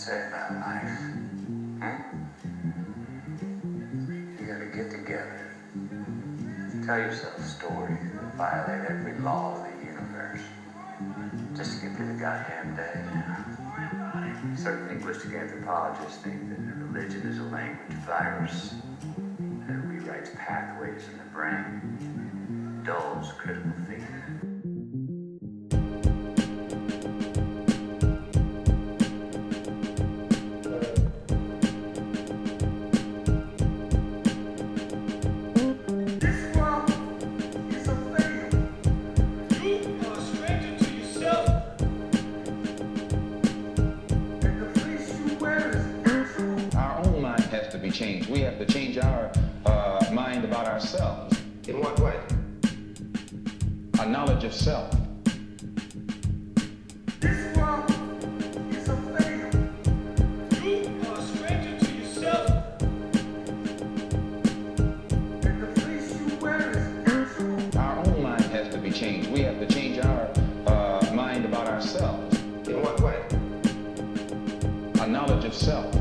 say about life? Huh? You gotta get together. Tell yourself stories that violate every law of the universe. Just to get through the goddamn day. Certain linguistic anthropologists think that religion is a language virus that rewrites pathways in the brain, dulls critical thinking. Change. We have to change our mind about ourselves. In what way? A knowledge of self. This world is a failure. You are a stranger to yourself. And the place you wear is actual. Our own mind has to be changed. We have to change our mind about ourselves. In what way? A knowledge of self.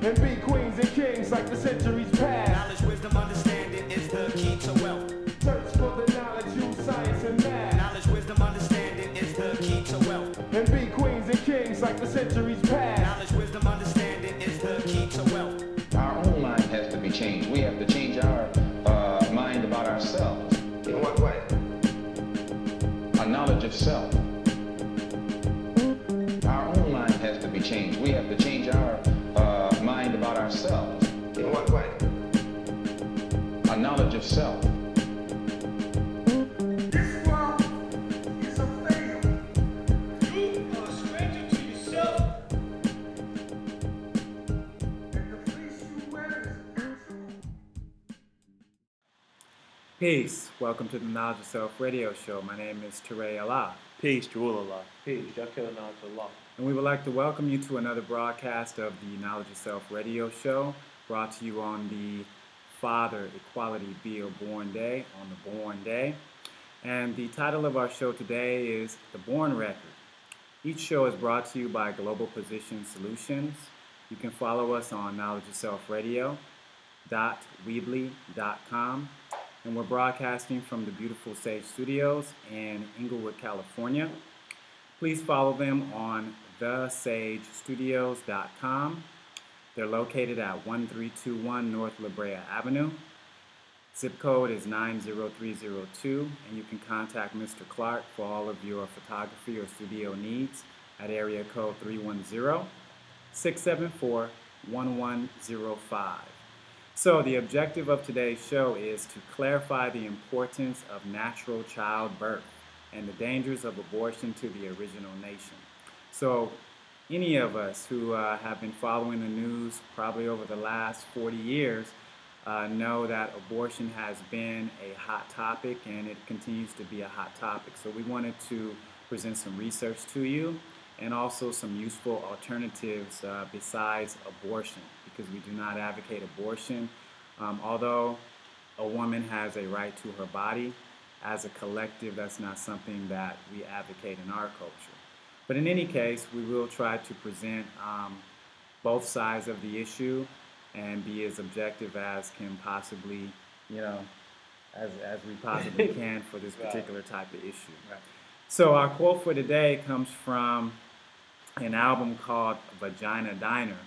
And be queens and kings like the centuries past. Knowledge, wisdom, understanding is the key to wealth. Search for the knowledge, use science and math. Knowledge, wisdom, understanding is the key to wealth. And be queens and kings like the centuries past. Knowledge, wisdom, understanding is the key to wealth. Our own mind has to be changed. We have to change our mind about ourselves. In what way? A knowledge of self. Our own mind has to be changed. We have to change our mind about ourselves. In what way? A knowledge of self. This world is a failure. You are a stranger to yourself. And the place you wear is actual. Peace. Welcome to the Knowledge of Self radio show. My name is Teray Allah. Peace, Jewel Allah. Peace, Yakil Allah. And we would like to welcome you to another broadcast of the Knowledge of Self radio show, brought to you on the Father Equality Bill Born Day, on the Born Day. And the title of our show today is The Born Record. Each show is brought to you by Global Position Solutions. You can follow us on knowledgeofselfradio.weebly.com. And we're broadcasting from the beautiful Sage Studios in Inglewood, California. Please follow them on thesagestudios.com. They're located at 1321 North La Brea Avenue. Zip code is 90302, and you can contact Mr. Clark for all of your photography or studio needs at area code 310-674-1105. So the objective of today's show is to clarify the importance of natural childbirth and the dangers of abortion to the original nation. So any of us who have been following the news probably over the last 40 years know that abortion has been a hot topic, and it continues to be a hot topic. So we wanted to present some research to you and also some useful alternatives besides abortion, because we do not advocate abortion. Although a woman has a right to her body, as a collective, that's not something that we advocate in our culture. But in any case, we will try to present both sides of the issue and be as objective as can possibly, as we possibly can for this particular type of issue. Right. So our quote for today comes from an album called Vagina Diner.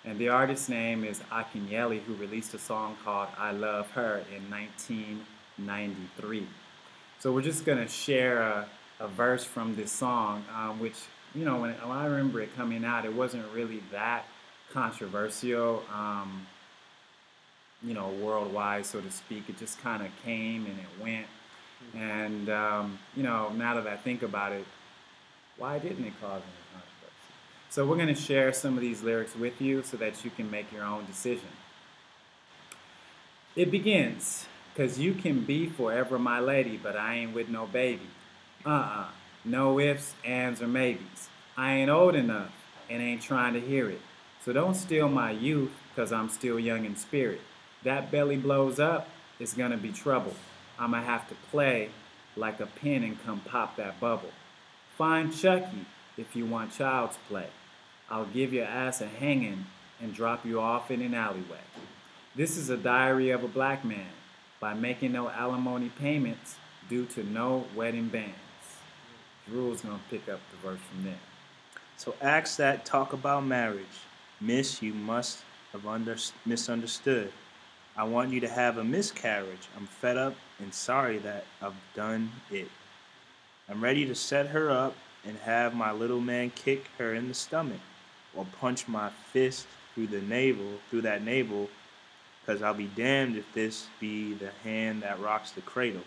And the artist's name is Archaeology, who released a song called I Love Her in 1993. So we're just going to share a verse from this song, which, when I remember it coming out, it wasn't really that controversial, worldwide, so to speak. It just kind of came and it went. And, now that I think about it, why didn't it cause any controversy? So we're going to share some of these lyrics with you so that you can make your own decision. It begins, 'cause you can be forever my lady, but I ain't with no baby. No ifs, ands, or maybes. I ain't old enough and ain't trying to hear it. So don't steal my youth, 'cause I'm still young in spirit. That belly blows up, it's gonna be trouble. I'ma have to play like a pin and come pop that bubble. Find Chucky if you want child's play. I'll give your ass a hanging and drop you off in an alleyway. This is a diary of a black man by making no alimony payments due to no wedding bands. Drew's gonna pick up the verse from there. So acts that talk about marriage. Miss, you must have misunderstood. I want you to have a miscarriage. I'm fed up and sorry that I've done it. I'm ready to set her up and have my little man kick her in the stomach or punch my fist through that navel, because I'll be damned if this be the hand that rocks the cradle.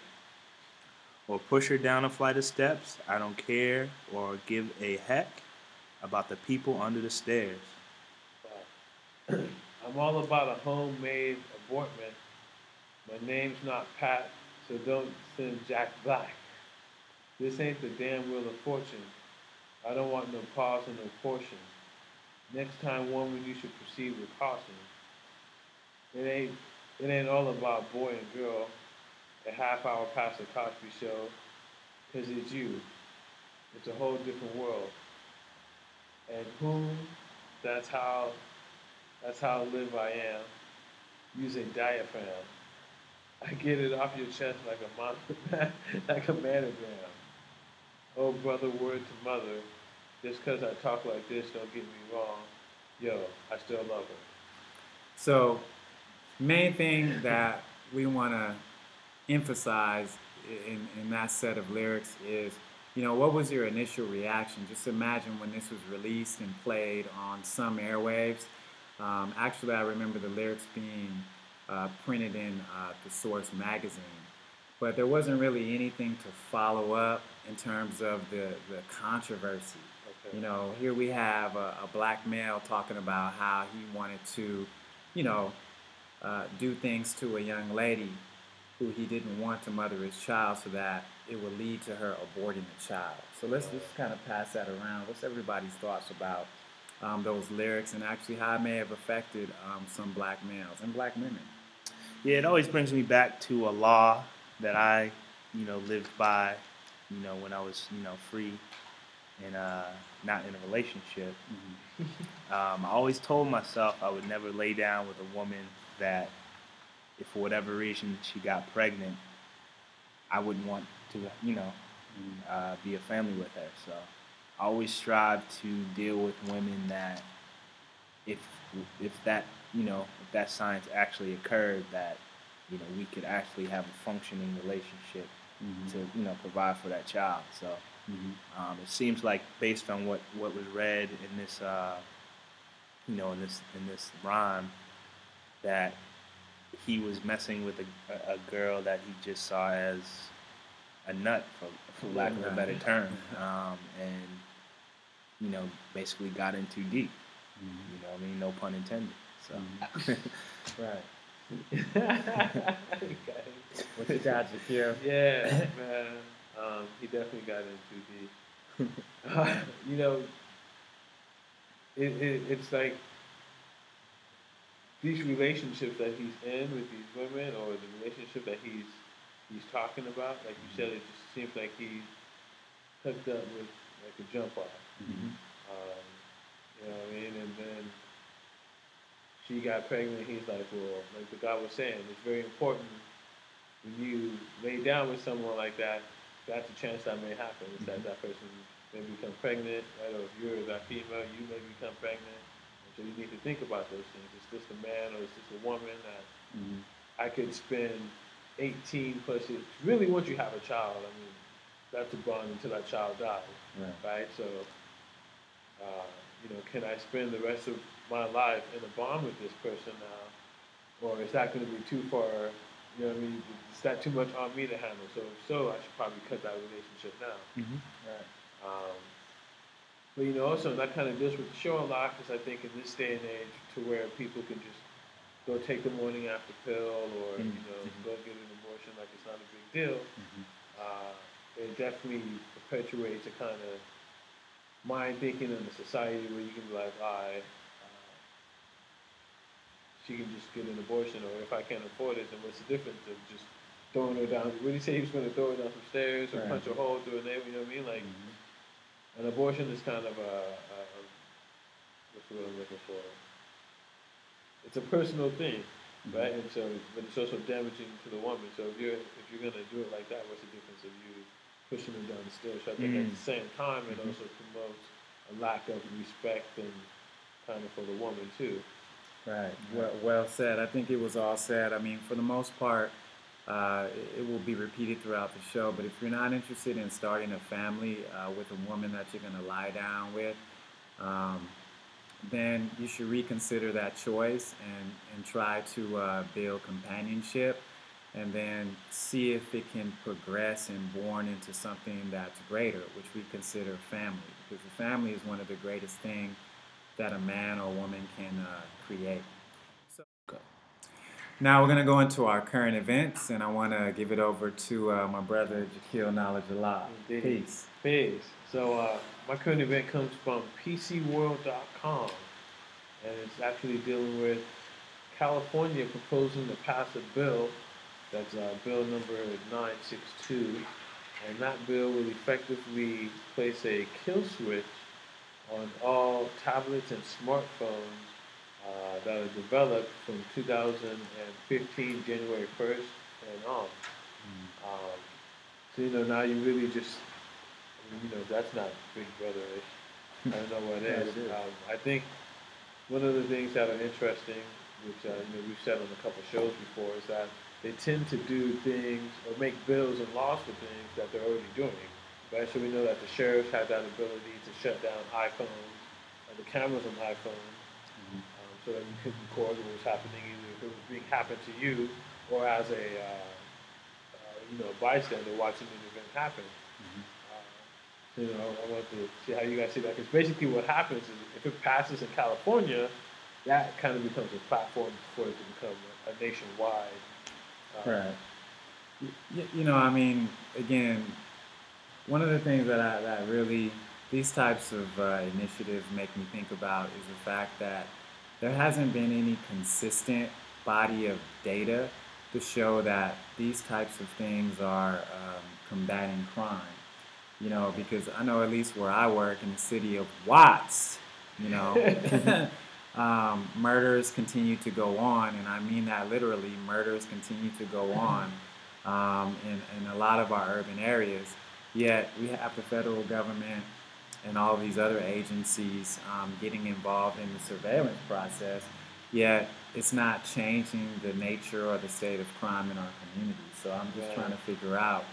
Or push her down a flight of steps. I don't care or give a heck about the people under the stairs. I'm all about a homemade abortment. My name's not Pat, so don't send Jack Black. This ain't the damn wheel of fortune. I don't want no pause and no portion. Next time, woman, you should proceed with caution. It ain't all about boy and girl. A half hour past the Cosby Show, 'cause it's you. It's a whole different world. And whom? That's how live I am. Use a diaphragm. I get it off your chest like like a mammogram. Oh, brother, word to mother. Just 'cause I talk like this, don't get me wrong. Yo, I still love her. So, main thing that we want to emphasize in that set of lyrics is, what was your initial reaction? Just imagine when this was released and played on some airwaves. Actually, I remember the lyrics being printed in the Source magazine, but there wasn't really anything to follow up in terms of the controversy. Okay. Here we have a black male talking about how he wanted to, do things to a young lady who he didn't want to mother his child so that it would lead to her aborting the child. So let's just kind of pass that around. What's everybody's thoughts about those lyrics and actually how it may have affected some black males and black women? Yeah, it always brings me back to a law that I, lived by, when I was, free and not in a relationship. Mm-hmm. I always told myself I would never lay down with a woman that, if for whatever reason she got pregnant, I wouldn't want to, be a family with her. So I always strive to deal with women that, if that science actually occurred, that we could actually have a functioning relationship to provide for that child. So it seems like, based on what was read in this in this rhyme, that he was messing with a girl that he just saw as a nut, for lack of a better term, and basically got in too deep. No pun intended. So Right. What you got, Jakir? Yeah, man. He definitely got in too deep. It's like these relationships that he's in with these women, or the relationship that he's talking about, like you said, it just seems like he's hooked up with like a jump off. Mm-hmm. You know what I mean? And then she got pregnant. He's like, well, like the guy was saying, it's very important when you lay down with someone like that. That's a chance that may happen. Is that person may become pregnant, right? Or if you're that female, you may become pregnant. So you need to think about those things. Is this a man or is this a woman that I could spend 18 plus years? Really, once you have a child, I mean, that's a bond until that child dies, right? So, can I spend the rest of my life in a bond with this person now? Or is that going to be too far, you know what I mean? Is that too much on me to handle? So I should probably cut that relationship now. Right. But also that kind of deals with the show a lot, because I think in this day and age, to where people can just go take the morning after pill, or go get an abortion like it's not a big deal. It definitely perpetuates a kind of mind thinking in the society where you can be like, she can just get an abortion, or if I can't afford it, then what's the difference of just throwing her down. What did he say? He was going to throw her down some stairs or Right. punch a hole through her navel. You know what I mean? Like, an abortion is kind of what's the word I'm looking for? It's a personal thing, right? And so, but it's also damaging to the woman. So if you're gonna do it like that, what's the difference of you pushing them down the stairs? So I think at the same time, it also promotes a lack of respect and kind of for the woman too. Right. Well said. I think it was all said. I mean, for the most part, it will be repeated throughout the show. But if you're not interested in starting a family with a woman that you're going to lie down with, then you should reconsider that choice and try to build companionship, and then see if it can progress and born into something that's greater, which we consider family. Because the family is one of the greatest things that a man or woman can create. So, now we're going to go into our current events, and I want to give it over to my brother, Jaquil Knowledge Allah. Peace. Peace. So my current event comes from PCWorld.com, and it's actually dealing with California proposing to pass a bill that's bill number 962, and that bill will effectively place a kill switch on all tablets and smartphones that are developed from 2015, January 1st and on. So, now you really just, that's not Big Brother-ish. I don't know what it is. I think one of the things that are interesting, which we've said on a couple shows before, is that they tend to do things or make bills and laws for things that they're already doing. Right? So we know that the sheriffs have that ability to shut down iPhones and the cameras on iPhones, so that you could record what was happening, either if it was being happened to you or as a bystander watching an event happen. So, I want to see how you guys see that, because basically what happens is if it passes in California, that kind of becomes a platform for it to become a nationwide. Right. I mean, again, one of the things that really, these types of initiatives make me think about is the fact that there hasn't been any consistent body of data to show that these types of things are combating crime. Because I know at least where I work in the city of Watts, murders continue to go on, and I mean that literally. Murders continue to go on in a lot of our urban areas. Yet we have the federal government and all these other agencies getting involved in the surveillance process, yet it's not changing the nature or the state of crime in our community. So I'm just trying to figure out,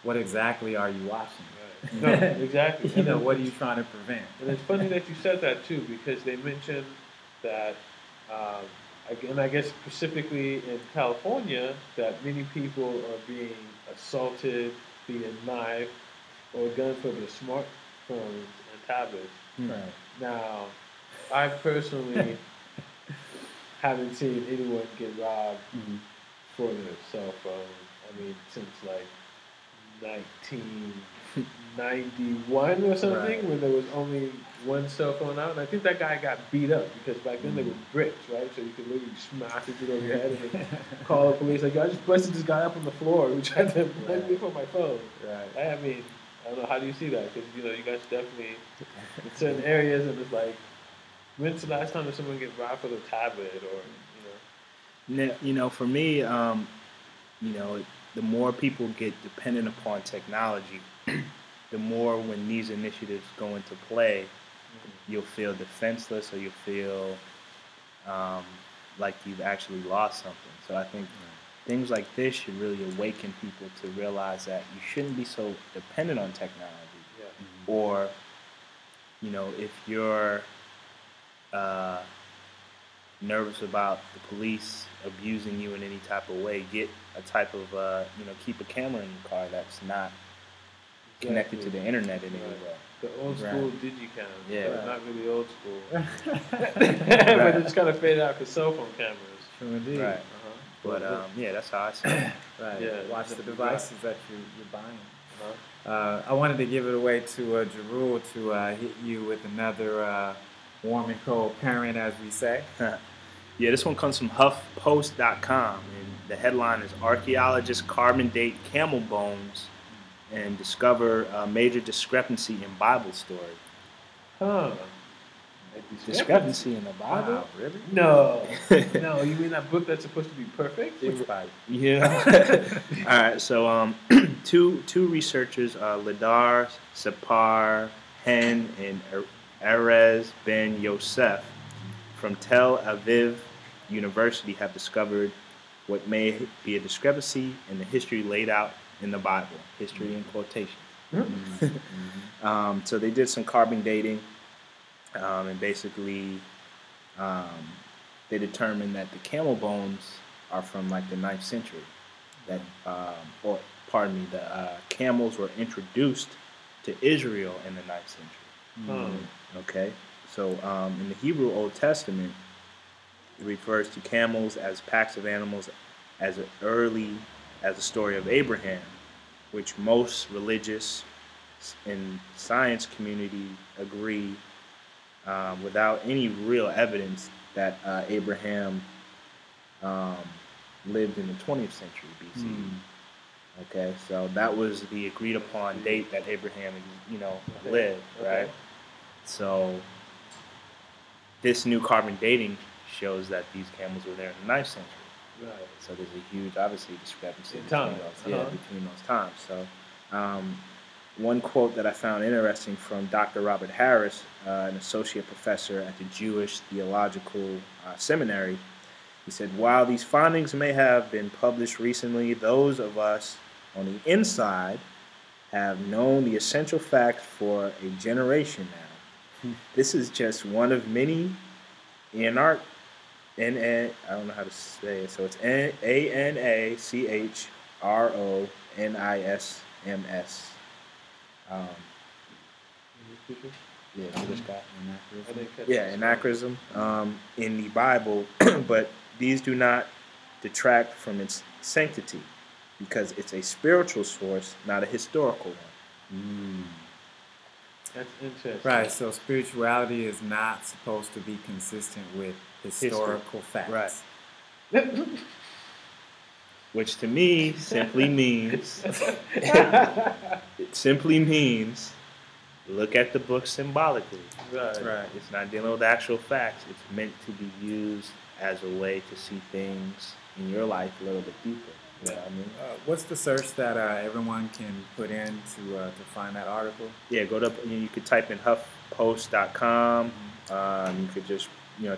what exactly are you watching? No, exactly. What are you trying to prevent? And it's funny that you said that too, because they mentioned that, and I guess specifically in California, that many people are being assaulted, being knifed, or gunned for their smartphones and tablets. Right. Now, I personally haven't seen anyone get robbed for their cell phone. I mean, since like 1991 or something, when there was only one cell phone out. And I think that guy got beat up because back then they were bricks, right? So you could literally smash it over your head and then call the police. Like, I just busted this guy up on the floor who tried to blame me for my phone. Right. I mean, I don't know, how do you see that? Because, you guys definitely, in certain areas, and it's like, when's the last time that someone get robbed for their tablet or, For me, the more people get dependent upon technology, the more when these initiatives go into play, you'll feel defenseless, or you'll feel like you've actually lost something. So I think things like this should really awaken people to realize that you shouldn't be so dependent on technology. Or, if you're nervous about the police abusing you in any type of way, get a type of, keep a camera in your car that's not connected to the internet in any way. The old school digicam. Yeah. Not really old school. But it just kind of faded out for cell phone cameras. True indeed. Right. But, that's how I see it. Right. Yeah, Watch the devices that you're buying. Uh-huh. I wanted to give it away to Jarul to hit you with another warm and cold parent, as we say. Yeah, this one comes from HuffPost.com, and The headline is Archaeologists Carbon Date Camel Bones and Discover a Major Discrepancy in Bible Story. Huh. Discrepancy in the Bible? Wow, really? No. No, you mean that book that's supposed to be perfect? Which Bible? Yeah. All right. So, two researchers, Ladar Sapar Hen and Erez Ben Yosef from Tel Aviv University, have discovered what may be a discrepancy in the history laid out in the Bible. History in quotation. So they did some carbon dating, and basically they determined that the camel bones are from like the 9th century. That, or pardon me, the camels were introduced to Israel in the 9th century. Okay, so in the Hebrew Old Testament, it refers to camels as packs of animals as early as the story of Abraham, which most religious and science community agree without any real evidence that Abraham lived in the 20th century BC. Okay, so that was the agreed upon date that Abraham, lived, right? So this new carbon dating shows that these camels were there in the 9th century. Right. So there's a huge, obviously, discrepancy In between time. those, between those times. So one quote that I found interesting from Dr. Robert Harris, an associate professor at the Jewish Theological Seminary, he said, while these findings may have been published recently, those of us on the inside have known the essential facts for a generation now. This is just one of many I don't know how to say it, so it's ANACHRONISMS. Yeah, English guy. Anachronism in the Bible, but these do not detract from its sanctity because it's a spiritual source, not a historical one. That's interesting. Right, so spirituality is not supposed to be consistent with historical facts. Right. Which to me simply means look at the book symbolically. Right. It's not dealing with actual facts. It's meant to be used as a way to see things in your life a little bit deeper. You know what I mean? What's the search that everyone can put in to find that article? Yeah, you could type in HuffPost.com. You could just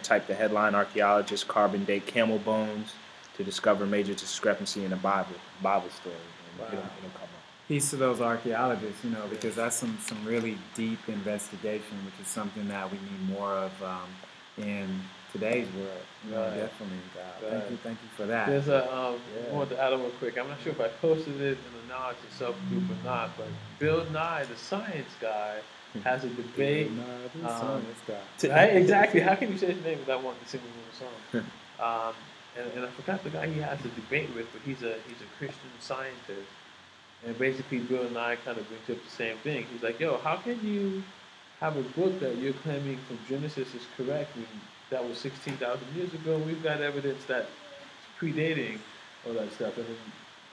type the headline Archaeologists Carbon Date Camel Bones to discover major discrepancy in the Bible story. And it'll come up. Peace to those archaeologists, because that's some really deep investigation, which is something that we need more of in today's world. Right. Definitely. Right. Thank you for that. There's I want to add on real quick. I'm not sure if I posted it in the Knowledge Itself group or not, but Bill Nye, the science guy, has a debate. Exactly. How can you say his name without wanting to sing the song? And I forgot the guy he has a debate with, but he's a Christian scientist. And basically, Bill Nye kind of brings up the same thing. He's like, yo, how can you have a book that you're claiming from Genesis is correct when that was 16,000 years ago? We've got evidence that's predating all that stuff.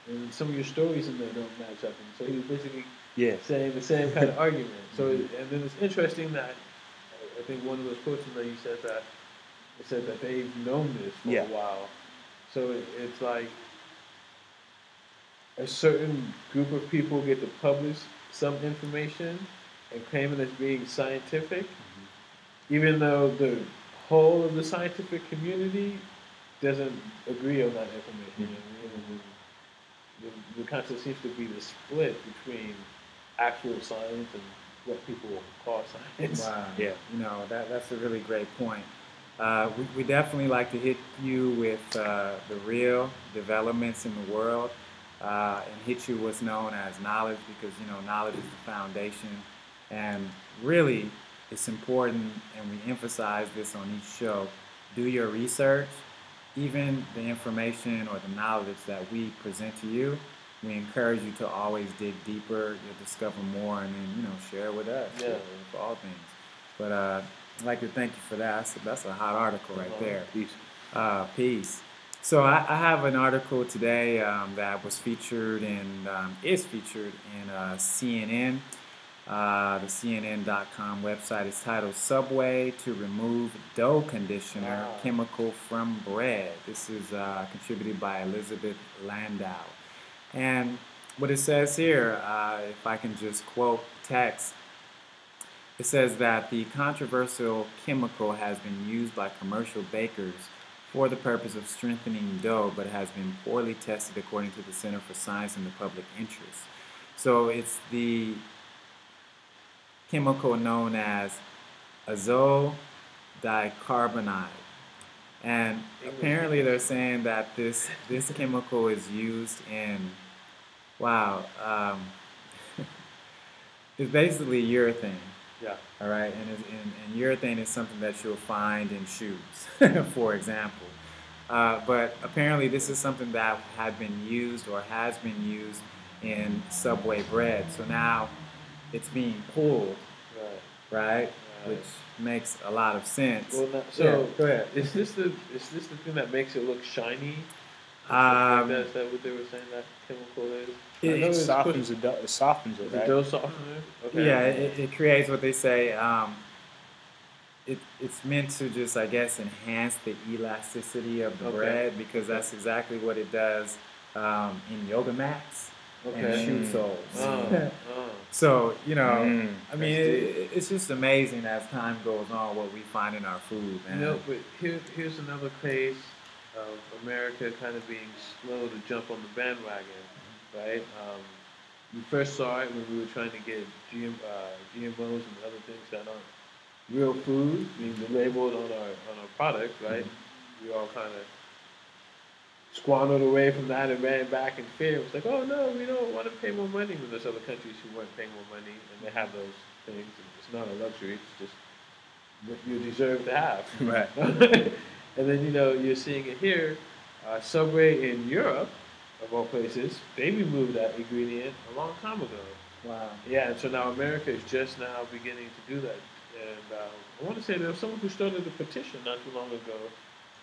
And some of your stories in there don't match up. And so he was basically saying the same kind of argument. So, and then it's interesting that I think one of those quotes in there, you said that it said that they've known this for a while. So it's like a certain group of people get to publish some information and claim it as being scientific, even though the whole of the scientific community doesn't agree on that information. There kind of seems to be the split between actual science and what people call science. Wow. Yeah. That's a really great point. We definitely like to hit you with the real developments in the world and hit you what's known as knowledge, because knowledge is the foundation, and really it's important, and we emphasize this on each show. Do your research. Even the information or the knowledge that we present to you, we encourage you to always dig deeper. You'll discover more, and then share it with us for all things. But I'd like to thank you for that. That's a hot article right there. Peace. Peace. So I have an article today that was featured in is featured in CNN. The CNN.com website is titled "Subway to Remove Dough Conditioner Chemical from Bread." This is contributed by Elizabeth Landau. And what it says here, if I can just quote text, it says that the controversial chemical has been used by commercial bakers for the purpose of strengthening dough, but has been poorly tested according to the Center for Science and the Public Interest. So it's the chemical known as azo dicarbonide. And apparently they're saying that this chemical is used in, wow, it's basically urethane. Yeah. All right, and urethane is something that you'll find in shoes, for example. But apparently this is something that had been used or has been used in Subway bread. So now it's being pulled, right? Which makes a lot of sense. Well, so yeah, go ahead. Is this the thing that makes it look shiny? Is that what they were saying that chemical is? It softens it, right? The dough softener? Okay. Yeah, it creates what they say. It's meant to just, I guess, enhance the elasticity of the bread, because that's exactly what it does in yoga mats and shoe soles. So, you know, I mean, it's just amazing as time goes on what we find in our food, man. You know, but here's another case of America kind of being slow to jump on the bandwagon, right? We first saw it when we were trying to get GMOs and other things that aren't real food being labeled on our products, right? We all kind of squandered away from that and ran back in fear. It was like, oh no, we don't want to pay more money. When there's other countries who weren't paying more money and they have those things. It's not a luxury. It's just what you deserve to have. Right. And then, you know, you're seeing it here. Subway in Europe, of all places, they removed that ingredient a long time ago. Wow. Yeah, and so now America is just now beginning to do that. And I want to say there was someone who started a petition not too long ago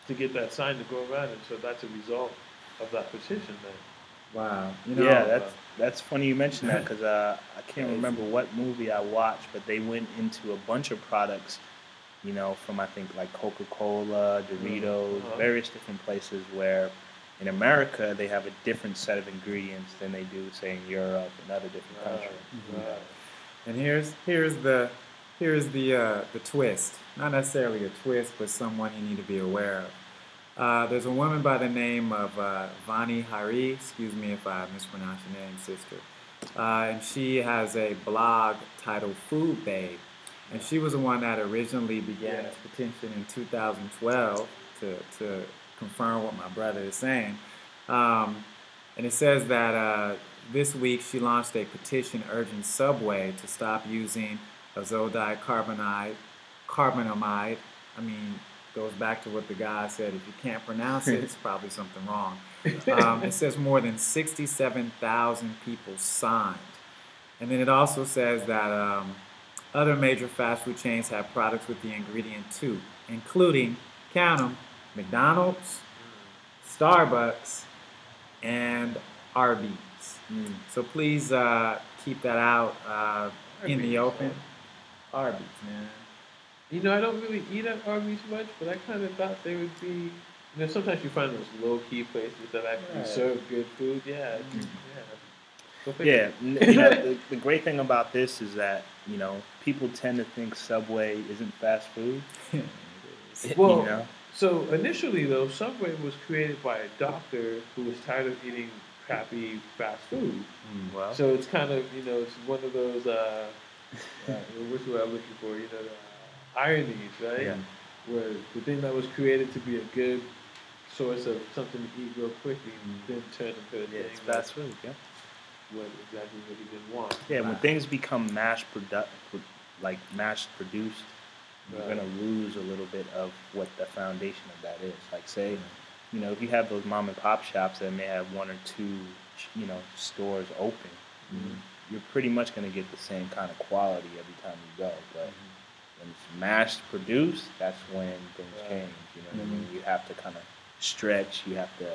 to get that sign to go around, and so that's a result of that petition then. Wow. You know, Yeah, that's funny you mentioned that, because I can't remember what movie I watched, but they went into a bunch of products, you know, from I think like Coca-Cola, Doritos, various different places where in America they have a different set of ingredients than they do, say, in Europe and other different countries. Right. And here's the twist. Not necessarily a twist, but someone you need to be aware of. There's a woman by the name of Vani Hari. Excuse me if I mispronounce your name, sister. And she has a blog titled Food Babe. And she was the one that originally began this petition in 2012 to confirm what my brother is saying. And it says that this week she launched a petition urging Subway to stop using azodicarbonamide. I mean, goes back to what the guy said. If you can't pronounce it, it's probably something wrong. It says more than 67,000 people signed. And then it also says that other major fast food chains have products with the ingredient too, including, count them, McDonald's, Starbucks, and Arby's. So please keep that out in the open. Arby's, man. You know, I don't really eat at Arby's much, but I kind of thought they would be. You know, sometimes you find those low-key places that actually serve good food. Yeah, Yeah, you know, the great thing about this is that, you know, people tend to think Subway isn't fast food. Well, you know? So initially, though, Subway was created by a doctor who was tired of eating crappy fast food. Well, So it's kind of, you know, it's one of those, what's the word I'm looking for, you know, ironies, right? Yeah. Where the thing that was created to be a good source of something to eat real quickly then turned into a thing It's fast food, yeah. exactly what he didn't want. Yeah, when things become mass produced, you're Right. gonna lose a little bit of what the foundation of that is. Like, say, you know, if you have those mom and pop shops that may have one or two, you know, stores open, you're pretty much gonna get the same kind of quality every time you go. But when it's mass produced, that's when things change. You know what I mean? You have to kind of stretch. You have to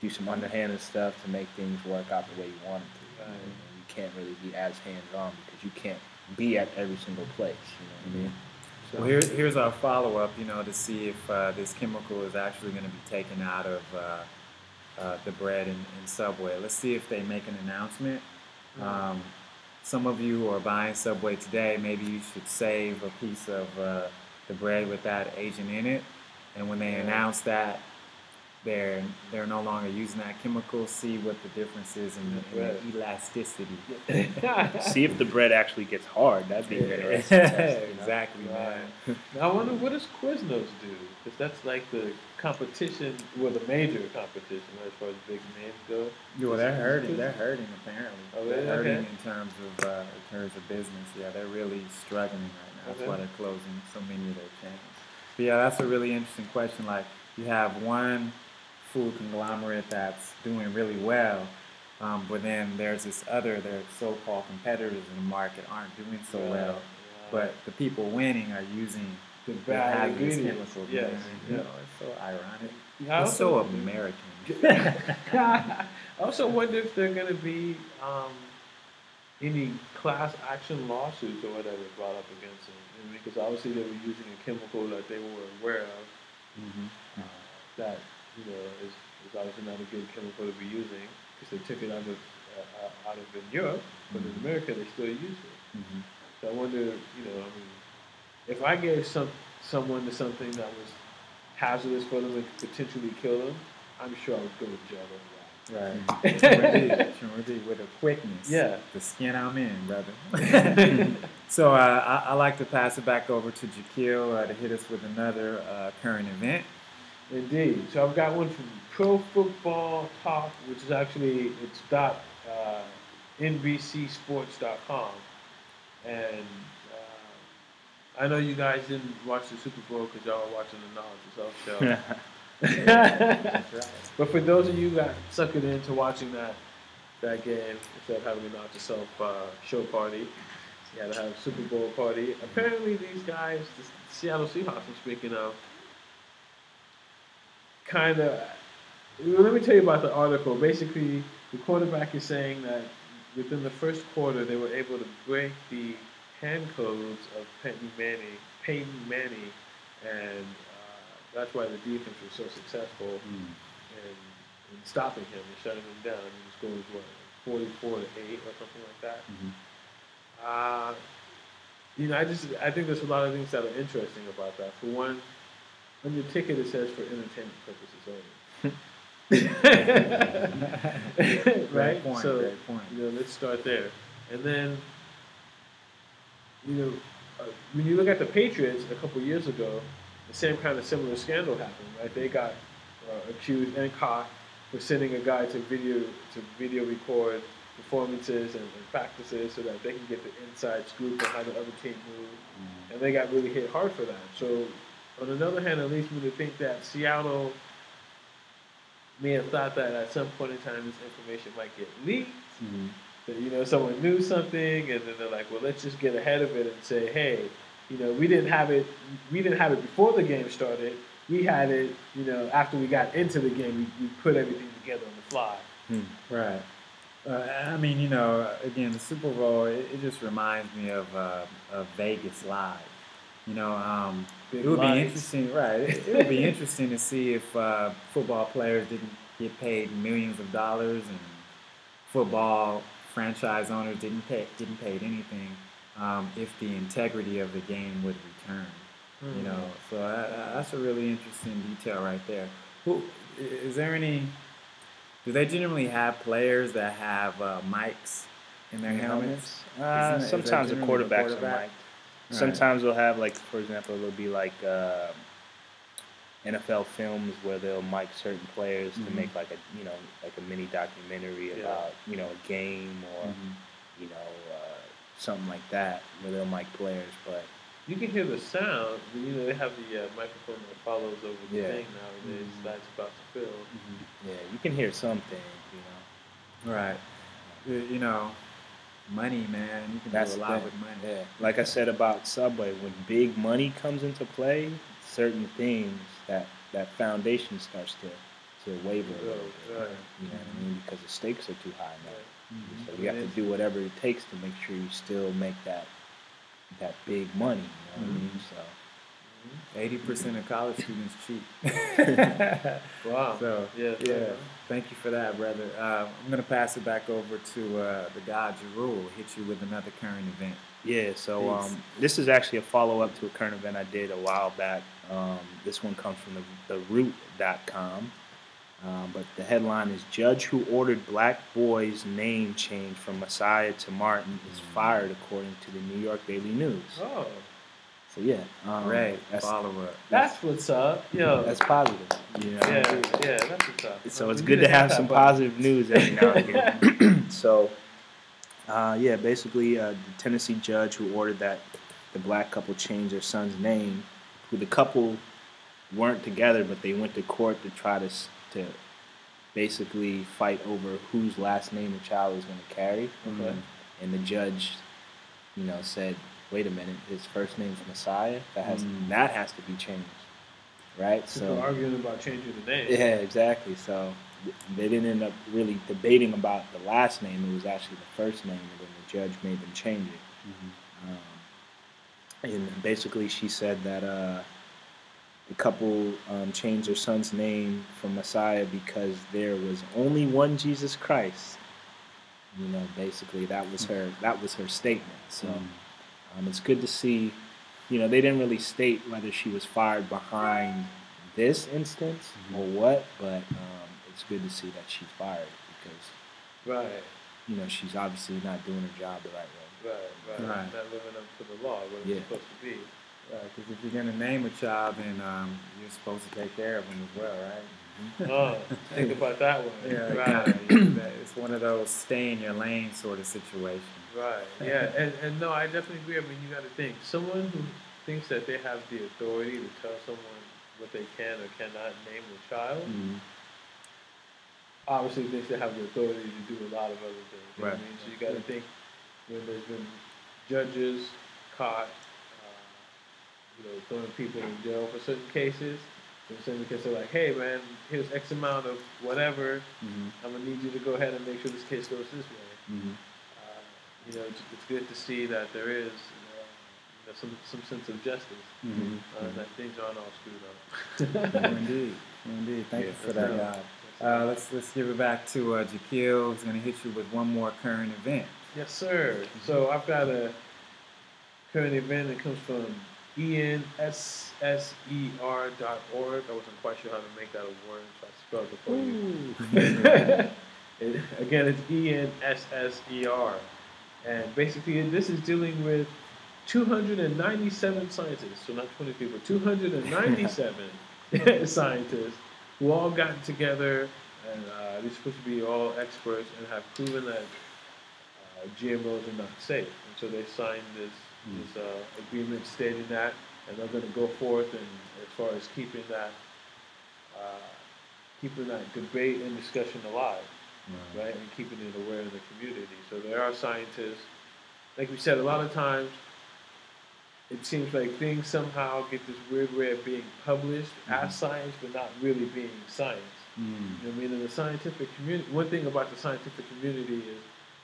do some underhanded stuff to make things work out the way you want it to. Right. And you can't really be as hands-on because you can't be at every single place. You know what I mean? So, Well, here's our follow-up, to see if this chemical is actually going to be taken out of the bread in Subway. Let's see if they make an announcement. Some of you who are buying Subway today, maybe you should save a piece of the bread with that agent in it. And when they announce that they're no longer using that chemical, see what the difference is in the elasticity. see if the bread actually gets hard. That'd be interesting. Exactly, man. Now I wonder, what does Quiznos do? Because that's like the competition, well, the major competition as far as big names go. Well, they're hurting. They're hurting apparently. Oh, really? They're hurting Okay. in terms of business. Yeah, they're really struggling right now. That's why they're closing so many of their chains. But yeah, that's a really interesting question. Like, you have one food conglomerate that's doing really well, but then there's this other, their so-called competitors in the market aren't doing so well. But the people winning are using The the bad hazardous ingredients. chemicals. Yes. Man. It's so ironic. I It's so also- American. I also wonder if there are going to be any class action lawsuits or whatever brought up against them. Because obviously they were using a chemical that they were aware of. That is obviously not a good chemical to be using, because they took it out of in Europe, but in America they still use it. So I wonder, if I gave someone to something that was hazardous for them and could potentially kill them, I'm sure I would go to jail over Right. Sure indeed, with a quickness. Yeah. The skin I'm in, brother. So I like to pass it back over to Jaquil to hit us with another current event. Indeed. So I've got one from Pro Football Talk, which is actually, it's .nbcsports.com. And I know you guys didn't watch the Super Bowl because y'all were watching the Knowledge Yourself show. That's right. But for those of you who got sucked into watching that game, instead of having a Knowledge Yourself show party, you had to have a Super Bowl party. Apparently these guys, the Seattle Seahawks, I'm speaking of, let me tell you about the article. Basically, the quarterback is saying that within the first quarter, they were able to break the hand codes of Peyton Manning, and that's why the defense was so successful in stopping him and shutting him down. And the score was 44-8 or something like that. I think there's a lot of things that are interesting about that. For one, on your ticket it says for entertainment purposes only. Right? Great point, So, great point. let's start there. And then, when you look at the Patriots a couple years ago, the same kind of similar scandal happened, right? They got accused and caught for sending a guy to video record performances and practices so that they can get the inside scoop on how the other team moved. And they got really hit hard for that. So, on another hand, it leads me to think that Seattle may have thought that at some point in time this information might get leaked. That someone knew something, and then they're like, well, let's just get ahead of it and say, hey, we didn't have it before the game started. We had it, after we got into the game. We put everything together on the fly. Right. Again, the Super Bowl, it just reminds me of Vegas Live. It would be interesting, right? It would be interesting to see if football players didn't get paid millions of dollars and football franchise owners didn't paid anything, if the integrity of the game would return. So that's a really interesting detail right there. Do they generally have players that have mics in their helmets? Sometimes the quarterbacks are mic'd. Right. Sometimes they'll have, like, for example, there'll be like NFL films where they'll mic certain players to make like a mini documentary about a game or something like that where they'll mic players. But You can hear the sound. They have the microphone that follows over the thing nowadays. That's about to fill. yeah, you can hear something. Right. Money, man. You can That's do a the lot thing. with money. Yeah, like I said about Subway, when big money comes into play, certain things that that foundation starts to waver a Right, little bit. right. You know what I mean? Because the stakes are too high now. Mm-hmm. So you have to do whatever it takes to make sure you still make that big money. You know what I mean? So 80% of college students cheat. Wow. So, Yeah. yeah, thank you for that, brother. I'm going to pass it back over to the guy, Jerul, hit you with another current event. yeah. So Peace. this is actually a follow up to a current event I did a while back. This one comes from the root.com. But the headline is Judge who ordered black boy's name change from Messiah to Martin is fired, according to the New York Daily News. Oh, So yeah, Right, that's follow-up. that's what's up. Yo. that's positive. You know? Yeah, that's what's up. So it's We good need to have that some button. positive news every now and again. So, yeah, basically, the Tennessee judge who ordered that the black couple change their son's name, who the couple weren't together, but they went to court to try to basically fight over whose last name the child was going to carry. Okay. And the judge, said, wait a minute, his first name's Messiah. That has to be changed, right? People So arguing about changing the name. yeah, exactly. So they didn't end up really debating about the last name. It was actually the first name, and then the judge made them change it. And basically, she said that the couple changed their son's name from Messiah because there was only one Jesus Christ. Basically that was her statement. So it's good to see. They didn't really state whether she was fired behind this instance or what, but it's good to see that she's fired because Right. She's obviously not doing her job the right way. Right. Right. Not living up to the law, what Yeah. it's supposed to be. Because if you're going to name a child, then you're supposed to take care of them as well, right? Oh, think about that one. Yeah, Right. it's one of those stay in your lane sort of situations. Right. Yeah. And no, I definitely agree. I mean, you got to think. Someone who thinks that they have the authority to tell someone what they can or cannot name a child, obviously thinks they have the authority to do a lot of other things. You know what I Right. mean? So you got to think when there's been judges caught, throwing people in jail for certain cases. Because they're like, hey man, here's X amount of whatever. I'm gonna need you to go ahead and make sure this case goes this way. It's good to see that there is some sense of justice, that things aren't all screwed up. Indeed. Thank you for that, God. Let's give it back to Jaquil, who's going to hit you with one more current event. Yes, sir. So I've got a current event that comes from enSSER.org. I wasn't quite sure how to make that a word, so I spelled it for you. Again, it's ENSSER. And basically, this is dealing with 297 scientists, so not 20 people, 297 scientists who all got together, and they're supposed to be all experts and have proven that GMOs are not safe. And so they signed this agreement stating that, and they're going to go forth and as far as keeping that debate and discussion alive, right, and keeping it aware of the community. So there are scientists, like we said, a lot of times it seems like things somehow get this weird way of being published as science, but not really being science. You know what I mean? In the scientific community, one thing about the scientific community is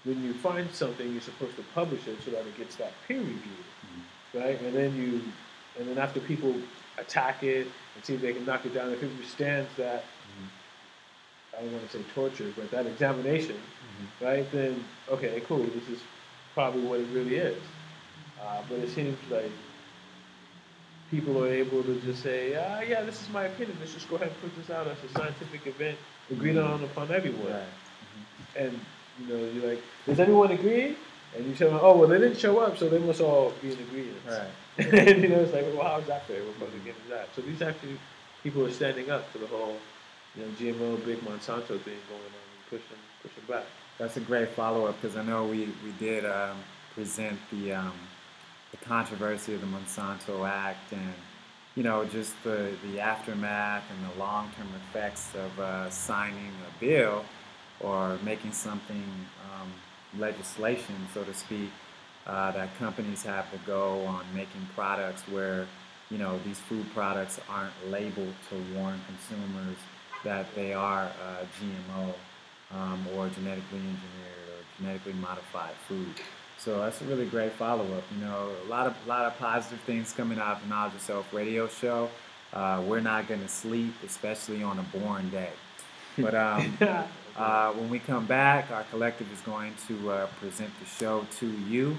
when you find something, you're supposed to publish it so that it gets that peer review, right? And then after people attack it and see if they can knock it down, if it withstands that, I don't want to say torture, but that examination, right? Then okay, cool. This is probably what it really is. But it seems like people are able to just say, yeah, this is my opinion. Let's just go ahead and put this out as a scientific event, agreed on upon everyone. And you're like, does anyone agree? And you tell them, oh, well, they didn't show up, so they must all be in agreement. Right. And it's like, well, how's that fair? We're supposed to give them that. So these actually people are standing up to the whole, GMO, big Monsanto thing going on and pushing back. That's a great follow-up because I know we did present the controversy of the Monsanto Act and just the aftermath and the long-term effects of signing a bill or making something legislation, so to speak, that companies have to go on making products where these food products aren't labeled to warn consumers that they are GMO or genetically engineered or genetically modified food. So that's a really great follow-up. A lot of positive things coming out of the Knowledge Yourself radio show. We're not going to sleep, especially on a boring day. But when we come back, our collective is going to present the show to you.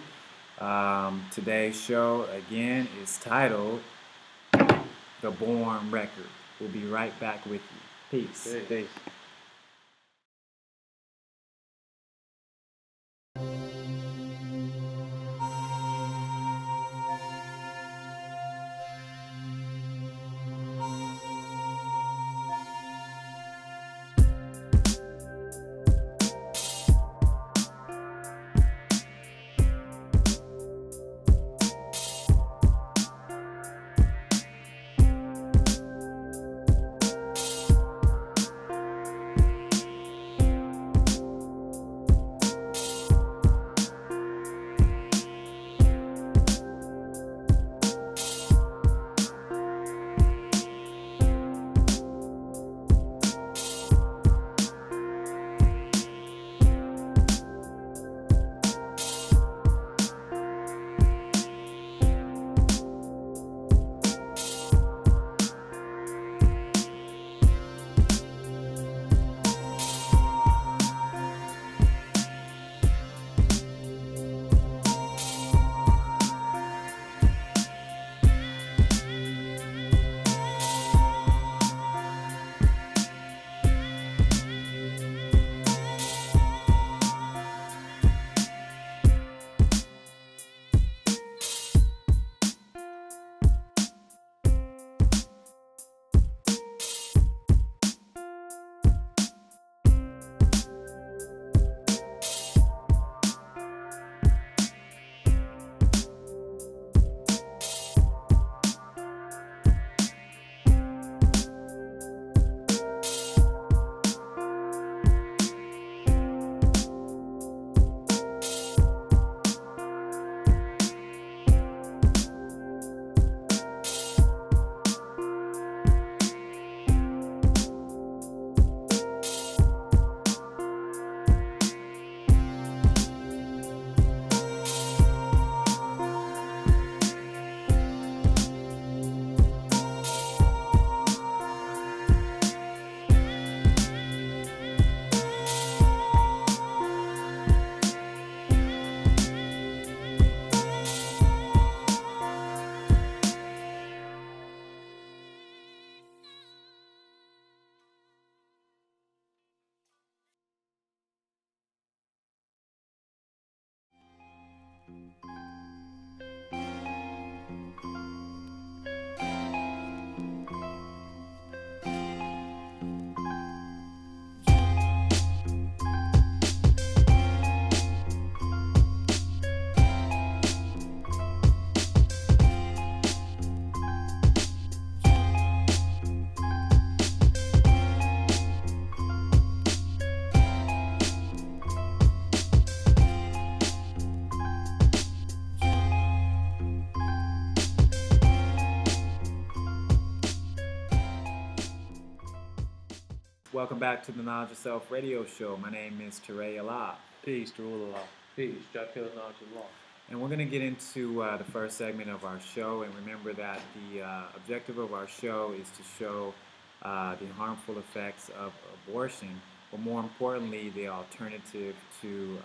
Today's show, again, is titled The Born Record. We'll be right back with you. Peace. Peace. Welcome back to the Knowledge Yourself radio show. My name is Teray Allah. Peace, the rule of law. Peace. Drop killer knowledge of law. And we're going to get into the first segment of our show. And remember that the objective of our show is to show the harmful effects of abortion, but more importantly, the alternative to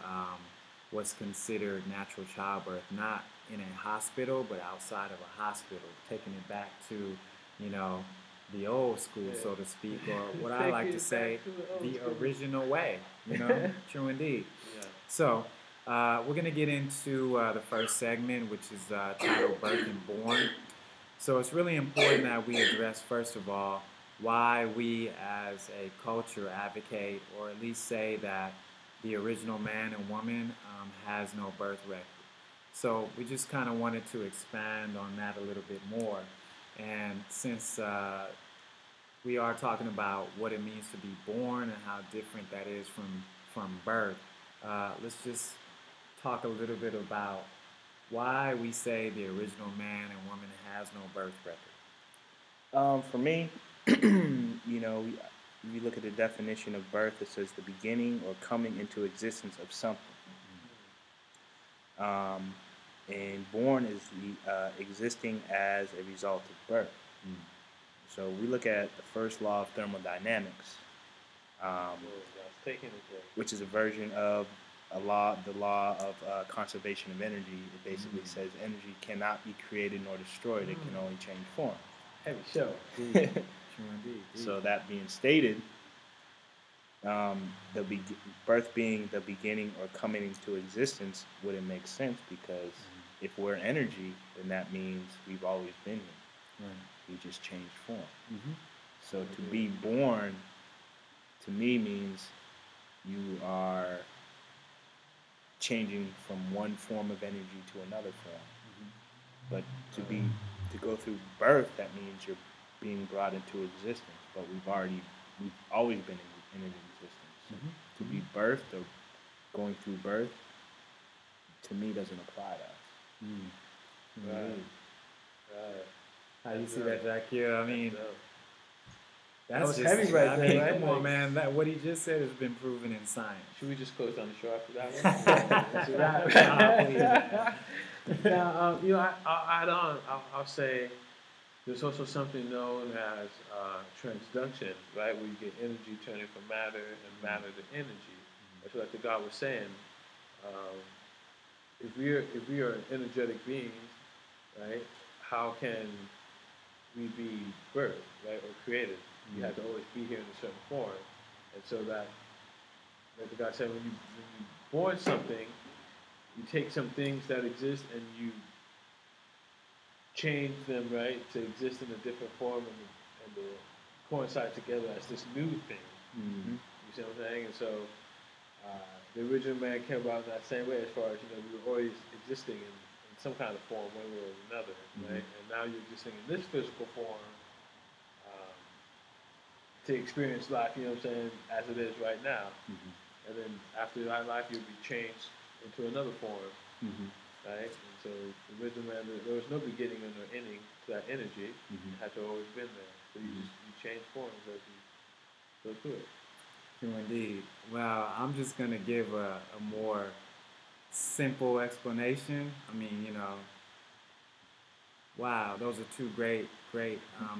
what's considered natural childbirth, not in a hospital, but outside of a hospital, taking it back to, the old school, so to speak, or what I like to say, the original way, True indeed. Yeah. So we're going to get into the first segment, which is titled Birth and Born. So it's really important that we address, first of all, why we as a culture advocate, or at least say that the original man and woman has no birth record. So we just kind of wanted to expand on that a little bit more. And since we are talking about what it means to be born and how different that is from birth, let's just talk a little bit about why we say the original man and woman has no birth record. For me, if you look at the definition of birth, it says the beginning or coming into existence of something. And born is the existing as a result of birth. So we look at the first law of thermodynamics, which is a version of the law of conservation of energy. It basically says energy cannot be created nor destroyed; it can only change form. Heavy show. True indeed. So that being stated, birth being the beginning or coming into existence wouldn't make sense, because if we're energy, then that means we've always been here. Right. We just changed form. So to be born, to me, means you are changing from one form of energy to another form. But to go through birth, that means you're being brought into existence. But we've always been in existence. To be birthed or going through birth, to me, doesn't apply to us. Right. How you see that, Jack? Yeah, I mean, that's was just heavy right there, right? Come on, man. What he just said has been proven in science. Should we just close down the show after that one? Now, I'll add on. I'll say there's also something known as transduction, right? Where you get energy turning from matter and matter to energy. That's what the God was saying. If we are energetic beings, right? How can we be birthed, right, or created? You have to always be here in a certain form, and so that, like the God said, when you born something, you take some things that exist and you change them, right, to exist in a different form and to coincide together as this new thing. You see what I'm saying? And so the original man came about in that same way, as far as, we were always existing in some kind of form, one way or another, right? And now you're existing in this physical form to experience life, as it is right now. And then after that life, you'll be changed into another form, right? And so the original man, there was no beginning or ending to that energy. It had to always been there. So you change forms as you go through it. True indeed. Well, I'm just going to give a more simple explanation. I mean, wow, those are two great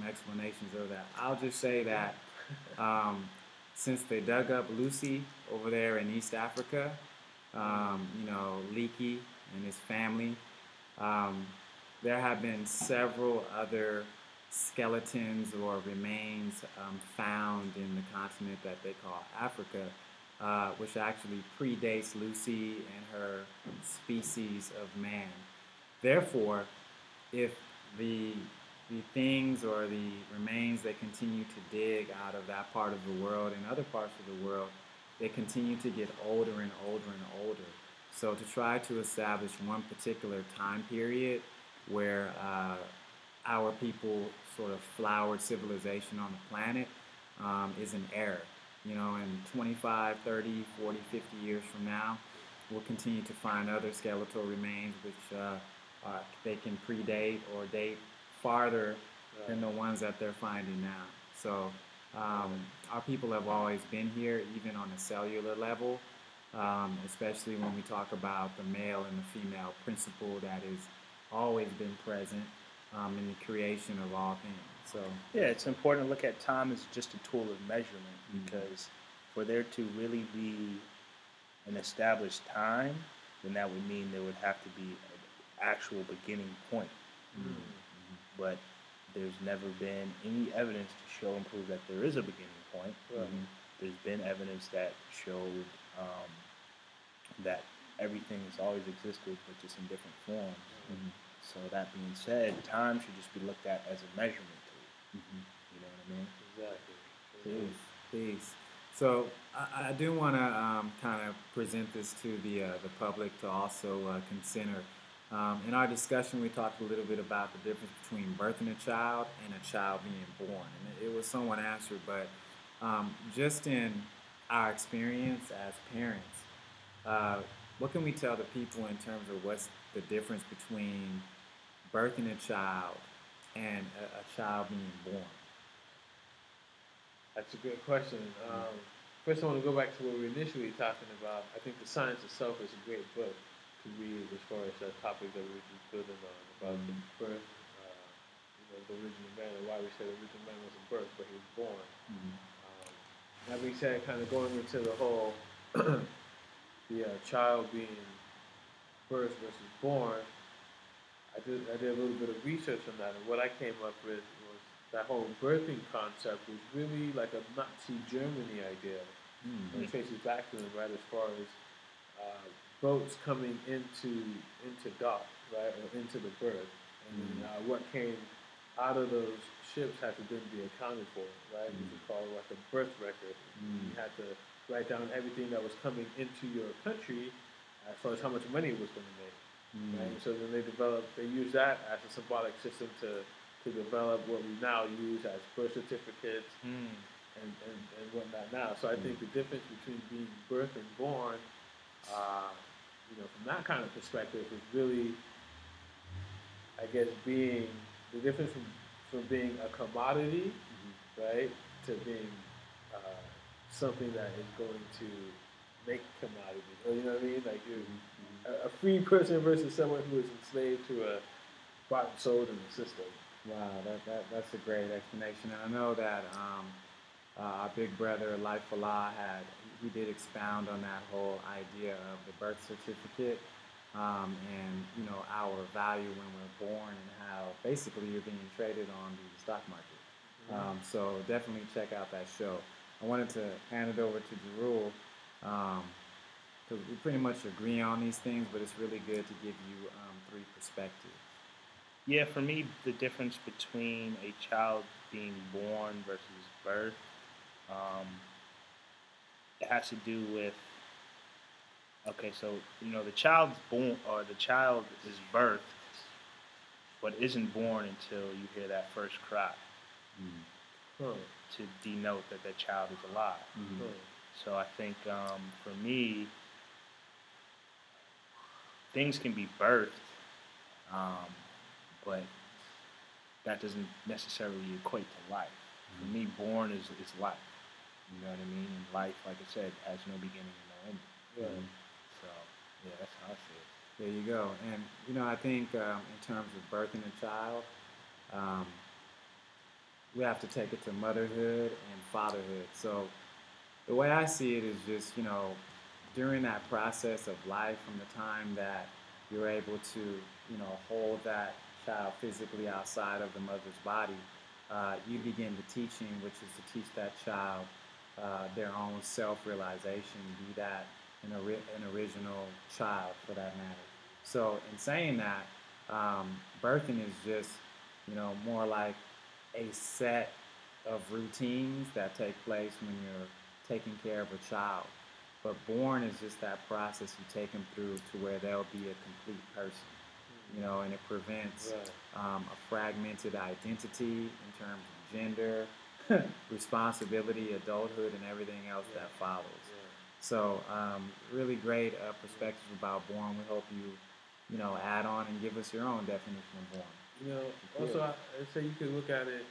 explanations of that. I'll just say that since they dug up Lucy over there in East Africa, Leakey and his family, there have been several other skeletons or remains found in the continent that they call Africa, which actually predates Lucy and her species of man. Therefore, if the things or the remains they continue to dig out of that part of the world and other parts of the world, they continue to get older and older and older. So to try to establish one particular time period where our people sort of flowered civilization on the planet is an error. In 25, 30, 40, 50 years from now, we'll continue to find other skeletal remains which they can predate or date farther than the ones that they're finding now. So our people have always been here, even on a cellular level, especially when we talk about the male and the female principle that has always been present in the creation of all things. So yeah, it's important to look at time as just a tool of measurement, because for there to really be an established time, then that would mean there would have to be an actual beginning point. But there's never been any evidence to show and prove that there is a beginning point. There's been evidence that showed that everything has always existed, but just in different forms. So that being said, time should just be looked at as a measurement tool. You know what I mean? Exactly. Peace. So I do want to kind of present this to the public to also consider. In our discussion, we talked a little bit about the difference between birthing a child and a child being born. And it was somewhat answered, but just in our experience as parents, what can we tell the people in terms of what's the difference between birthing a child and a child being born? That's a good question. First, I want to go back to what we were initially talking about. I think The Science Itself is a great book to read as far as that topic that we were just building on about the birth, the original man, and why we said the original man wasn't birthed, but he was born. That being said, kind of going into the whole the child being birthed versus born, I did a little bit of research on that, and what I came up with was that whole birthing concept was really like a Nazi Germany idea. It traces back to them, right, as far as boats coming into dock, right, or into the berth, and what came out of those ships had to then be accounted for, right? Which is called like a birth record. You had to write down everything that was coming into your country as far as how much money it was going to make, right? So then they used that as a symbolic system to develop what we now use as birth certificates and whatnot now. So I think the difference between being birthed and born, from that kind of perspective is really, I guess, being the difference from being a commodity, right, to being something that is going to make commodity. Or, you know what I mean? Like you're a free person versus someone who is enslaved to a bought and sold in the system. Wow, that's a great explanation. And I know that our big brother, Life Allah, he did expound on that whole idea of the birth certificate and our value when we're born and how basically you're being traded on the stock market. So definitely check out that show. I wanted to hand it over to Jerul because we pretty much agree on these things, but it's really good to give you three perspectives. Yeah, for me, the difference between a child being born versus birth, it has to do with, so, the child's born, or the child is birthed, but isn't born until you hear that first cry to denote that that child is alive. So I think, for me, things can be birthed, but that doesn't necessarily equate to life. For me, born is life. You know what I mean? And life, like I said, has no beginning and no ending. So, yeah, that's how I see it. There you go. And, I think in terms of birthing a child, we have to take it to motherhood and fatherhood. So the way I see it is just, during that process of life, from the time that you're able to, hold that child physically outside of the mother's body, you begin the teaching, which is to teach that child their own self-realization, be that an original child for that matter. So in saying that, birthing is just, more like a set of routines that take place when you're taking care of a child. But born is just that process you take them through to where they'll be a complete person. And it prevents a fragmented identity in terms of gender, responsibility, adulthood, and everything else that follows. So really great perspectives about born. We hope you, add on and give us your own definition of born. Also, I'd say you could look at it,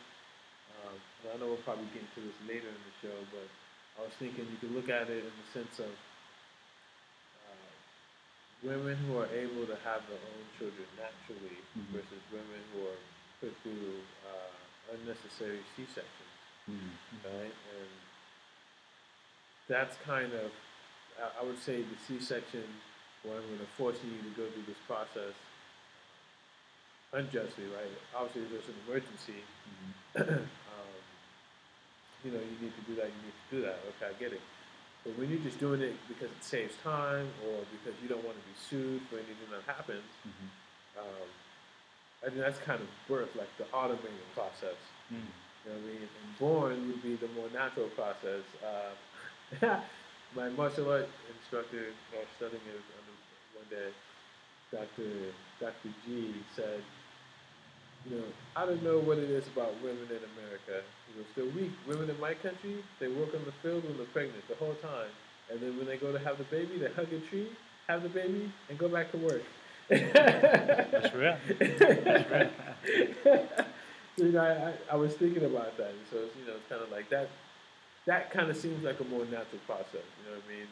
and I know we'll probably get into this later in the show, but I was thinking you could look at it in the sense of women who are able to have their own children naturally versus women who are put through unnecessary C-sections, right? And that's kind of, I would say the C-section, when they're forcing you to go through this process unjustly, right? Obviously, there's an emergency. You need to do that, Okay, I get it. But when you're just doing it because it saves time or because you don't want to be sued for anything that happens, I think that's kind of birth, like the automated process. You know what I mean? And born would be the more natural process. My martial art instructor, I was studying it one day, Dr. G said, I don't know what it is about women in America. They're weak. Women in my country, they work on the field when they're pregnant the whole time. And then when they go to have the baby, they hug a tree. have the baby, and go back to work. That's real. That's real. So, you know, I was thinking about that, and so it's, you know, it's kind of like that. That kind of seems like a more natural process. You know what I mean?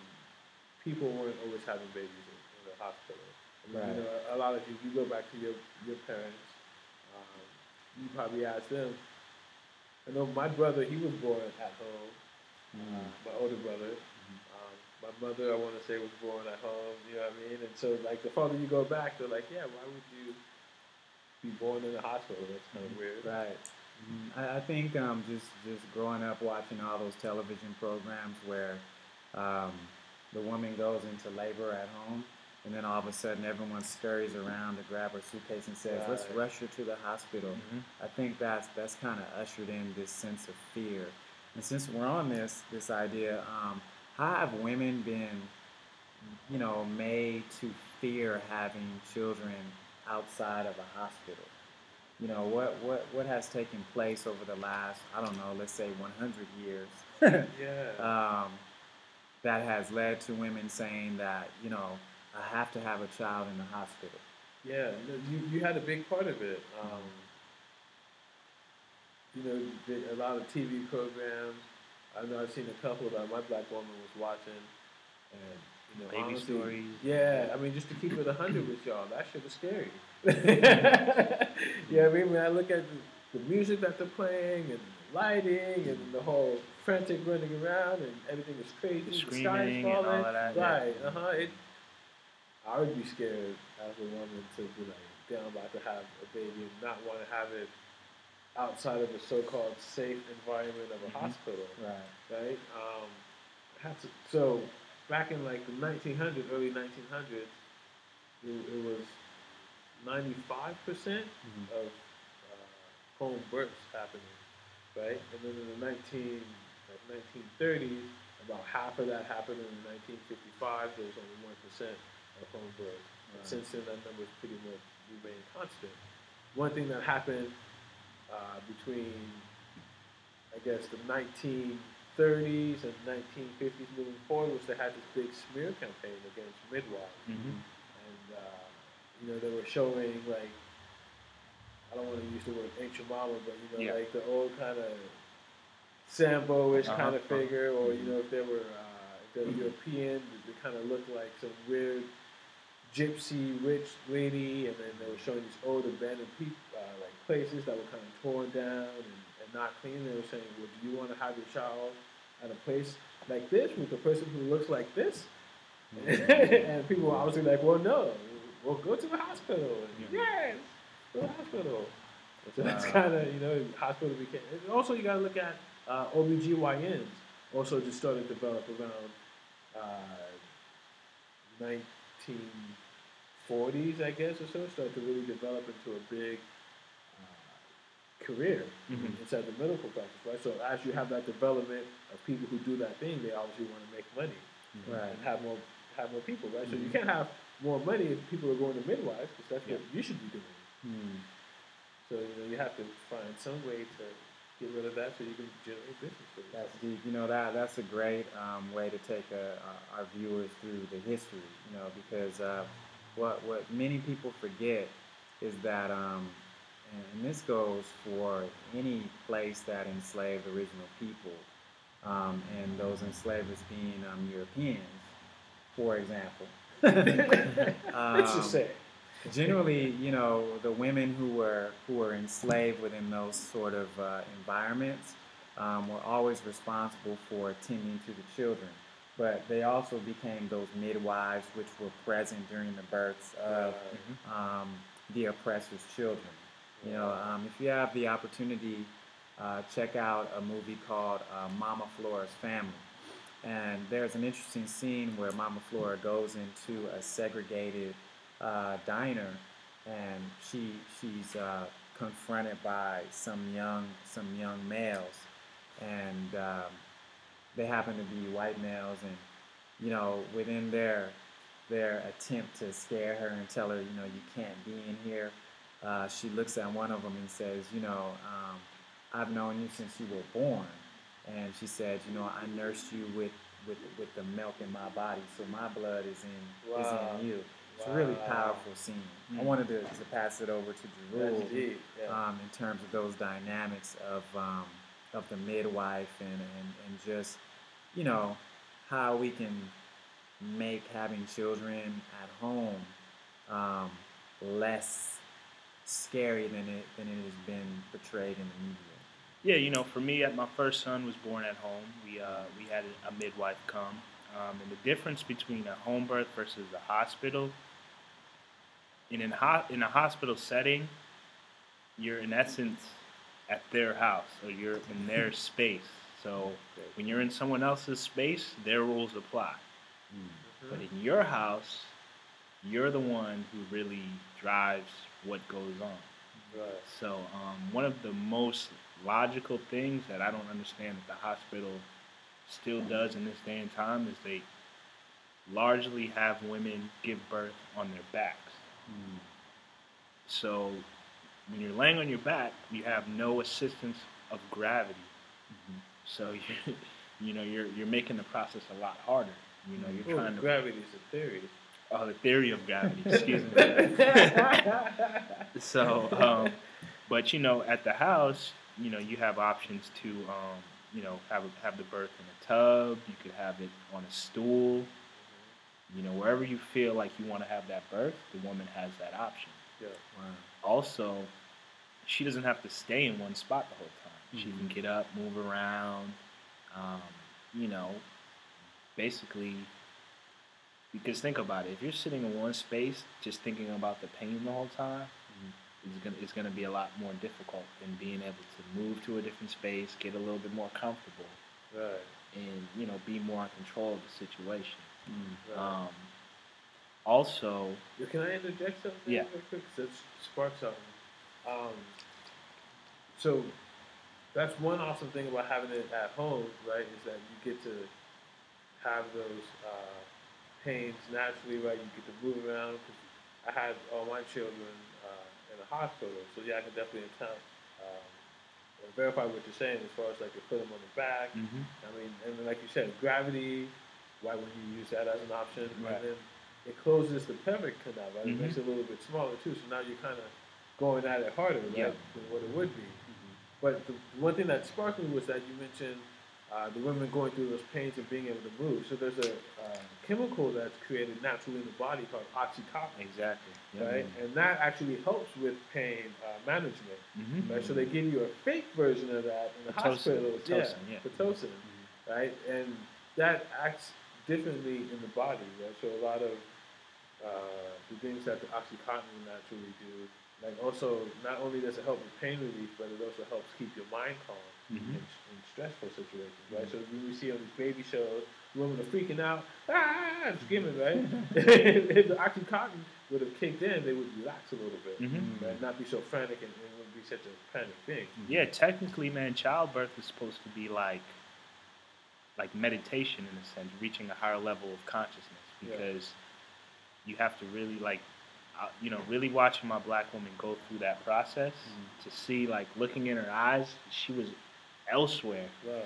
People weren't always having babies in the hospital. I mean, Right. you know, a lot of you go back to your parents. You probably ask them. I know my brother, he was born at home. My older brother. My mother, I want to say, was born at home. You know what I mean? And so, like, the farther you go back, they're like, yeah, why would you be born in a hospital? That's kind of weird. Right. I think just growing up watching all those television programs where the woman goes into labor at home, and then all of a sudden everyone scurries around to grab her suitcase and says, "Let's Right. rush her to the hospital." I think that's kind of ushered in this sense of fear. And since we're on this idea, how have women been, you know, made to fear having children outside of a hospital? You know, what has taken place over the last, I don't know, let's say 100 years, Yeah. that has led to women saying that, you know, I have to have a child in the hospital. Yeah. No, you had a big part of it. You know, a lot of TV programs. I know I've seen a couple that my black woman was watching, and you know, Baby honestly, stories. yeah. I mean, just to keep it 100 with y'all, that shit was scary. Yeah, I mean, when I look at the music that they're playing and the lighting and the whole frantic running around and everything is crazy, The the sky is screaming and falling, all of that, yeah. right? I would be scared as a woman to be like, damn, I'm about to have a baby and not want to have it outside of a so-called safe environment of a hospital, right? So back in like the 1900s, early 1900s, it was 95% of home births happening, right? And then in the 1930s, about half of that happened in 1955. There was only 1% of home births. And since then, that number's pretty much remained constant. One thing that happened between, I guess, the 1930s and 1950s moving forward was they had this big smear campaign against midwives. And, you know, they were showing, like, I don't want to use the word ancient mama, but, you know, like the old kind of Sambo-ish kind of figure, or, you know, if they were European, they kind of looked like some weird gypsy rich lady, and then they were showing these old abandoned like places that were kind of torn down and not clean. They were saying, well, do you want to have your child at a place like this with a person who looks like this? And people were obviously like, well, no, we'll go to the hospital. And, yes, go to the hospital. And so that's kind of, you know, hospital became. And also, you got to look at OBGYNs also just started to develop around 1940s, I guess, or so, started to really develop into a big career inside the medical practice, right? So as you have that development of people who do that thing, they obviously want to make money and have more people, right? So you can't have more money if people are going to midwives, because that's what you should be doing. So, you know, you have to find some way to get rid of that so you can generate business for yourself. That's deep. You know, that's a great way to take our viewers through the history, you know, because what many people forget is that, and this goes for any place that enslaved original people, and those enslavers being Europeans, for example. Let's just say. Generally, you know, the women who were enslaved within those sort of environments were always responsible for tending to the children. But they also became those midwives, which were present during the births of the oppressor's children. You know, if you have the opportunity, check out a movie called Mama Flora's Family. And there's an interesting scene where Mama Flora goes into a segregated diner, and she's confronted by some young males, and they happen to be white males, and you know, within their attempt to scare her and tell her, you know, you can't be in here, she looks at one of them and says, you know, I've known you since you were born. And she said, you know, I nursed you with with the milk in my body, so my blood is Wow. in you. It's a really Wow. powerful scene. I wanted to pass it over to Jerul That's deep. Yeah. in terms of those dynamics of the midwife and just, you know, how we can make having children at home less scary than it has been portrayed in the media. Yeah, you know, for me, my first son was born at home. We had a midwife come, and the difference between a home birth versus a hospital. In a hospital setting, you're in essence at their house, or you're in their space. So when you're in someone else's space, their rules apply. But in your house, you're the one who really drives what goes on. Right. So one of the most logical things that I don't understand that the hospital still does in this day and time is they largely have women give birth on their backs. So when you're laying on your back, you have no assistance of gravity. So you're making the process a lot harder. You know, you're trying to gravity's a theory. Oh, the theory of gravity. Excuse me. So, but you know, at the house, you know, you have options to, you know, have the birth in a tub. You could have it on a stool. You know, wherever you feel like you want to have that birth, the woman has that option. Yeah. Wow. Also, she doesn't have to stay in one spot the whole time. She can get up, move around. You know, basically. Because think about it, if you're sitting in one space just thinking about the pain the whole time, it's gonna be a lot more difficult than being able to move to a different space, get a little bit more comfortable, Right. and you know, be more in control of the situation. Right. Also, Can I interject something Yeah. real quick? 'Cause that sparked something. So that's one awesome thing about having it at home, right? Is that you get to have those pains naturally, right? You get to move around. 'Cause I had all my children in the hospital, so yeah, I can definitely verify what you're saying as far as like you put them on the back. I mean, and then, like you said, gravity. Why wouldn't you use that as an option? Right. And then it closes the pelvic canal, right? It makes it a little bit smaller too. So now you're kind of going at it harder, right, Yeah. than what it would be. But the one thing that sparked me was that you mentioned the women going through those pains and being able to move. So there's a chemical that's created naturally in the body called oxytocin, Exactly. right? And that actually helps with pain management, right? So they give you a fake version of that in the hospitals, Pitocin, right? And that acts differently in the body, right? So a lot of the things that the oxycontin will naturally do, like also not only does it help with pain relief, but it also helps keep your mind calm in stressful situations, right? So when we see on these baby shows, women are freaking out, screaming, right? If the oxycontin would have kicked in, they would relax a little bit, right? Not be so frantic and it wouldn't be such a panic thing. Yeah, technically, man, childbirth is supposed to be like meditation in a sense, reaching a higher level of consciousness, because you have to really really watching my black woman go through that process to see, like, looking in her eyes, she was elsewhere. Right.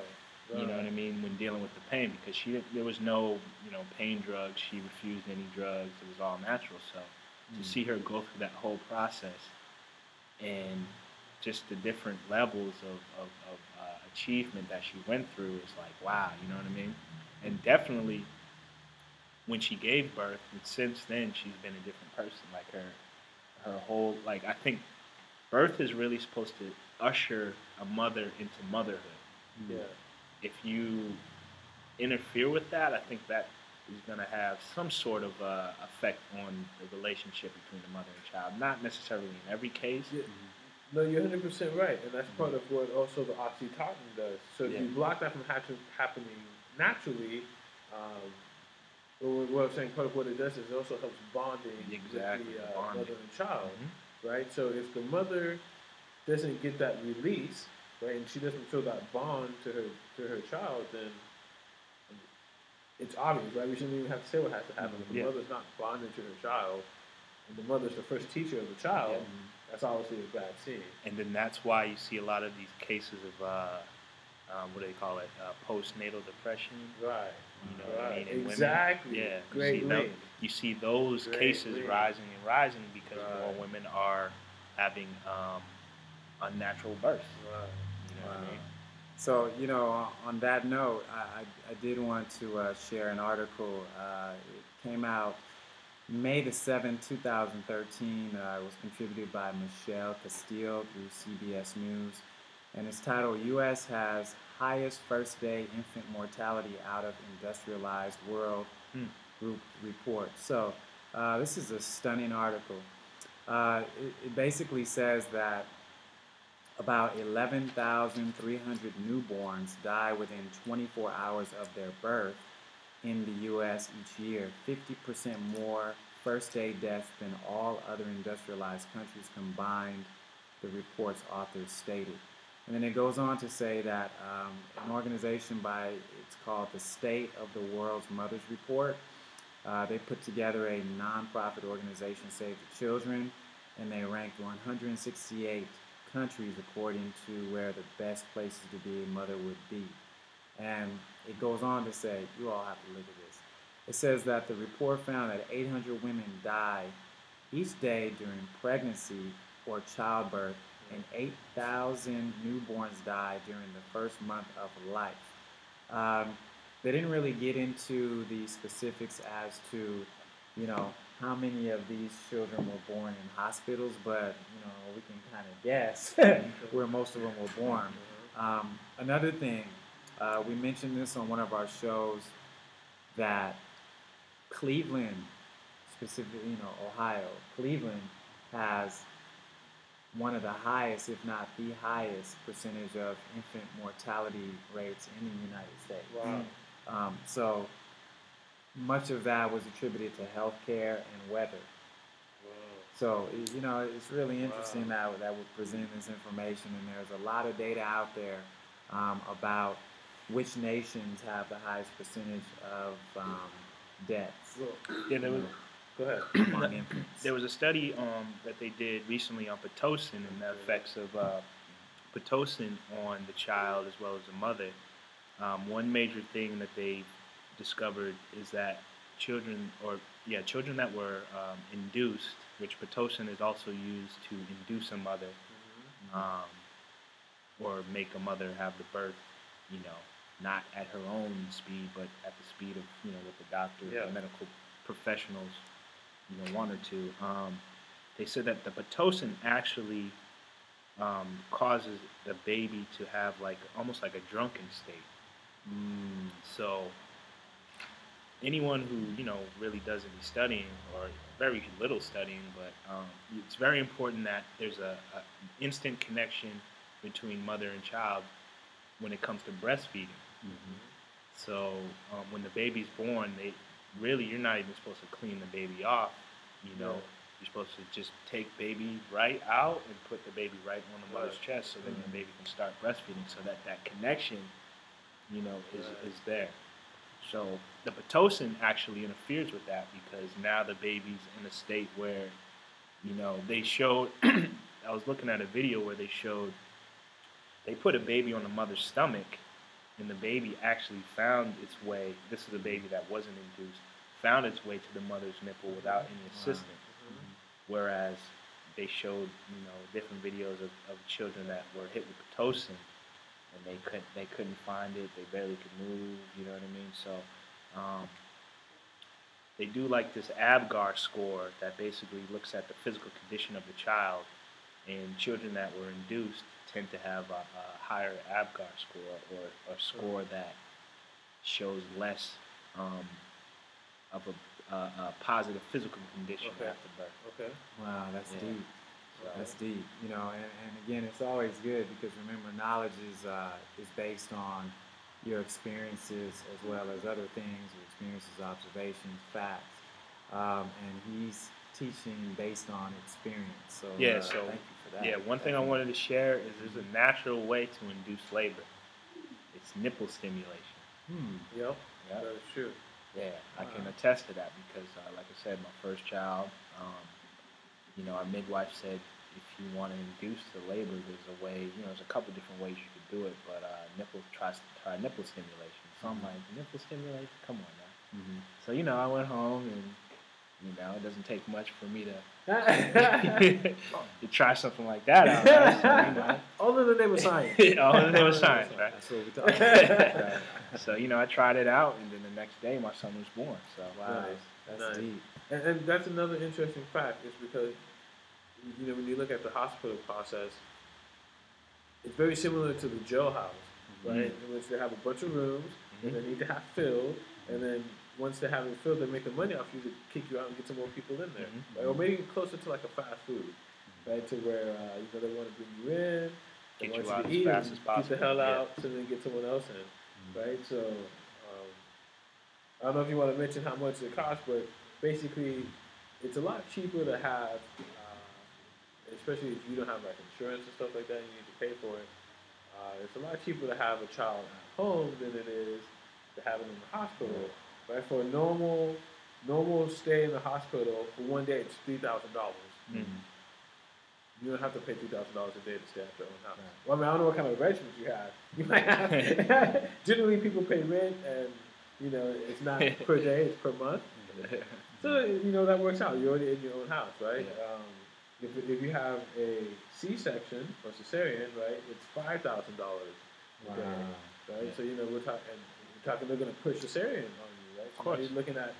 You know what I mean, when dealing with the pain, because there was no, pain drugs. She refused any drugs. It was all natural. So to see her go through that whole process and just the different levels of achievement that she went through is like, wow, you know what I mean? And definitely when she gave birth, and since then she's been a different person. Like her whole, like, I think birth is really supposed to usher a mother into motherhood. Yeah. If you interfere with that, I think that is going to have some sort of effect on the relationship between the mother and child. Not necessarily in every case. Yeah. No, you're 100% right, and that's part of what also the oxytocin does. So if you block that from happening naturally, what I'm saying, part of what it does is it also helps bonding with the mother and child, right? So if the mother doesn't get that release, right, and she doesn't feel that bond to her child, then it's obvious, right? We shouldn't even have to say what has to happen. If the mother's not bonding to her child, and the mother's the first teacher of the child, that's obviously a bad scene. And then that's why you see a lot of these cases of what do they call it? Postnatal depression. Right. You know what I mean? In women. Exactly. Yeah. Great link. You see those Great cases link. rising and rising because more Right. women are having unnatural births. Right. You know what I mean? So, on that note, I did want to share an article. It came out May the 7th, 2013. It was contributed by Michelle Castillo through CBS News. And it's titled, U.S. has highest first-day infant mortality out of industrialized world group report. So this is a stunning article. It basically says that about 11,300 newborns die within 24 hours of their birth in the U.S. each year, 50% more first-day deaths than all other industrialized countries combined, the report's authors stated. And then it goes on to say that an organization it's called the State of the World's Mothers Report. They put together a nonprofit organization, Save the Children, and they ranked 168 countries according to where the best places to be a mother would be. And it goes on to say, you all have to look at this. It says that the report found that 800 women die each day during pregnancy or childbirth, and 8,000 newborns die during the first month of life. They didn't really get into the specifics as to, how many of these children were born in hospitals, but, we can kind of guess where most of them were born. Another thing, we mentioned this on one of our shows, that Cleveland, specifically, Ohio, Cleveland has one of the highest, if not the highest, percentage of infant mortality rates in the United States. Wow. So much of that was attributed to healthcare and weather. So, it's really interesting that we're presenting this information, and there's a lot of data out there about which nations have the highest percentage of deaths. Yeah, Go ahead. among infants. There was a study that they did recently on Pitocin and the effects of Pitocin on the child as well as the mother. One major thing that they discovered is that children that were induced, which Pitocin is also used to induce a mother, or make a mother have the birth, not at her own speed, but at the speed of, what the doctor, the medical professionals, want her to. They said that the Pitocin actually causes the baby to have almost like a drunken state. So anyone who really does any studying, or very little studying, but it's very important that there's an instant connection between mother and child when it comes to breastfeeding. So when the baby's born, you're not even supposed to clean the baby off. You're supposed to just take baby right out and put the baby right on the mother's chest, so then the baby can start breastfeeding, so that connection is there. So the Pitocin actually interferes with that, because now the baby's in a state where, they showed, I was looking at a video where they put a baby on the mother's stomach, and the baby actually found its way, this is a baby that wasn't induced, found its way to the mother's nipple without any assistance. Whereas they showed, different videos of children that were hit with Pitocin, and they couldn't find it, they barely could move, you know what I mean? So they do this ABGAR score that basically looks at the physical condition of the child, and children that were induced tend to have a higher ABGAR score, or a score that shows less of a positive physical condition after birth. Okay. Wow, that's deep. That's deep. And again, it's always good, because remember, knowledge is based on your experiences as well as other things, your experiences, observations, facts. And he's teaching based on experience. So so thank you for that. Yeah, one thing I wanted to share is there's a natural way to induce labor. It's nipple stimulation. Yep. Yep. That's true. Yeah, I can attest to that, because, like I said, my first child, our midwife said if you want to induce the labor, there's a way, there's a couple different ways you could do it, but try nipple stimulation. So I'm like, nipple stimulation? Come on now. So, I went home and, it doesn't take much for me to try something like that out, right? So, all in the name of science. All in the name of science, right? That's what we're talking about. So, I tried it out, and then the next day my son was born. So, Wow, Nice. that's deep. And that's another interesting fact, is because, when you look at the hospital process, it's very similar to the jailhouse, right? In which they have a bunch of rooms, and they need to have filled, and then once they have it filled, they're making money off you to kick you out and get some more people in there, right? Or maybe closer to like a fast food, right? To where they want to bring you in, they Get want you you out to as eat, fast as get possible. the hell out, so then get someone else in, right? So I don't know if you want to mention how much it costs, but basically, it's a lot cheaper to have, especially if you don't have like insurance and stuff like that, and you need to pay for it. It's a lot cheaper to have a child at home than it is to have it in the hospital. Right? For a normal stay in the hospital for one day, it's $3,000. You don't have to pay $3,000 a day to stay at your own house. Well, I mean, I don't know what kind of arrangements you have. You might have. Generally, people pay rent, and it's not per day; it's per month. So that works out. You're already in your own house, right? Yeah. If you have a C-section or cesarean, right, it's $5,000 a day, right? So we're talking they're going to push cesarean on you, right? So Of course. you're looking at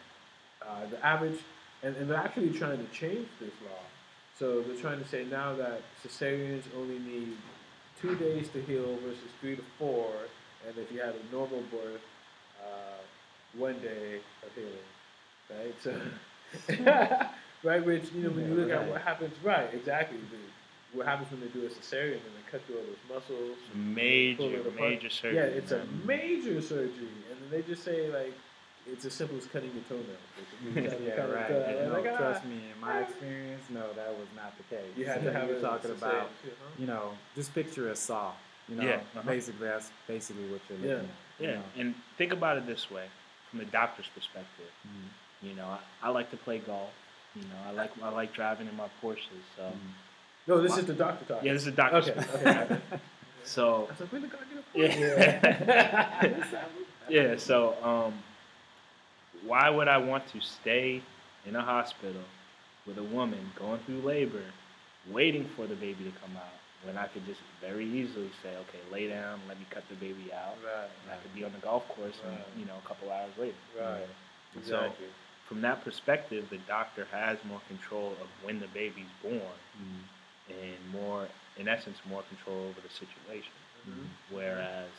the average, and they're actually trying to change this law. So they're trying to say now that cesareans only need 2 days to heal versus 3 to 4, and if you had a normal birth, 1 day of healing, right? So, right, which when you look at what happens, right, exactly. What happens when they do a cesarean and they cut through all those muscles? Major surgery. Yeah, it's a major surgery, and then they just say like it's as simple as cutting your toenails. Yeah, right. And No, like, trust me, in my experience, no, that was not the case. You had to have You're it talking cesarean about, too, huh? just picture a saw. Basically, that's basically what you're looking at. Yeah, and think about it this way, from the doctor's perspective. I like to play golf. I like driving in my Porsches. So. No, this is the doctor talking. Yeah, this is the doctor's Okay. perspective. So. I was like, when the guy get a Porsche? Yeah. So, why would I want to stay in a hospital with a woman going through labor, waiting for the baby to come out, when I could just very easily say, okay, lay down, let me cut the baby out, and I could be on the golf course, and a couple hours later. Right. Exactly. So, from that perspective, the doctor has more control of when the baby's born, and more, in essence, more control over the situation. Whereas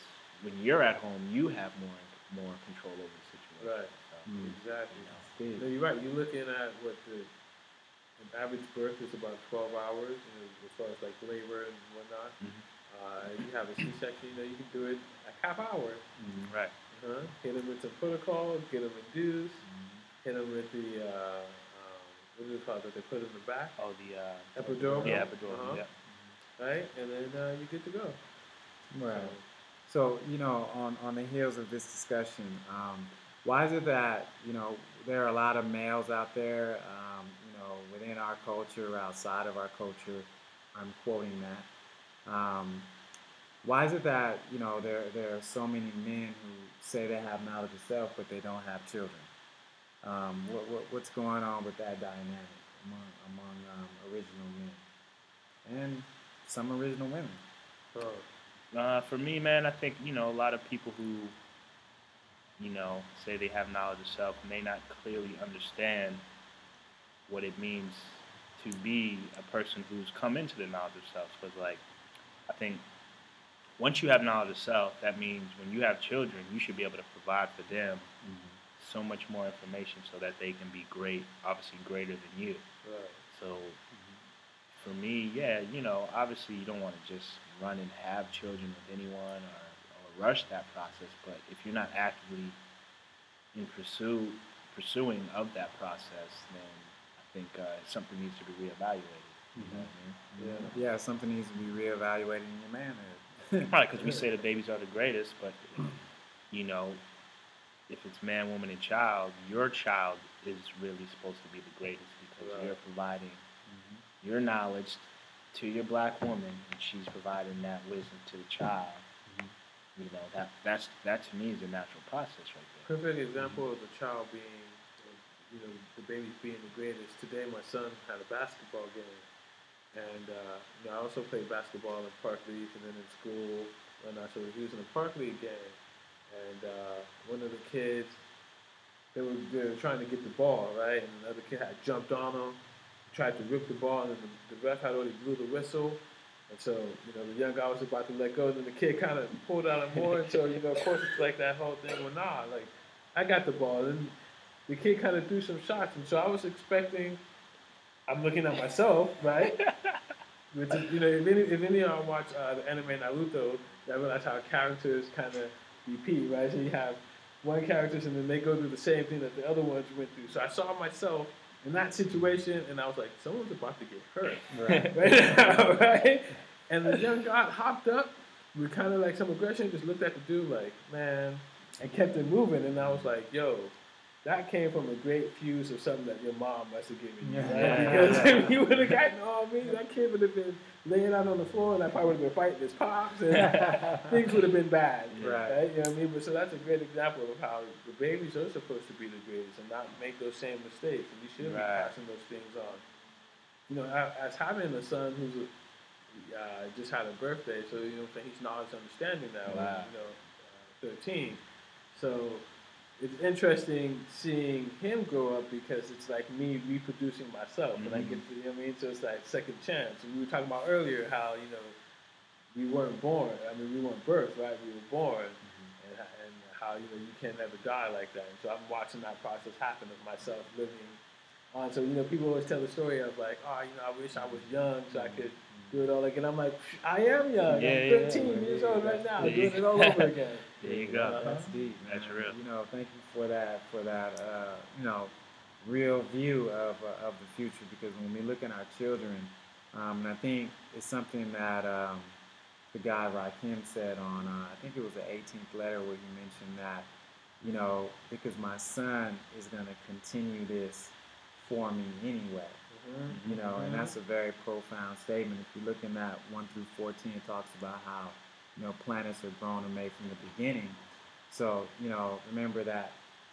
when you're at home, you have more control over the situation. Right. So, Exactly. No, you're right. You're looking at what an average birth is about 12 hours, as far as like labor and whatnot. You have a C-section, you can do it a half hour. Right. Hit them with some protocol, get them induced, hit them with the, what do they call it, that they put in the back? Oh, the epidural. Yeah, epidural. Yeah. Right, and then you're good to go. Right. So, on the heels of this discussion, why is it that, there are a lot of males out there, within our culture, outside of our culture, I'm quoting that. Why is it that, there are so many men who say they have knowledge of self, but they don't have children? What's going on with that dynamic among original men and some original women? For me, man, I think, a lot of people who, say they have knowledge of self may not clearly understand what it means to be a person who's come into the knowledge of self. Because, I think once you have knowledge of self, that means when you have children, you should be able to provide for them so much more information so that they can be great, obviously greater than you. Right. So, for me, obviously you don't want to just run and have children with anyone or rush that process, but if you're not actively in pursuing of that process, then I think something needs to be reevaluated. You know what I mean? Yeah, something needs to be reevaluated in your manhood. Right, because we say the babies are the greatest, but, if it's man, woman, and child, your child is really supposed to be the greatest because you're providing your knowledge to your black woman, and she's providing that wisdom to the child. You know, that to me is a natural process right there. Perfect example of the child being, the baby being the greatest. Today, my son had a basketball game, and I also played basketball in park leagues and then in school. So he was in a park league game, and one of the kids, they were trying to get the ball, right, and another kid had jumped on him, tried to rip the ball, and then the ref had already blew the whistle. And so, the young guy was about to let go, and then the kid kind of pulled out more. And so, of course, it's like that whole thing. Well, like, I got the ball. And the kid kind of threw some shots. And so I was expecting, I'm looking at myself, right? Which is, if any of y'all watch the anime Naruto, you realize how characters kind of repeat, right? So you have one character, and then they go through the same thing that the other ones went through. So I saw myself in that situation, and I was like, someone's about to get hurt. Right now, right? And the young guy hopped up with kind of like some aggression, just looked at the dude like, man, and kept it moving. And I was like, yo, that came from a great fuse of something that your mom must have given you. Right? Because if you would have gotten on me, that kid would have been laying out on the floor, and I probably would have been fighting his pops, and things would have been bad. Right? You know what I mean? But so that's a great example of how the babies are supposed to be the greatest and not make those same mistakes. And you should be passing those things on. As having a son who's just had a birthday, so he's knowledge understanding now. 13. So it's interesting seeing him grow up because it's like me reproducing myself, and I get to, so it's like second chance. And we were talking about earlier how we weren't born. I mean, we weren't birthed, right? We were born, and how you can never die like that. And so I'm watching that process happen of myself living on. So people always tell the story of like, I wish I was young so I could do it all again. I'm like, I am young. I'm 13 years old right now, doing it all over again. There you go. That's deep. That's real. Thank you for that. Real view of the future. Because when we look at our children, and I think it's something that the guy Rakim said on, I think it was the 18th letter where he mentioned that, because my son is going to continue this for me anyway. And that's a very profound statement. If you look in that 1 through 14, it talks about how planets are grown and made from the beginning. So remember that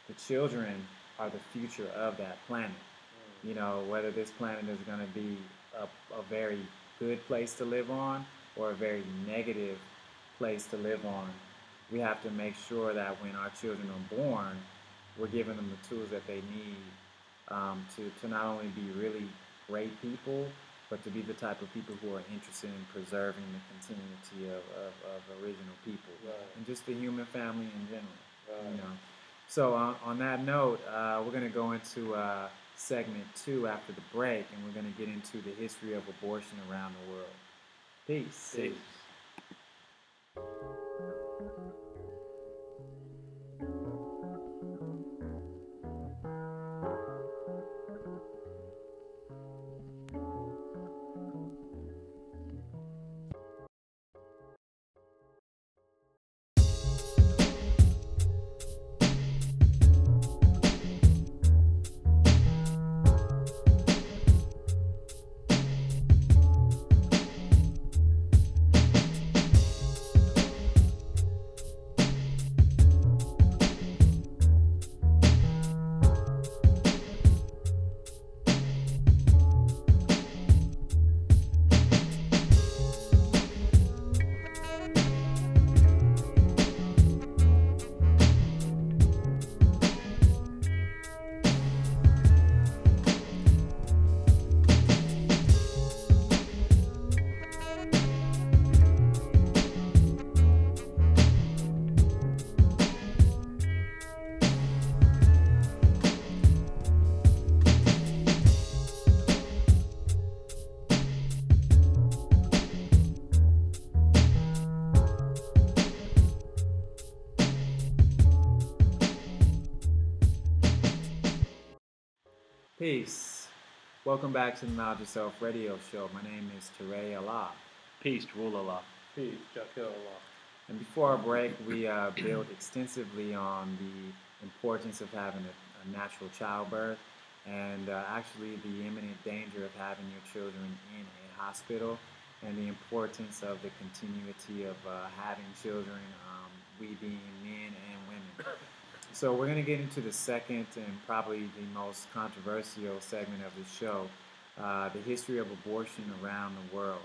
the children are the future of that planet. Whether this planet is going to be a very good place to live on or a very negative place to live on, we have to make sure that when our children are born, we're giving them the tools that they need to not only be really great people, but to be the type of people who are interested in preserving the continuity of original people and just the human family in general. So on that note, we're going to go into segment 2 after the break, and we're going to get into the history of abortion around the world. Peace. Peace. Welcome back to the Knowledge Yourself radio show. My name is Teray Allah. Peace, Rule Allah. Peace, Jaquil Allah. And before our break, we built extensively on the importance of having a natural childbirth and actually the imminent danger of having your children in a hospital and the importance of the continuity of having children, we being men and women. So we're going to get into the second and probably the most controversial segment of the show, the history of abortion around the world.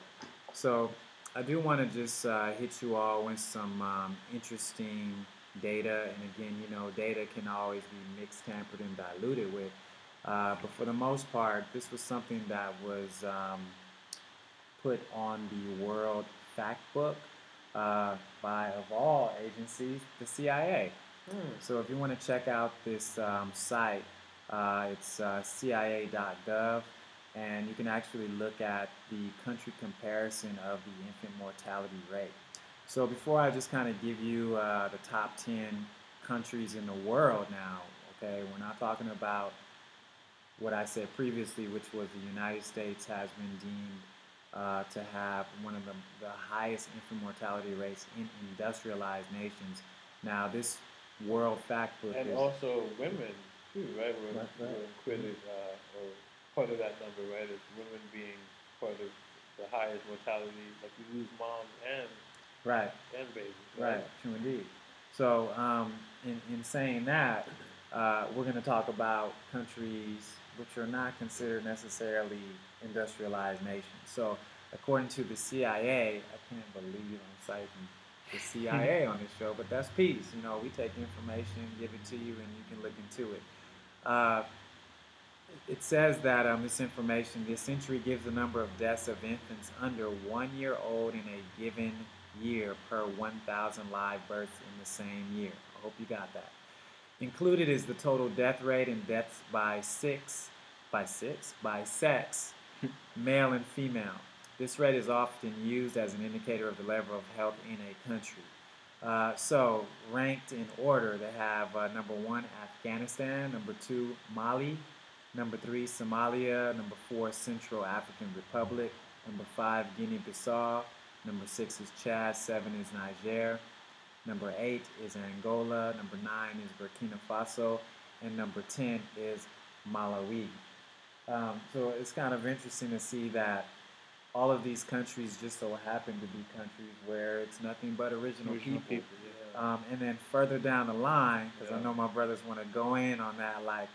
So I do want to just hit you all with some interesting data. And again, you know, data can always be mixed, tampered, and diluted with. But for the most part, this was something that was put on the World Fact Book by, of all agencies, the CIA. So if you want to check out this site, it's CIA.gov, and you can actually look at the country comparison of the infant mortality rate. So before I just kind of give you the top 10 countries in the world now, okay, we're not talking about what I said previously, which was the United States has been deemed to have one of the highest infant mortality rates in industrialized nations. Now, this World Fact Book And is also women, too, right? We're right. included, or part of that number, right? Is women being part of the highest mortality. Like we lose moms and right. babies. Right, true indeed. So, in saying that, we're going to talk about countries which are not considered necessarily industrialized nations. So, according to the CIA, I can't believe I'm citing the CIA on this show, but that's peace. You know, we take information, give it to you, and you can look into it. It says that this information, this century gives the number of deaths of infants under 1 year old in a given year per 1,000 live births in the same year. I hope you got that. Included is the total death rate and deaths by sex, male and female. This rate is often used as an indicator of the level of health in a country. So, ranked in order, they have number 1, Afghanistan, number 2, Mali, number 3, Somalia, number 4, Central African Republic, number 5, Guinea-Bissau, number 6 is Chad, 7 is Niger, number 8 is Angola, number 9 is Burkina Faso, and number 10 is Malawi. So it's kind of interesting to see that all of these countries just so happen to be countries where it's nothing but original people. And then further down the line, because I know my brothers want to go in on that, like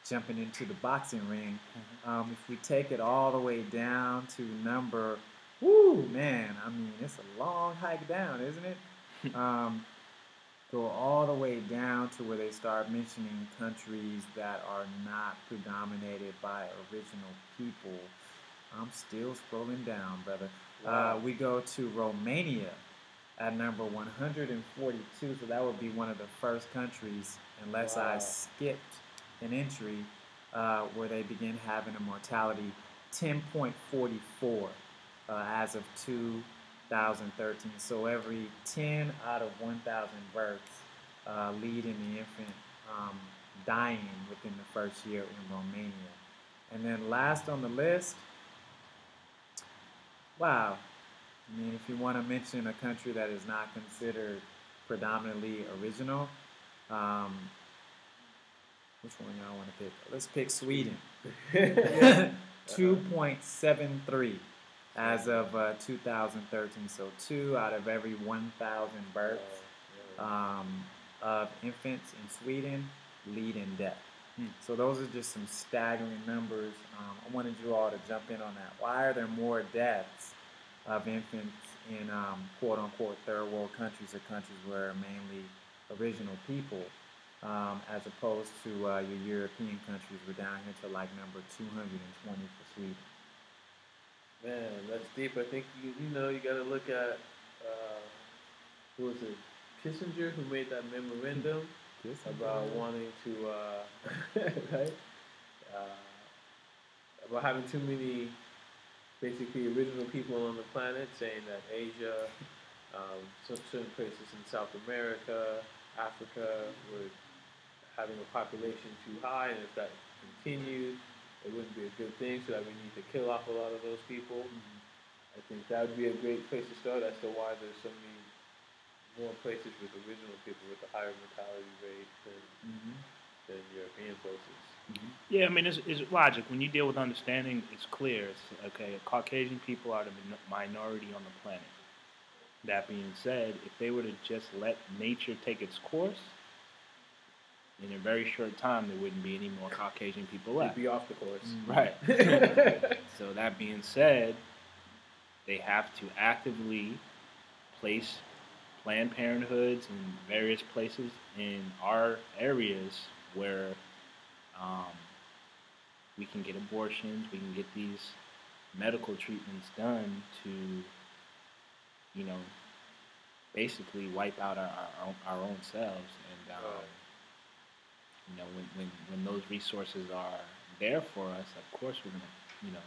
jumping into the boxing ring, if we take it all the way down to number, man, I mean, it's a long hike down, isn't it? Go all the way down to where they start mentioning countries that are not predominated by original people. I'm still scrolling down, brother. Wow. We go to Romania at number 142, so that would be one of the first countries, unless I skipped an entry, where they begin having a mortality 10.44 as of 2013. So every 10 out of 1,000 births lead in the infant dying within the first year in Romania. And then last on the list, wow. I mean, if you want to mention a country that is not considered predominantly original, which one y'all want to pick? Let's pick Sweden. 2.73 as of 2013. So 2 out of every 1,000 births of infants in Sweden lead in death. So those are just some staggering numbers. I wanted you all to jump in on that. Why are there more deaths of infants in quote-unquote third world countries or countries where mainly original people, as opposed to your European countries? We're down here to like number 220 for Sweden. Man, that's deep. I think you got to look at who was it, Kissinger, who made that memorandum about wanting to right, about having too many basically original people on the planet, saying that Asia, some certain places in South America, Africa were having a population too high, and if that continued, it wouldn't be a good thing, so that we need to kill off a lot of those people. I think that would be a great place to start as to why there's so many more places with original people with a higher mortality rate than than European places. Yeah, I mean, it's logic. When you deal with understanding, it's clear. It's okay. Caucasian people are the minority on the planet. That being said, if they were to just let nature take its course, in a very short time, there wouldn't be any more Caucasian people left. They'd be off the course. Right. So that being said, they have to actively place Planned Parenthoods in various places in our areas where we can get abortions, we can get these medical treatments done to, you know, basically wipe out our own selves. And, you know, when those resources are there for us, of course we're going to, you know,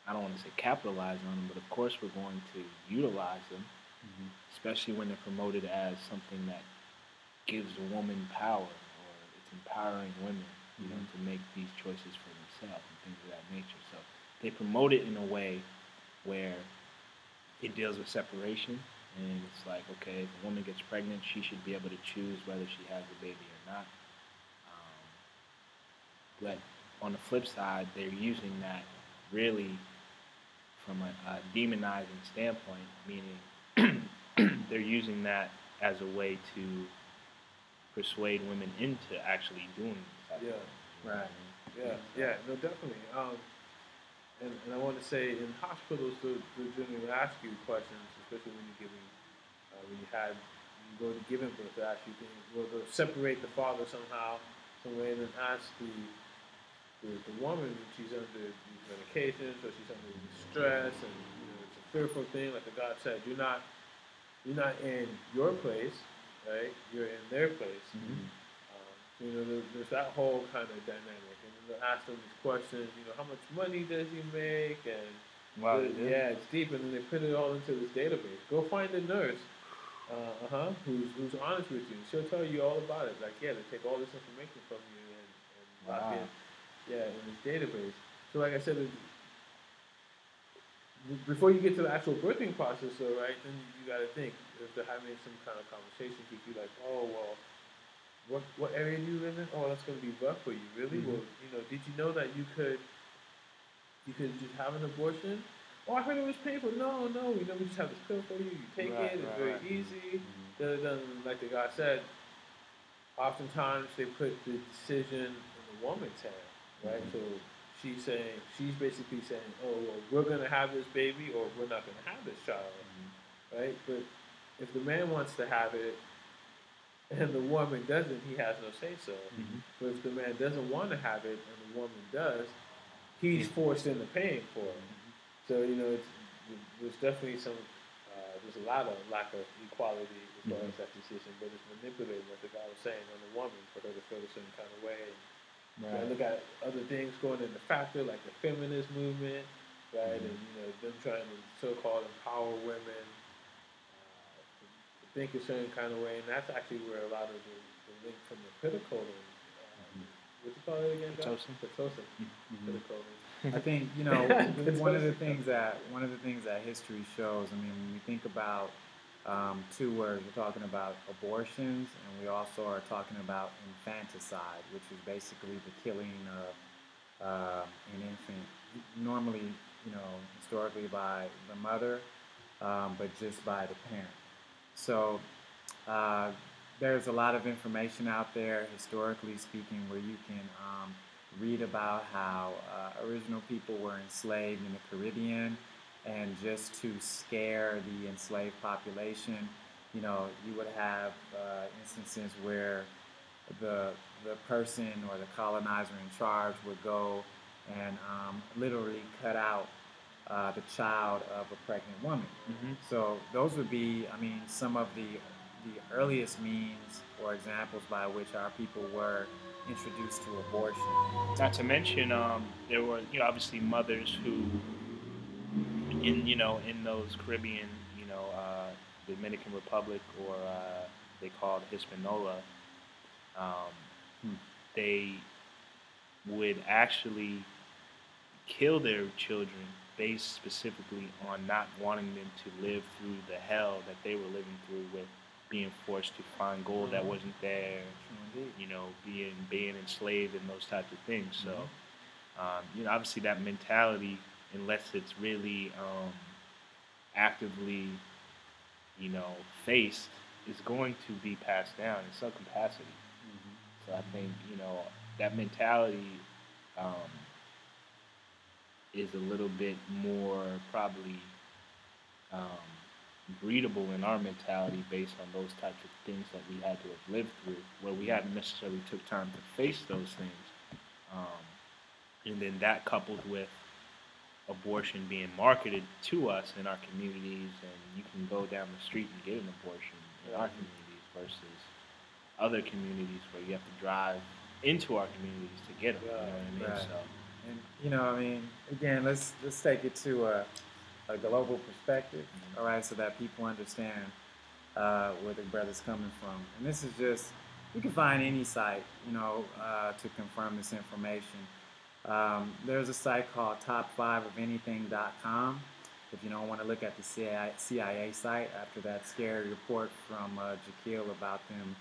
I don't want to say capitalize on them, but of course we're going to utilize them, especially when they're promoted as something that gives a woman power, or it's empowering women, you know, to make these choices for themselves and things of that nature. So they promote it in a way where it deals with separation, and it's like, okay, if a woman gets pregnant, she should be able to choose whether she has a baby or not. But on the flip side, they're using that really from a demonizing standpoint, meaning they're using that as a way to persuade women into actually doing this. Yeah. Right. Yeah, no, definitely. And I want to say, in hospitals, they'll generally ask you questions, especially when you're giving, when you go to giving birth, they ask you things. Well, they'll separate the father somehow, some way, and then ask the woman when she's under these medications or she's under stress, and you know it's a fearful thing. Like the God said, you're not in your place, right? You're in their place. So, you know, there's that whole kind of dynamic, and then they'll ask them these questions. You know, how much money does he make? And Wow, yeah, it's deep, and then they put it all into this database. Go find a nurse, who's honest with you. She'll tell you all about it. Like, yeah, they take all this information from you and lock it. Yeah, in this database. So like I said, before you get to the actual birthing process, though, right, then you got to think, if they're having some kind of conversation, you could be like, oh, well, what area do you live in? Oh, that's going to be rough for you, really? Well, you know, did you know that you could just have an abortion? Oh, I heard it was painful. No, we just have this pill for you. You take it. It's very easy. Like the guy said, oftentimes they put the decision in the woman's hand. Right, so she's basically saying, oh, well, we're going to have this baby, or we're not going to have this child, right? But if the man wants to have it and the woman doesn't, he has no say so. But if the man doesn't want to have it and the woman does, he's forced into paying for it. So, you know, there's definitely there's a lot of lack of equality as far as that decision, but it's manipulated, like the guy was saying, on the woman for her to feel a certain kind of way. Right. Look at other things going into factor, like the feminist movement, right? And you know them trying to so-called empower women to think a certain kind of way, and that's actually where a lot of the link from the critical, what you call it again? Pitocin. I think, you know, one of the things that history shows. I mean, when we think about two words, we're talking about abortions, and we also are talking about infanticide, which is basically the killing of an infant, normally, you know, historically by the mother, but just by the parent. So there's a lot of information out there, historically speaking, where you can read about how original people were enslaved in the Caribbean. And just to scare the enslaved population, you know, you would have instances where the person or the colonizer in charge would go and literally cut out the child of a pregnant woman. So those would be, I mean, some of the earliest means or examples by which our people were introduced to abortion. Not to mention, there were, you know, obviously mothers who, in those Caribbean, Dominican Republic, or they called Hispaniola, they would actually kill their children based specifically on not wanting them to live through the hell that they were living through with being forced to find gold that wasn't there, True indeed. you know, being enslaved and those types of things. So, you know, obviously that mentality, unless it's really actively, you know, faced, is going to be passed down in some capacity. So I think, you know, that mentality is a little bit more probably breedable in our mentality based on those types of things that we had to have lived through, where we hadn't necessarily took time to face those things. And then that coupled with abortion being marketed to us in our communities, and you can go down the street and get an abortion in our communities versus other communities where you have to drive into our communities to get them. You know what I mean? Right. So, And you know, I mean, again, let's take it to a global perspective, all right, so that people understand where the brother's coming from. And this is just, you can find any site, you know, to confirm this information. There's a site called top5ofanything.com. If you don't want to look at the CIA site after that scary report from Jaquil about them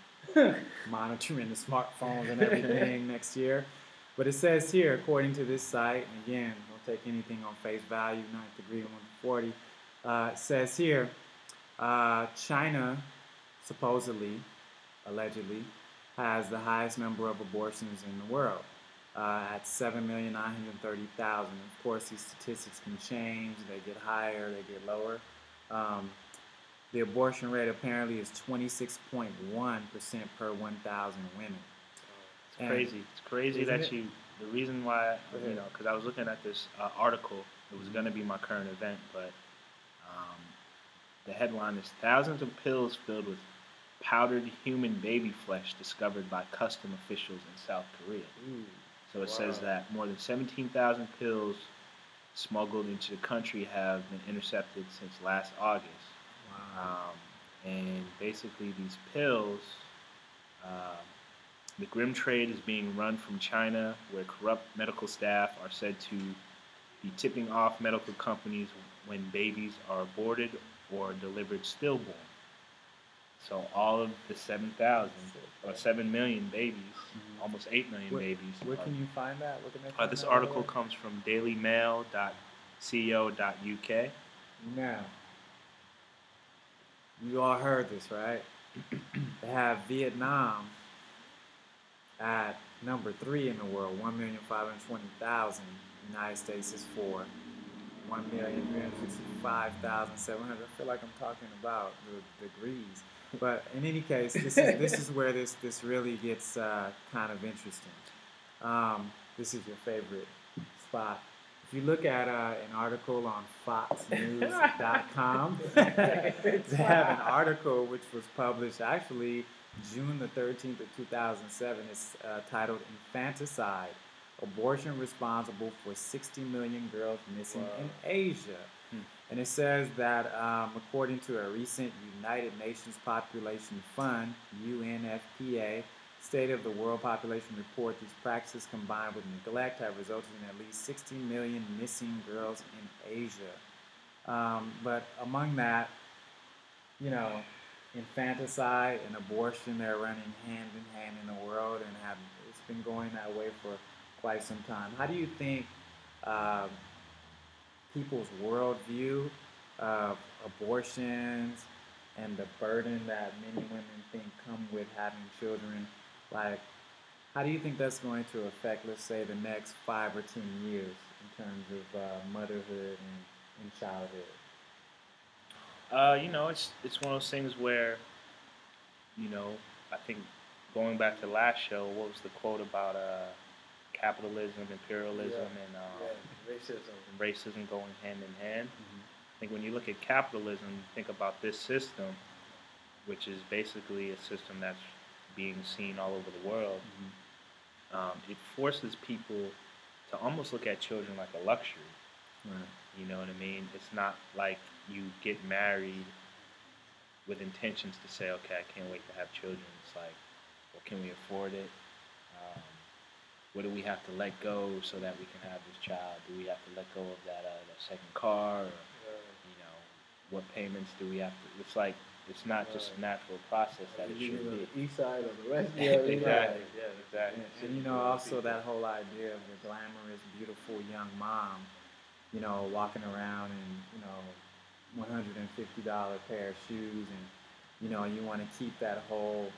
monitoring the smartphones and everything next year. But it says here, according to this site, and again, don't take anything on face value, 9th degree, 140. It says here, China supposedly, allegedly, has the highest number of abortions in the world at 7,930,000. Of course, these statistics can change. They get higher, they get lower. The abortion rate apparently is 26.1% per 1,000 women. it's crazy. It's crazy that you. The reason why, you know, because I was looking at this article. It was going to be my current event, but the headline is "Thousands of pills filled with powdered human baby flesh discovered by custom officials in South Korea." So it says that more than 17,000 pills smuggled into the country have been intercepted since last August. And basically these pills, the grim trade is being run from China, where corrupt medical staff are said to be tipping off medical companies when babies are aborted or delivered stillborn. So all of the 7,000 or 7 million babies, almost 8 million babies. Where can you find that? Where can they find This that article over? comes from dailymail.co.uk. Now, you all heard this, right? They have Vietnam at number 3 in the world, 1,520,000. United States is 4, 1,365,700. I feel like I'm talking about the degrees. But in any case, this is where this really gets kind of interesting. This is your favorite spot. If you look at an article on foxnews.com, they have an article which was published actually June the 13th of 2007. It's titled "Infanticide: Abortion Responsible for 60 Million Girls Missing in Asia." And it says that according to a recent United Nations Population Fund, UNFPA, State of the World Population Report, these practices combined with neglect have resulted in at least 60 million missing girls in Asia. But among that, you know, infanticide and abortion, they're running hand in hand in the world, and it's been going that way for quite some time. How do you think people's worldview of abortions and the burden that many women think come with having children, like, how do you think that's going to affect, let's say, the next 5 or 10 years in terms of motherhood and childhood? You know, it's one of those things where, you know, I think going back to last show, what was the quote about capitalism, imperialism, and racism going hand in hand? I think when you look at capitalism, you think about this system, which is basically a system that's being seen all over the world. It forces people to almost look at children like a luxury. Right. You know what I mean? It's not like you get married with intentions to say, okay, I can't wait to have children. It's like, well, can we afford it? What do we have to let go so that we can have this child? Do we have to let go of that second car? Or, you know, what payments do we have to? It's It's not just a natural process that it You should know, be. the east side or the west. Exactly. Yeah, Exactly. And you know, also that whole idea of the glamorous, beautiful young mom, you know, walking around in, you know, $150 pair of shoes, and you know, you want to keep that whole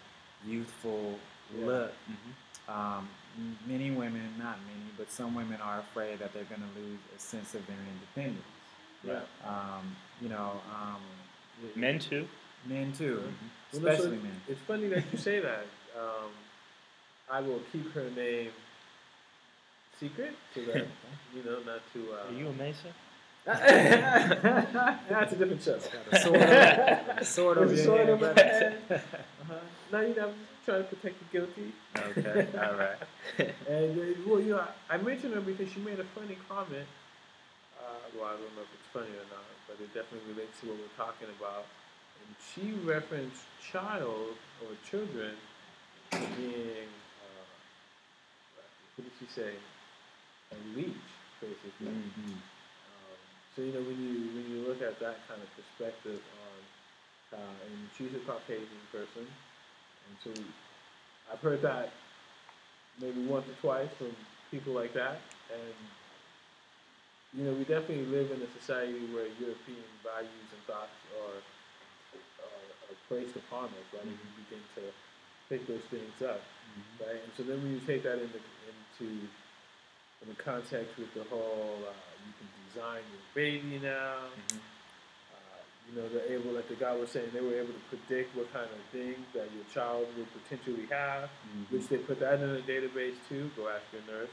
youthful look. Many women, not many, but some women are afraid that they're going to lose a sense of their independence. Yeah. You know, Men too. men too, Well, especially men. It's funny that you say that. I will keep her name secret so that you know not to. Are you a Mason? That's a different show. Sort of. There's a sword over my head. No, you know, I'm just trying to protect the guilty. Okay, all right. And well, you know, I mentioned her because she made a funny comment. Well, I don't know if it's funny or not, but it definitely relates to what we're talking about. And she referenced child or children being, what did she say? A leech, basically. So you know, when you look at that kind of perspective on, and she's a Caucasian person, and so I've heard that maybe once or twice from people like that, and you know, we definitely live in a society where European values and thoughts are placed upon us, right? And we begin to pick those things up, right? And so then when you take that into in the context with the whole, you can design your baby now. You know, they're able, like the guy was saying, they were able to predict what kind of things that your child would potentially have, which they put that in a database too. Go ask your nurse.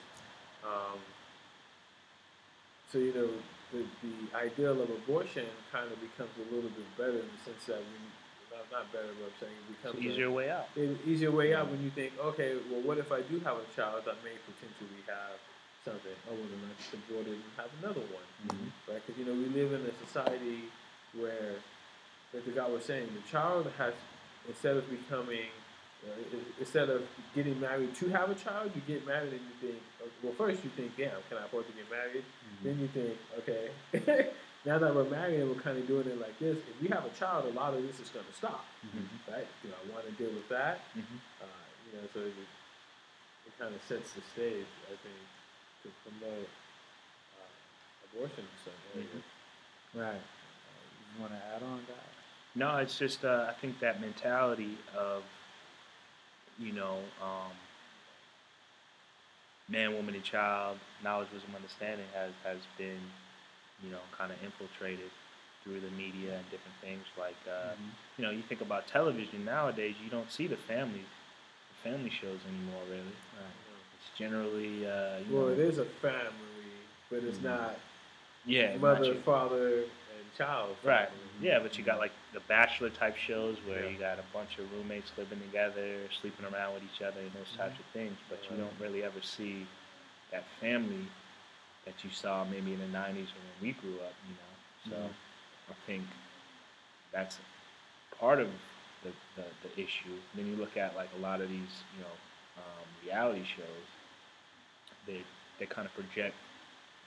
So, you know, the ideal of abortion kind of becomes a little bit better in the sense that not better, but I'm saying it becomes It's easier way out. Easier way out when you think, okay, well, what if I do have a child that may potentially have something? Oh, well, then I just abort it and have another one, right? Because, you know, we live in a society where, like the guy was saying, the child has, instead of becoming, instead of getting married to have a child, you get married and you think, well, first you think, damn, can I afford to get married? Then you think, okay, now that we're married and we're kind of doing it like this, if we have a child, a lot of this is going to stop, right? Do I want to deal with that? You know, so it kind of sets the stage, I think, to promote abortion in some areas. Right. You want to add on that? No, it's just I think that mentality of, you know, man, woman, and child, knowledge, wisdom, understanding has been, you know, kind of infiltrated through the media and different things. Like, you know, you think about television nowadays, you don't see the family shows anymore, really. It's generally, you know, It is a family, but it's not not mother, your- father, and child. Right. family. Yeah, but you got like the Bachelor type shows where you got a bunch of roommates living together, sleeping around with each other, and those types of things. But you don't really ever see that family that you saw maybe in the '90s or when we grew up. You know, so I think that's part of the issue. Then you look at like a lot of these, you know, reality shows. They kind of project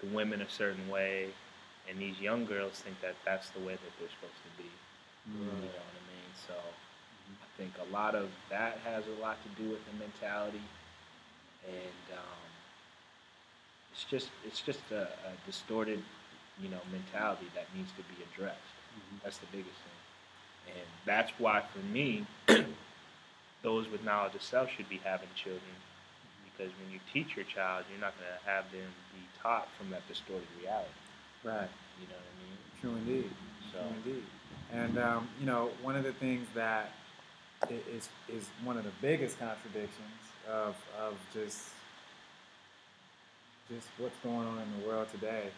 the women a certain way. And these young girls think that that's the way that they're supposed to be. You know what I mean? So I think a lot of that has a lot to do with the mentality, and it's just a distorted, you know, mentality that needs to be addressed. That's the biggest thing, and that's why for me, those with knowledge of self should be having children, because when you teach your child, you're not going to have them be taught from that distorted reality. Right. You know what I mean? True indeed. So. True indeed. And you know, one of the things that is one of the biggest contradictions of just what's going on in the world today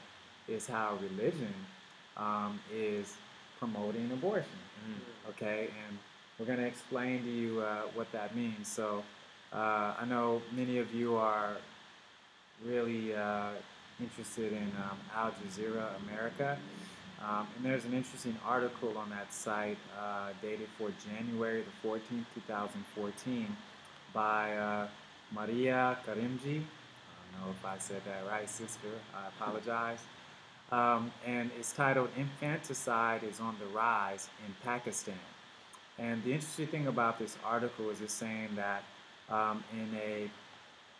is how religion is promoting abortion. Okay, and we're going to explain to you what that means. So I know many of you are really interested in Al Jazeera America. And there's an interesting article on that site dated for January the 14th, 2014 by Maria Karimji. I don't know if I said that right, sister. I apologize. And it's titled "Infanticide is on the Rise in Pakistan." And the interesting thing about this article is it's saying that in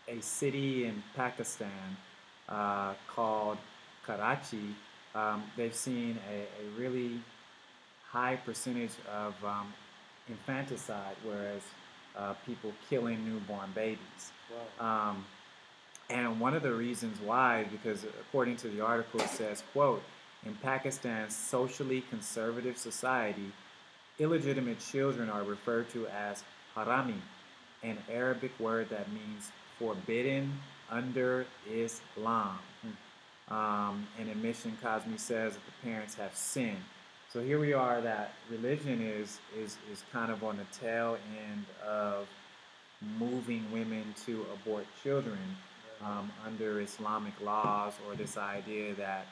a city in Pakistan called Karachi, they've seen a really high percentage of infanticide, whereas people killing newborn babies. Wow. And one of the reasons why is because, according to the article, it says, quote, in Pakistan's socially conservative society, illegitimate children are referred to as harami, an Arabic word that means forbidden under Islam. And in Mission, Cosme says that the parents have sinned. So here we are that religion is kind of on the tail end of moving women to abort children under Islamic laws, or this idea that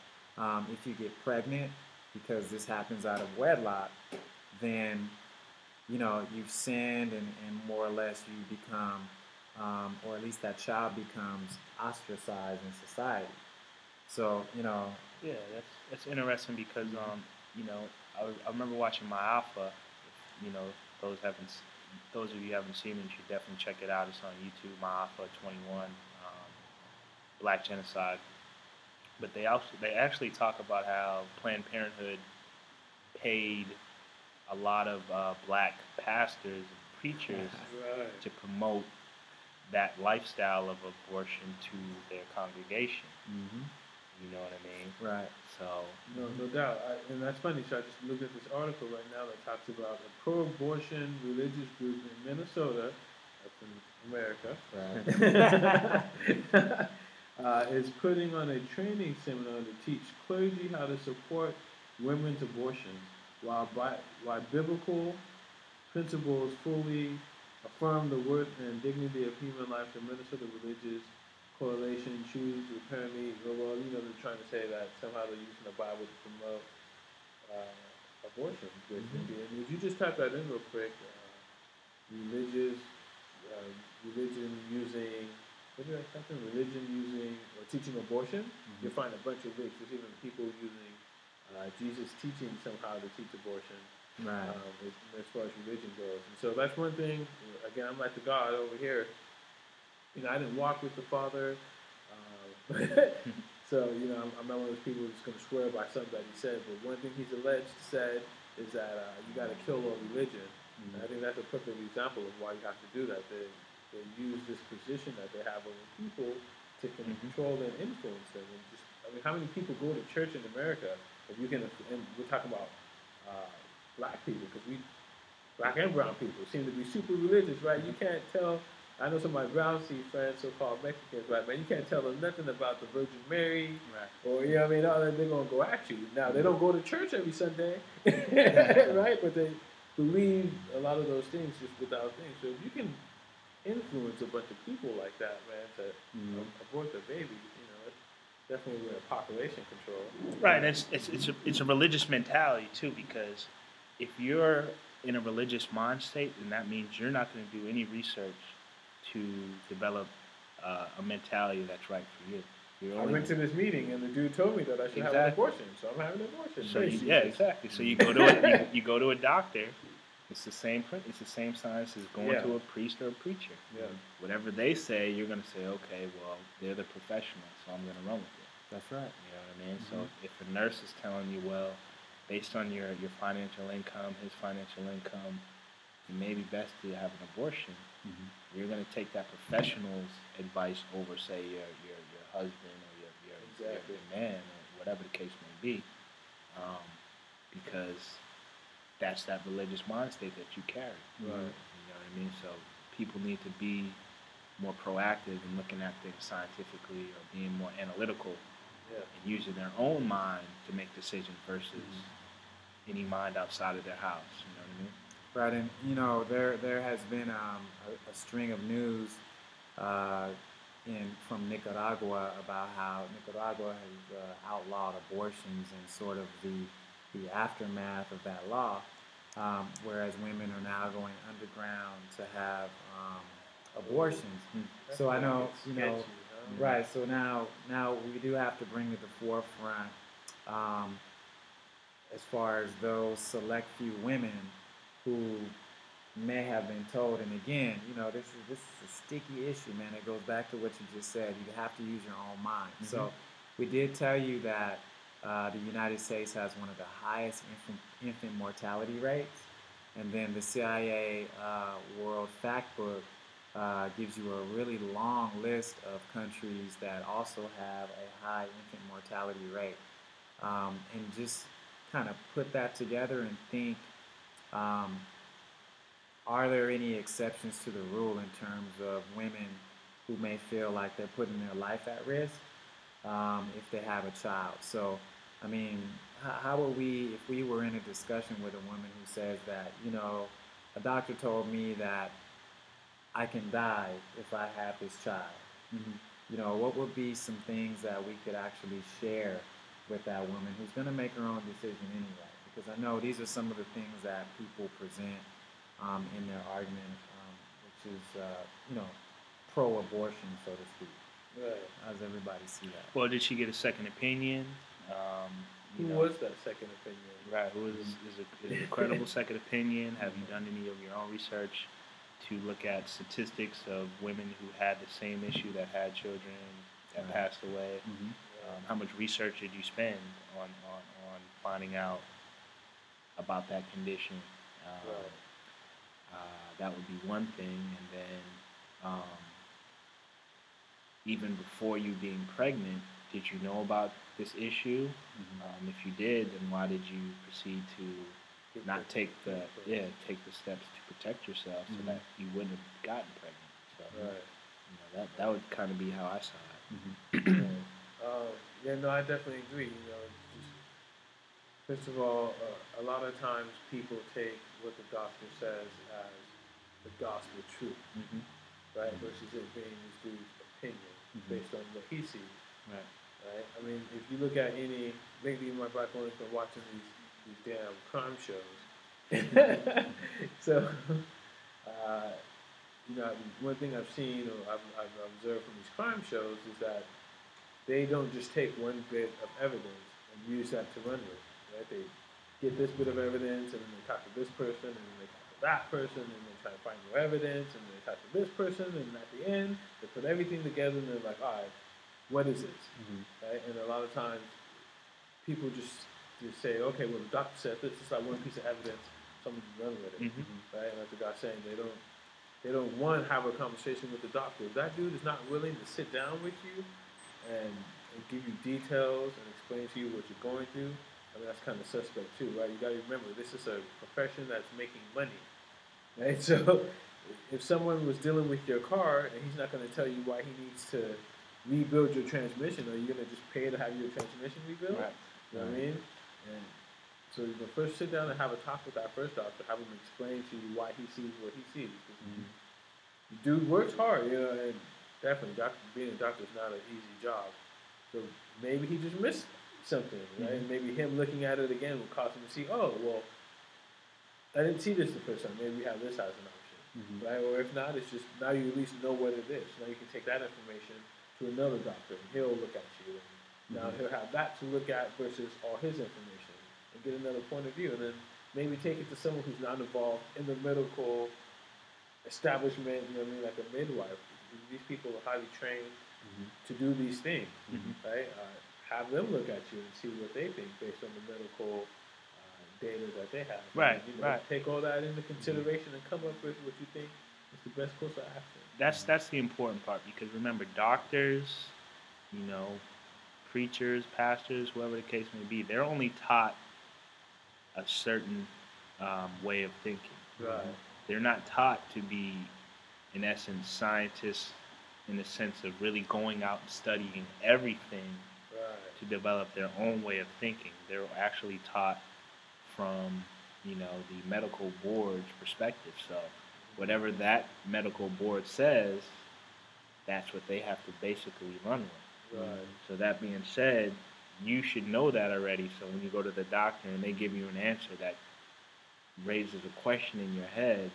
if you get pregnant, because this happens out of wedlock, then you've sinned, and more or less you become, or at least that child becomes ostracized in society. So Yeah, that's interesting because I remember watching My Alpha. If, those of you who haven't seen it, you should definitely check it out. It's on YouTube. My Alpha 21, Black Genocide. But they actually talk about how Planned Parenthood paid a lot of black pastors and preachers Right. to promote that lifestyle of abortion to their congregation. Mm-hmm. You know what I mean? Right. So No doubt. And that's funny. So I just looked at this article right now that talks about a pro-abortion religious group in Minnesota, that's in America, is putting on a training seminar to teach clergy how to support women's abortions while biblical principles fully affirm the worth and dignity of human life. The Minnesota Religious Coalition choose to apparently, well, they're trying to say that somehow they're using the Bible to promote abortion, basically. And if you just type that in real quick, religion using, what did I type in? Religion using or teaching abortion, you'll find a bunch of links. There's even people using Jesus teaching somehow to teach abortion. Right. As far as religion goes. And so that's one thing. Again, I'm like the God over here. I didn't walk with the Father. So, I'm not one of those people who's going to swear by something that he said. But one thing he's alleged said is that you got to kill all religion. And I think that's a perfect example of why you have to do that. They use this position that they have over people to control and influence them. And how many people go to church in America? If you can, and we're talking about black people, because black and brown people seem to be super religious, right? You can't tell. I know some of my brown sea friends, so-called Mexicans, right, man, you can't tell them nothing about the Virgin Mary, right. or, they're going to go at you. Now, they don't go to church every Sunday, right, but they believe a lot of those things just without things. So if you can influence a bunch of people like that, man, to abort the baby, it's definitely with population control. right, it's a religious mentality too, because if you're in a religious mind state, then that means you're not going to do any research to develop a mentality that's right for you. I went to this meeting and the dude told me that I should have an abortion, so I'm having an abortion. So exactly. So you go to you go to a doctor. It's the same science as going to a priest or a preacher. Yeah. Whatever they say, you're going to say, okay, well, they're the professionals, so I'm going to run with it. That's right. You know what I mean? So if a nurse is telling you, well, based on your financial income, his financial income, it may be best to have an abortion. You're going to take that professional's advice over, say, your husband or your man or whatever the case may be, because that's that religious mind state that you carry. Right. You know what I mean? So people need to be more proactive in looking at things scientifically, or being more analytical, and using their own mind to make decisions versus any mind outside of their house. You know what I mean? Right, and there has been a string of news from Nicaragua about how Nicaragua has outlawed abortions and sort of the aftermath of that law, whereas women are now going underground to have abortions. So I know, right. So now we do have to bring to the forefront, as far as those select few women who may have been told, and again, this is a sticky issue, man. It goes back to what you just said. You have to use your own mind. So we did tell you that the United States has one of the highest infant mortality rates, and then the CIA World Factbook gives you a really long list of countries that also have a high infant mortality rate. And just kind of put that together and think, are there any exceptions to the rule in terms of women who may feel like they're putting their life at risk if they have a child? So, I mean, how would we, if we were in a discussion with a woman who says that, a doctor told me that I can die if I have this child? What would be some things that we could actually share with that woman who's going to make her own decision anyway? Because I know these are some of the things that people present in their argument, which is, pro-abortion, so to speak. Right. How does everybody see that? Well, did she get a second opinion? Who was that second opinion? Right. Who is it a credible second opinion? Have you done any of your own research to look at statistics of women who had the same issue, that had children that passed away? How much research did you spend on finding out about that condition? That would be one thing. And then even before you being pregnant, did you know about this issue? If you did, then why did you proceed to not take the steps to protect yourself so that you wouldn't have gotten pregnant? So that would kind of be how I saw it. I definitely agree. First of all, a lot of times people take what the doctor says as the gospel truth, right? Versus it being his dude's opinion based on what he sees. Right? I mean, if you look at maybe my black woman's been watching these damn crime shows. So, one thing I've seen or I've observed from these crime shows is that they don't just take one bit of evidence and use that to run with. Right? They get this bit of evidence and then they talk to this person and then they talk to that person and they try to find more evidence and then they talk to this person and at the end they put everything together and they're like, all right, what is this? Right? And a lot of times people just say, okay, well the doctor said this is like one piece of evidence, someone can run with it. Right? And like the guy's saying, they don't one, have a conversation with the doctor. If that dude is not willing to sit down with you and give you details and explain to you what you're going through, I mean, that's kind of suspect too, right? You got to remember, this is a profession that's making money, right? So if someone was dealing with your car and he's not going to tell you why he needs to rebuild your transmission, are you going to just pay to have your transmission rebuilt? Right. You know what I mean? And so you first sit down and have a talk with that first doctor, have him explain to you why he sees what he sees. The dude works hard, and definitely being a doctor is not an easy job. So maybe he just missed something, right? Maybe him looking at it again will cause him to see, oh, well, I didn't see this the first time. Maybe we have this as an option, right? Or if not, it's just now you at least know what it is. Now you can take that information to another doctor, and he'll look at you. And now he'll have that to look at versus all his information and get another point of view. And then maybe take it to someone who's not involved in the medical establishment, you know what I mean, like a midwife. These people are highly trained to do these things, right? Have them look at you and see what they think based on the medical data that they have. Right, and, take all that into consideration and come up with what you think is the best course of action. That's the important part, because remember, doctors, preachers, pastors, whoever the case may be, they're only taught a certain way of thinking. Right. They're not taught to be, in essence, scientists in the sense of really going out and studying everything to develop their own way of thinking. They're actually taught from, the medical board's perspective. So whatever that medical board says, that's what they have to basically run with. Right. So that being said, you should know that already. So when you go to the doctor and they give you an answer that raises a question in your head,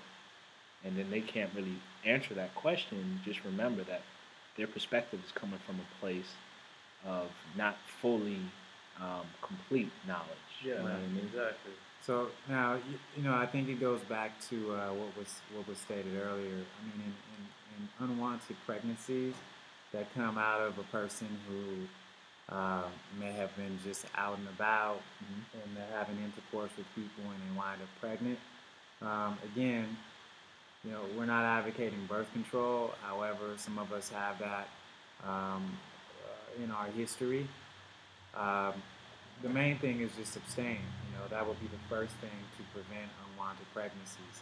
and then they can't really answer that question, just remember that their perspective is coming from a place of not fully complete knowledge. Yeah, You know what I mean? exactly. So now, I think it goes back to what was stated earlier. I mean, in unwanted pregnancies that come out of a person who may have been just out and about and they're having intercourse with people and they wind up pregnant. Again, we're not advocating birth control. However, some of us have that in our history. Um, the main thing is just abstain. That would be the first thing to prevent unwanted pregnancies.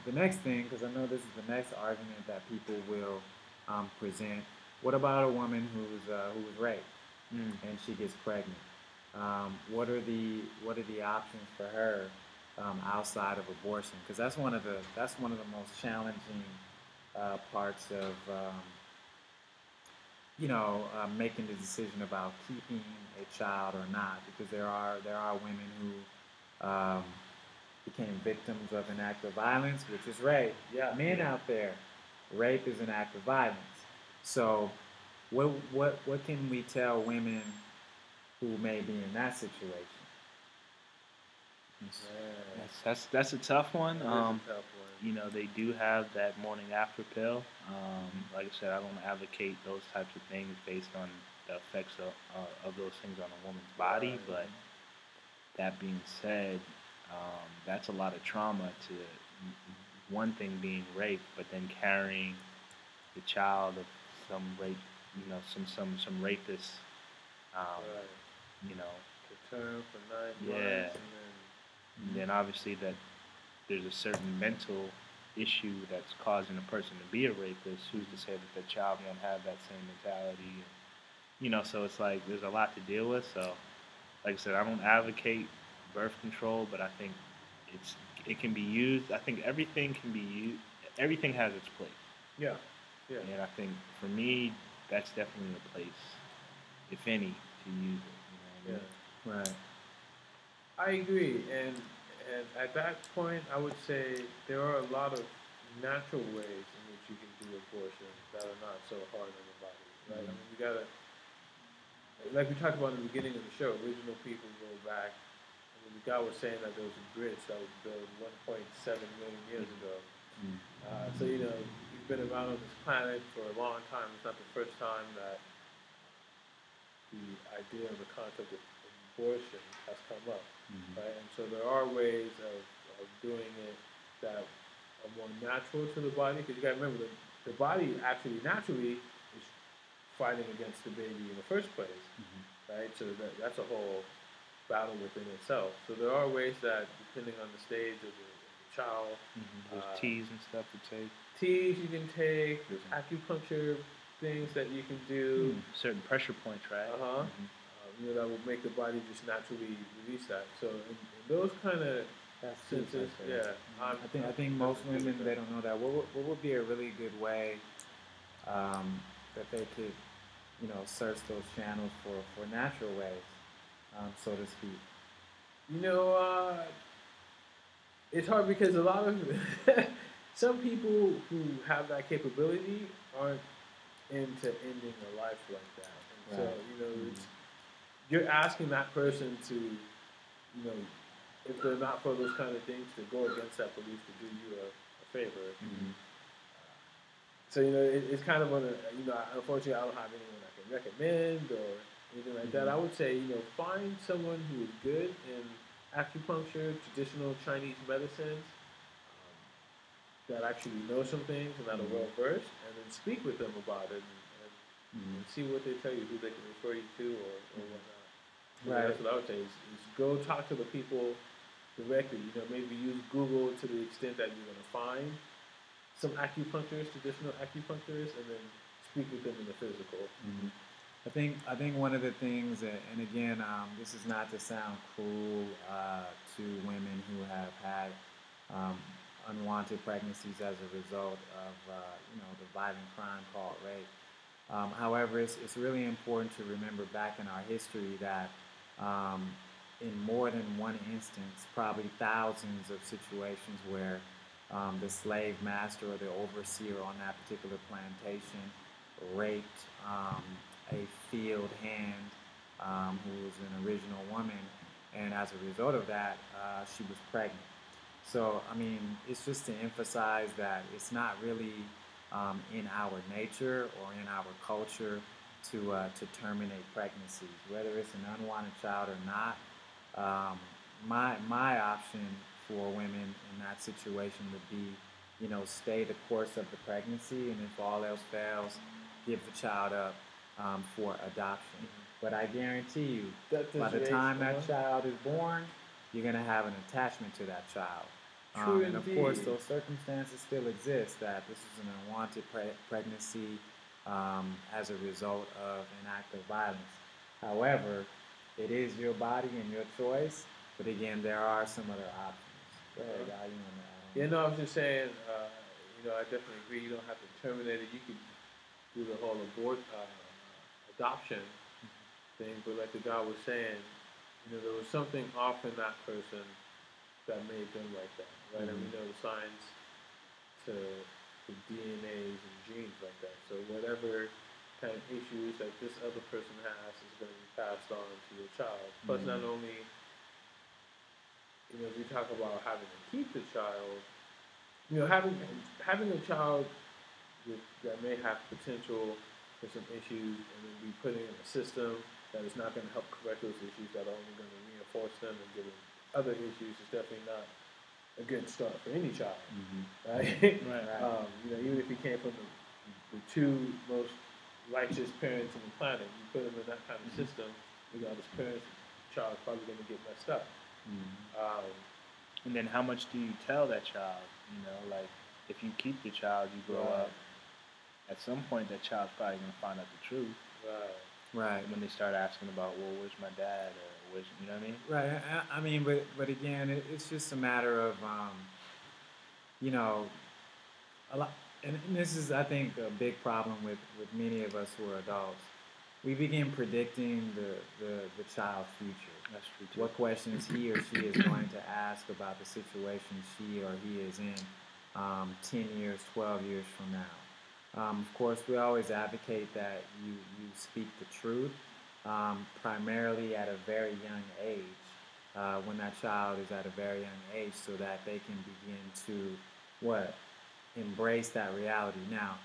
The next thing, because I know this is the next argument that people will present. What about a woman who was raped and she gets pregnant? What are the options for her outside of abortion? Because that's one of the most challenging parts of making the decision about keeping a child or not, because there are women who became victims of an act of violence, which is rape. Yeah. Men out there, rape is an act of violence. So, what can we tell women who may be in that situation? That's a tough one. That is a tough one. They do have that morning after pill. Like I said, I don't advocate those types of things based on the effects of those things on a woman's body. Right. But that being said, that's a lot of trauma to one thing being rape, but then carrying the child of some rape, some rapist. Return for 9 months. Yeah. And then obviously that there's a certain mental issue that's causing a person to be a rapist. Who's to say that the child won't have that same mentality? So it's like there's a lot to deal with. So, like I said, I don't advocate birth control, but I think it can be used. I think everything can be used. Everything has its place. Yeah. Yeah. And I think for me, that's definitely a place, if any, to use it. Yeah. Right. I agree, and at that point, I would say there are a lot of natural ways in which you can do abortion that are not so hard on the body, right? I mean, you gotta, like we talked about in the beginning of the show, original people go back. I mean, the guy was saying that there was a bridge that was built 1.7 million years ago. So you've been around on this planet for a long time. It's not the first time that the idea of the concept of abortion has come up, right? And so there are ways of doing it that are more natural to the body, because you got to remember the body actually naturally is fighting against the baby in the first place, right? So that's a whole battle within itself. So there are ways that, depending on the stage of the child, There's teas and stuff to take. teas you can take. There's acupuncture things that you can do. Certain pressure points, right? That will make the body just naturally release that. So in those kind of senses, I think most women, they don't know that. What would be a really good way that they could, search those channels for natural ways, so to speak? It's hard because a lot of some people who have that capability aren't into ending a life like that. And so, you're asking that person to, if they're not for those kind of things, to go against that belief to do you a favor. So, it's kind of unfortunately I don't have anyone I can recommend or anything like that. I would say, find someone who is good in acupuncture, traditional Chinese medicines, that actually know some things and that are well versed, and then speak with them about it and see what they tell you, who they can refer you to or whatnot. Right. That's what I would say is go talk to the people directly. Maybe use Google to the extent that you're going to find some acupuncturists, traditional acupuncturists, and then speak with them in the physical. I think one of the things, and again, this is not to sound cruel to women who have had unwanted pregnancies as a result of the violent crime called rape. However, it's really important to remember back in our history that in more than one instance, probably thousands of situations where the slave master or the overseer on that particular plantation raped a field hand who was an original woman, and as a result of that, she was pregnant. So, I mean, it's just to emphasize that it's not really in our nature or in our culture to terminate pregnancies, whether it's an unwanted child or not. My option for women in that situation would be, stay the course of the pregnancy, and if all else fails, give the child up for adoption. But I guarantee you, by the time that child is born, you're going to have an attachment to that child. And of course, those circumstances still exist, that this is an unwanted pregnancy as a result of an act of violence. However, it is your body and your choice, but again, there are some other options. Go ahead, guy, you want to add on? Yeah, no, I was just saying, I definitely agree. You don't have to terminate it. You can do the whole adoption thing, but like the guy was saying, there was something off in that person that made them like that, right? And we know the signs to DNAs and genes like that. So whatever kind of issues that this other person has is going to be passed on to your child. Plus, not only, if we talk about having to keep the child, having a child that may have potential for some issues, and then be put in a system that is not going to help correct those issues, that are only going to reinforce them and give them other issues, is definitely not a good start for any child, right? Right. Even if he came from the two most righteous parents on the planet, you put him in that kind of system without his parents, the child's probably going to get messed up. And then how much do you tell that child? Like if you keep the child, you grow up. At some point, that child's probably going to find out the truth. Right. When they start asking about, well, where's my dad, or where's, you know what I mean? Right. I mean, but again, it's just a matter of, a lot. And this is, I think, a big problem with many of us who are adults. We begin predicting the child's future. That's true too. What questions he or she is going to ask about the situation she or he is in 10 years, 12 years from now. Of course, we always advocate that you speak the truth, primarily at a very young age, when that child is at a very young age, so that they can begin to, embrace that reality. Now,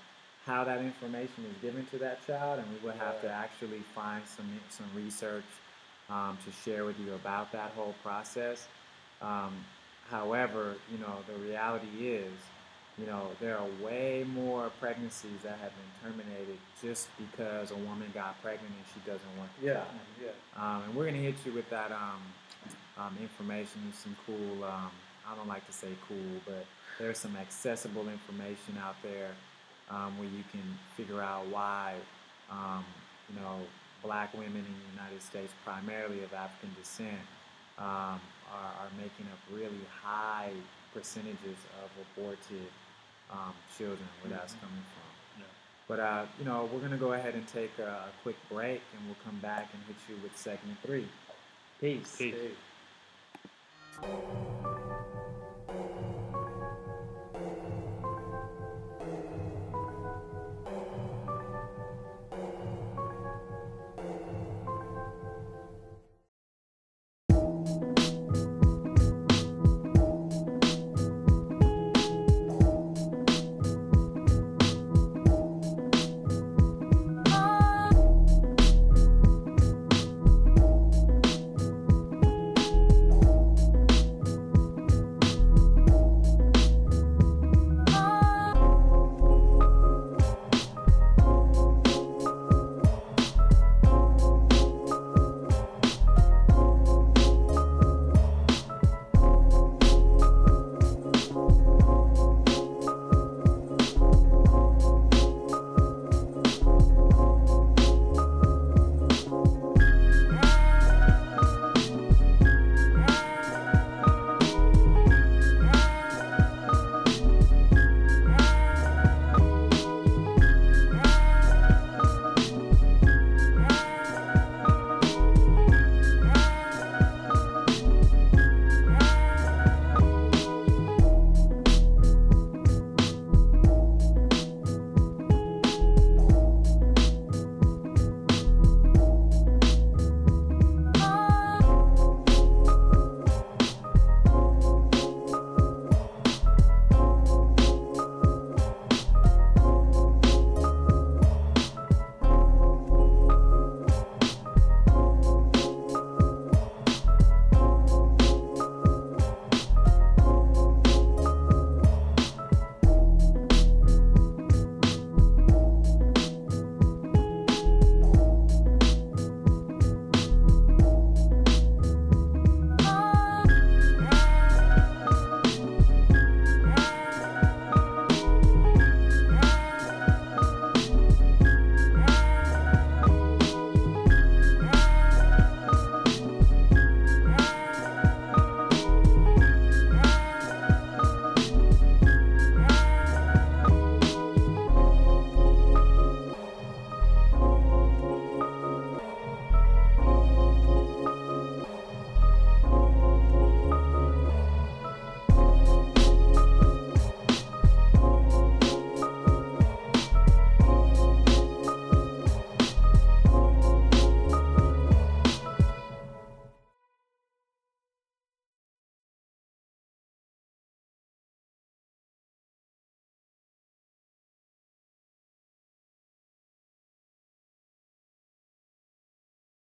how that information is given to that child, and we will have to actually find some research to share with you about that whole process. However, the reality is, there are way more pregnancies that have been terminated just because a woman got pregnant and she doesn't want the child. And we're going to hit you with that information, some cool, I don't like to say cool, but there's some accessible information out there where you can figure out why, black women in the United States, primarily of African descent, are making up really high percentages of aborted children, where that's coming from. But, we're going to go ahead and take a quick break, and we'll come back and hit you with segment 3. Peace.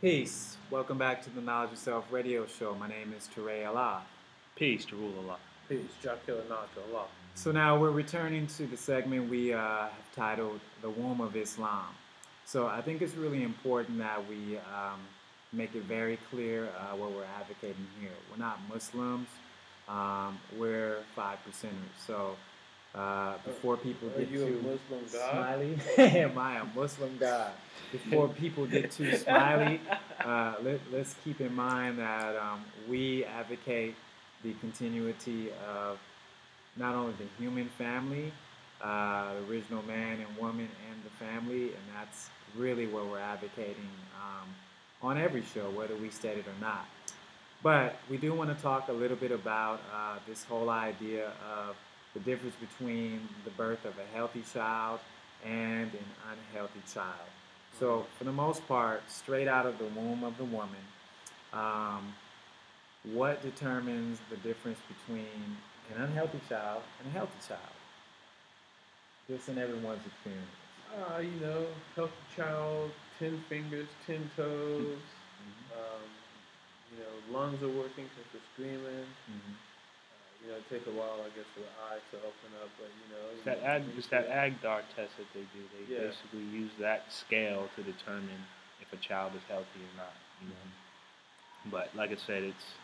Peace. Welcome back to the Knowledge of Self radio show. My name is Teray Allah. Peace to rule Allah. Peace. Jakil Ananta Allah. So now we're returning to the segment we have titled The Womb of Islam. So I think it's really important that we make it very clear what we're advocating here. We're not Muslims. We're 5%ers. So before people get you too a Muslim god? smiley, am I a Muslim god? Before people get too smiley, let's keep in mind that we advocate the continuity of not only the human family, the original man and woman and the family, and that's really what we're advocating on every show, whether we state it or not. But we do want to talk a little bit about this whole idea of the difference between the birth of a healthy child and an unhealthy child. So for the most part, straight out of the womb of the woman, what determines the difference between an unhealthy child and a healthy child? Just in everyone's experience. Healthy child, 10 fingers, 10 toes. Lungs are working because they're screaming. It takes a while, I guess, for the eyes to open up, but It's that Agdar test that they do. They basically use that scale to determine if a child is healthy or not. But like I said, it's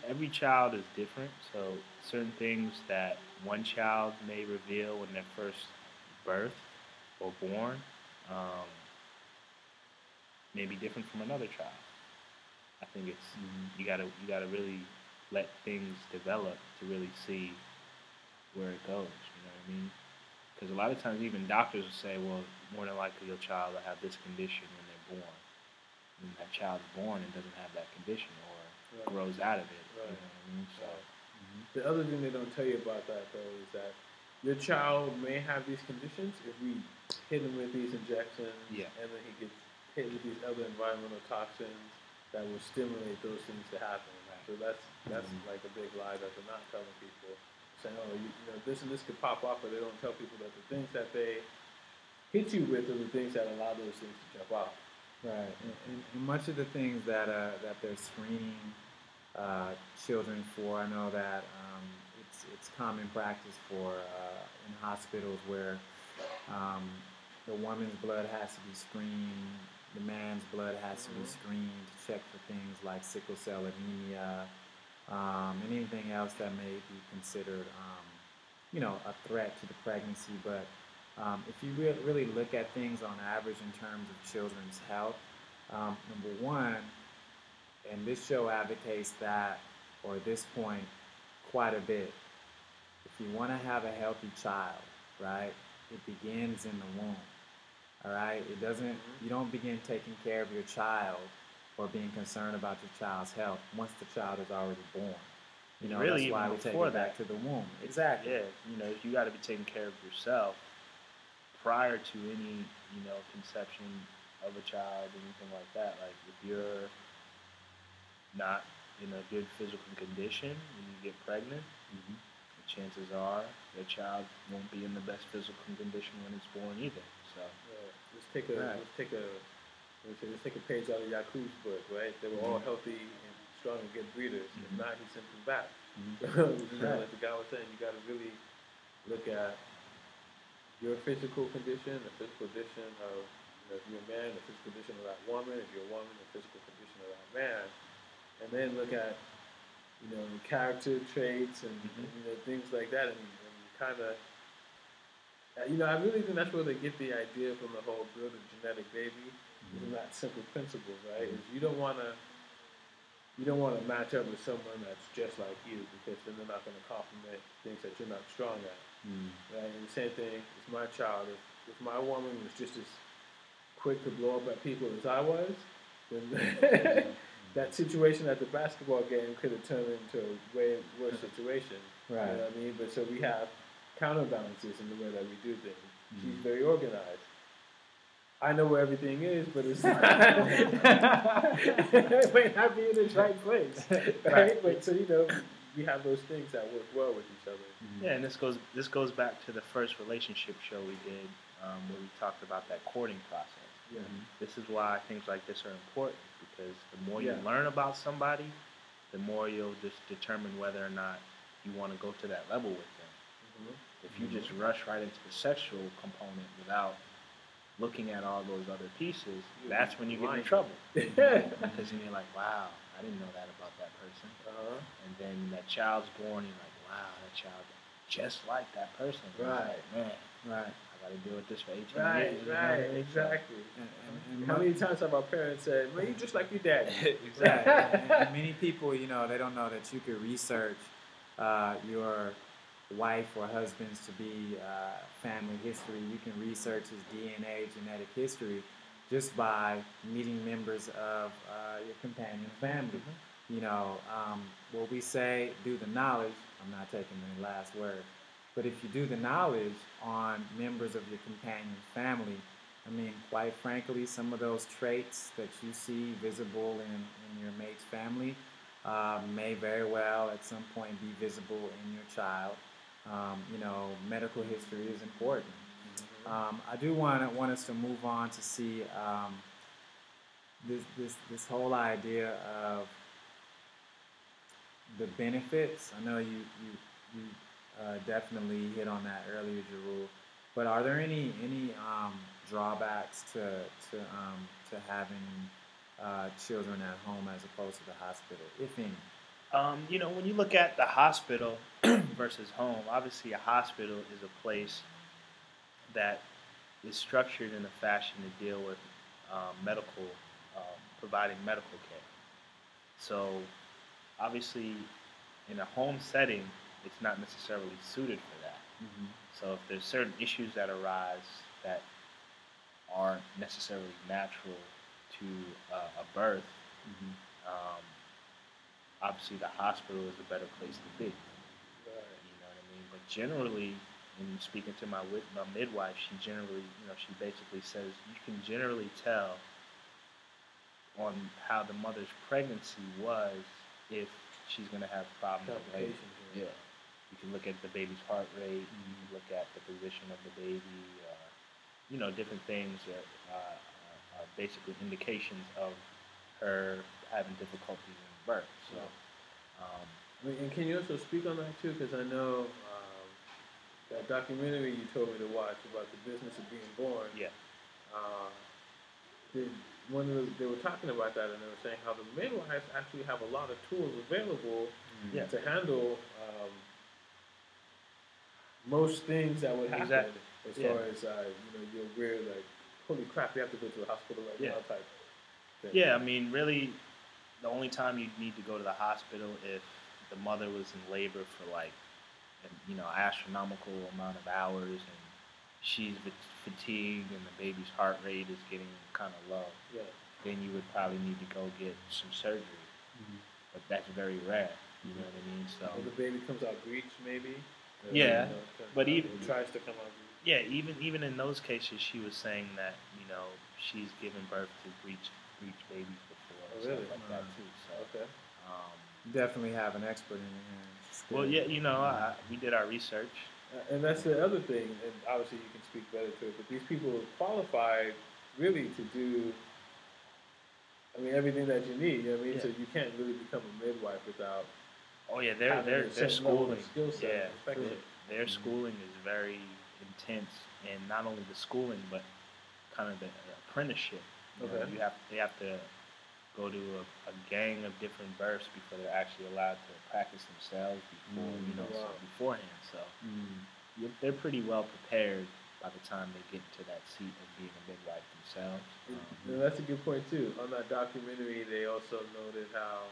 every child is different. So certain things that one child may reveal when they're first birth or born may be different from another child. I think it's you gotta really let things develop to really see where it goes. You know what I mean? Because a lot of times even doctors will say, well, more than likely your child will have this condition when they're born. And that child's born and doesn't have that condition or grows out of it. Right. You know what I mean? So The other thing they don't tell you about that, though, is that your child may have these conditions if we hit him with these injections, and then he gets hit with these other environmental toxins that will stimulate those things to happen. So that's like a big lie that they're not telling people. Saying, this and this could pop off, but they don't tell people that the things that they hit you with are the things that allow those things to jump out. Right, and much of the things that they're screening children for, I know that it's common practice for in hospitals where the woman's blood has to be screened, the man's blood has to be screened to check for things like sickle cell anemia, and anything else that may be considered, a threat to the pregnancy. But if you really look at things on average in terms of children's health, number one, and this show advocates that, or at this point, quite a bit. If you want to have a healthy child, right, it begins in the womb. All right, it doesn't. You don't begin taking care of your child or being concerned about your child's health once the child is already born. Really, that's why even we take before it back to the womb. Exactly. Yeah, you got to be taking care of yourself prior to any, conception of a child, anything like that. Like if you're not in a good physical condition when you get pregnant, the chances are your child won't be in the best physical condition when it's born either. So let's take a page out of Yakub's book, right? They were all healthy and strong and good breeders, and now he sent them back. Like the guy was saying, you got to really look at your physical condition, the physical condition of, if you're a man, the physical condition of that woman, if you're a woman, the physical condition of that man, and then look at, character traits and things like that, and kind of, I really think that's where they get the idea from the whole build a genetic baby. From that simple principle, right? Is you don't want to match up with someone that's just like you, because then they're not going to compliment things that you're not strong at. Right? And the same thing is my child. If my woman was just as quick to blow up at people as I was, then that situation at the basketball game could have turned into a way worse situation. Right. You know what I mean? But so we have counterbalances in the way that we do things. She's very organized. I know where everything is, but it's not. It might not be in the right place, right? But so we have those things that work well with each other. Yeah, and this goes back to the first relationship show we did, where we talked about that courting process. Yeah. This is why things like this are important, because the more Yeah. you learn about somebody, the more you'll just determine whether or not you want to go to that level with them. If you just rush right into the sexual component without looking at all those other pieces, that's when you get in trouble. Because then you're like, wow, I didn't know that about that person. And then that child's born, and you're like, wow, that child just like that person. And it's like, man, Right. I got to deal with this for 18 Right, years. you know right, what I mean? exactly. And How many times have our parents said, "Man, you just like your daddy"? Exactly. and many people, you know, they don't know that you could research your wife or husband's to be family history. You can research his DNA, genetic history, just by meeting members of your companion family. You know, what we say, do the knowledge. I'm not taking the last word. But if you do the knowledge on members of your companion family, I mean, quite frankly, some of those traits that you see visible in your mate's family may very well at some point be visible in your child. You know, medical history is important. I do want us to move on to see this whole idea of the benefits. I know you definitely hit on that earlier, Jarul. But are there any drawbacks to having children at home as opposed to the hospital, if any? You know, when you look at the hospital versus home, obviously a hospital is a place that is structured in a fashion to deal with medical, providing medical care. So obviously in a home setting, it's not necessarily suited for that. So if there's certain issues that arise that aren't necessarily natural to a birth, obviously the hospital is a better place to be. You know what I mean? But generally, in speaking to my midwife, she generally, you know, she basically says you can generally tell on how the mother's pregnancy was if she's going to have problems with the baby. Complications, Yeah. You can look at the baby's heart rate, you can look at the position of the baby, you know, different things that are basically indications of her having difficulties in birth. So, I mean, and can you also speak on that too? Because I know that documentary you told me to watch about the business of being born. yeah. They were talking about that, and they were saying how the midwives actually have a lot of tools available Yeah. to handle most things that would happen. Exactly. As Yeah. far as you know, you're weird, like, holy crap, we have to go to the hospital right now type thing. Yeah, I mean, really, the only time you need to go to the hospital if the mother was in labor for like, you know, astronomical amount of hours, and she's fatigued, and the baby's heart rate is getting kind of low. Yeah. Then you would probably need to go get some surgery. But that's very rare. You know what I mean? So Or the baby comes out breech, maybe. Yeah, You know, but it even- tries to come out breech. yeah, even in those cases, she was saying that, you know, she's given birth to breech babies before and really? stuff like that too. So Okay. You definitely have an expert in your hands. well, yeah, you know, we did our research. And that's the other thing, and obviously you can speak better to it, but these people are qualified really to do, I mean, everything that you need, you know what I mean? Yeah. So you can't really become a midwife without Oh yeah, having their a certain level schooling, of skill set. yeah, Effective. their schooling is very intense, and not only the schooling but kind of the apprenticeship. You know, Okay. they have to go to a gang of different births before they're actually allowed to practice themselves before you know so Wow. beforehand. So they're pretty well prepared by the time they get to that seat of being a midwife themselves. And that's a good point too. On that documentary, they also noted how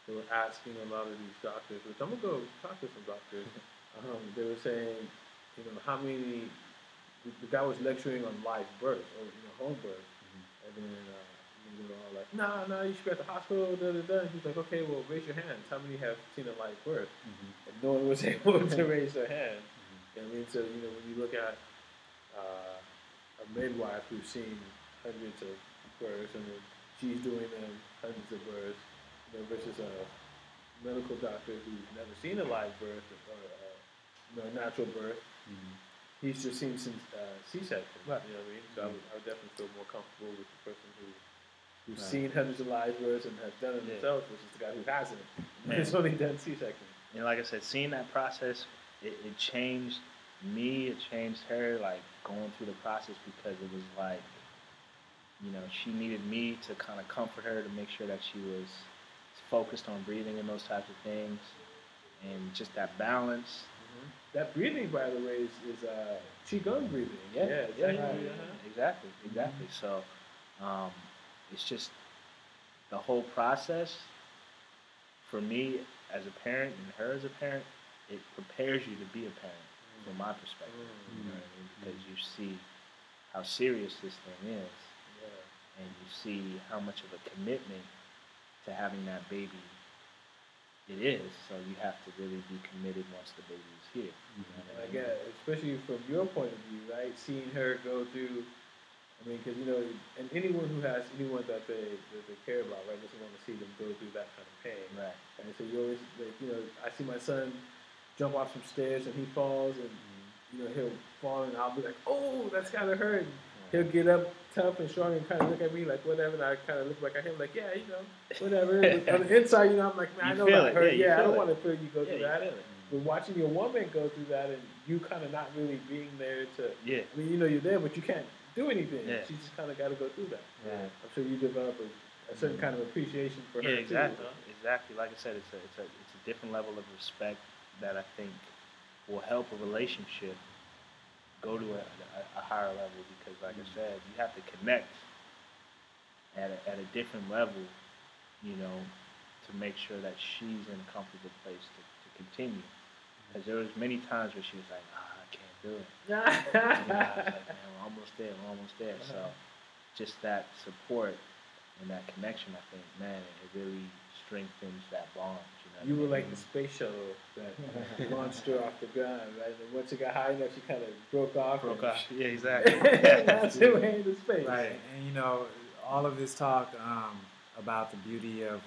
they were asking a lot of these doctors, which I'm gonna go talk to some doctors. They were saying, you know, how many. The guy was lecturing on live birth or home birth, and then they were all like, "No, you should be at the hospital." Da da da. And he's like, "Okay, well, raise your hands. How many have seen a live birth?" And no one was able to raise their hand. You know what I mean? So when you look at a midwife who's seen hundreds of births, and then she's doing them hundreds of births, versus a medical doctor who's never seen a live birth or a natural birth. he's just seen since C-section. Right. You know what I mean? So I would definitely feel more comfortable with the person who's Right. seen hundreds of live births and has done it Yeah. themselves versus the guy who hasn't. Man. He's only done C-section. And like I said, seeing that process, it changed me, it changed her, like going through the process, because it was like, you know, she needed me to kind of comfort her, to make sure that she was focused on breathing and those types of things, and just that balance. That breathing, by the way, is qigong breathing. Yeah, exactly. Exactly. So it's just the whole process for me as a parent and her as a parent. It prepares you to be a parent, from my perspective. You know what I mean? Because you see how serious this thing is, and you see how much of a commitment to having that baby it is. So you have to really be committed once the baby is here. You know what I mean? Like, especially from your point of view, right? Seeing her go through, I mean, because, you know, and anyone who has anyone that they care about, right, doesn't want to see them go through that kind of pain. Right. And so you always, like, you know, I see my son jump off some stairs and he falls, and, you know, he'll fall, and I'll be like, oh, that's kind of hurt. And he'll get up tough and strong and kind of look at me like, whatever, and I kind of look back at him like, yeah, you know, whatever. But on the inside, you know, I'm like, man, I know that hurt. Yeah, I don't want to feel you go through that. But watching your woman go through that, and you kind of not really being there to, I mean, you know, you're there, but you can't do anything. Yeah. She just kind of got to go through that. Right. I'm sure you develop a certain kind of appreciation for her exactly. too. Exactly. Like I said, it's a different level of respect that I think will help a relationship go to a higher level, because, like I said, you have to connect at a different level, you know, to make sure that she's in a comfortable place to continue. Because there was many times where she was like, I can't do it. You know, I was like, man, we're almost there. So just that support and that connection, I think, man, it really strengthens that bond. You were like the space shuttle that launched her off the ground, right? And once it got high enough, she kind of broke off. Yeah, exactly. That's it went into space. Right, and you know, all of this talk about the beauty of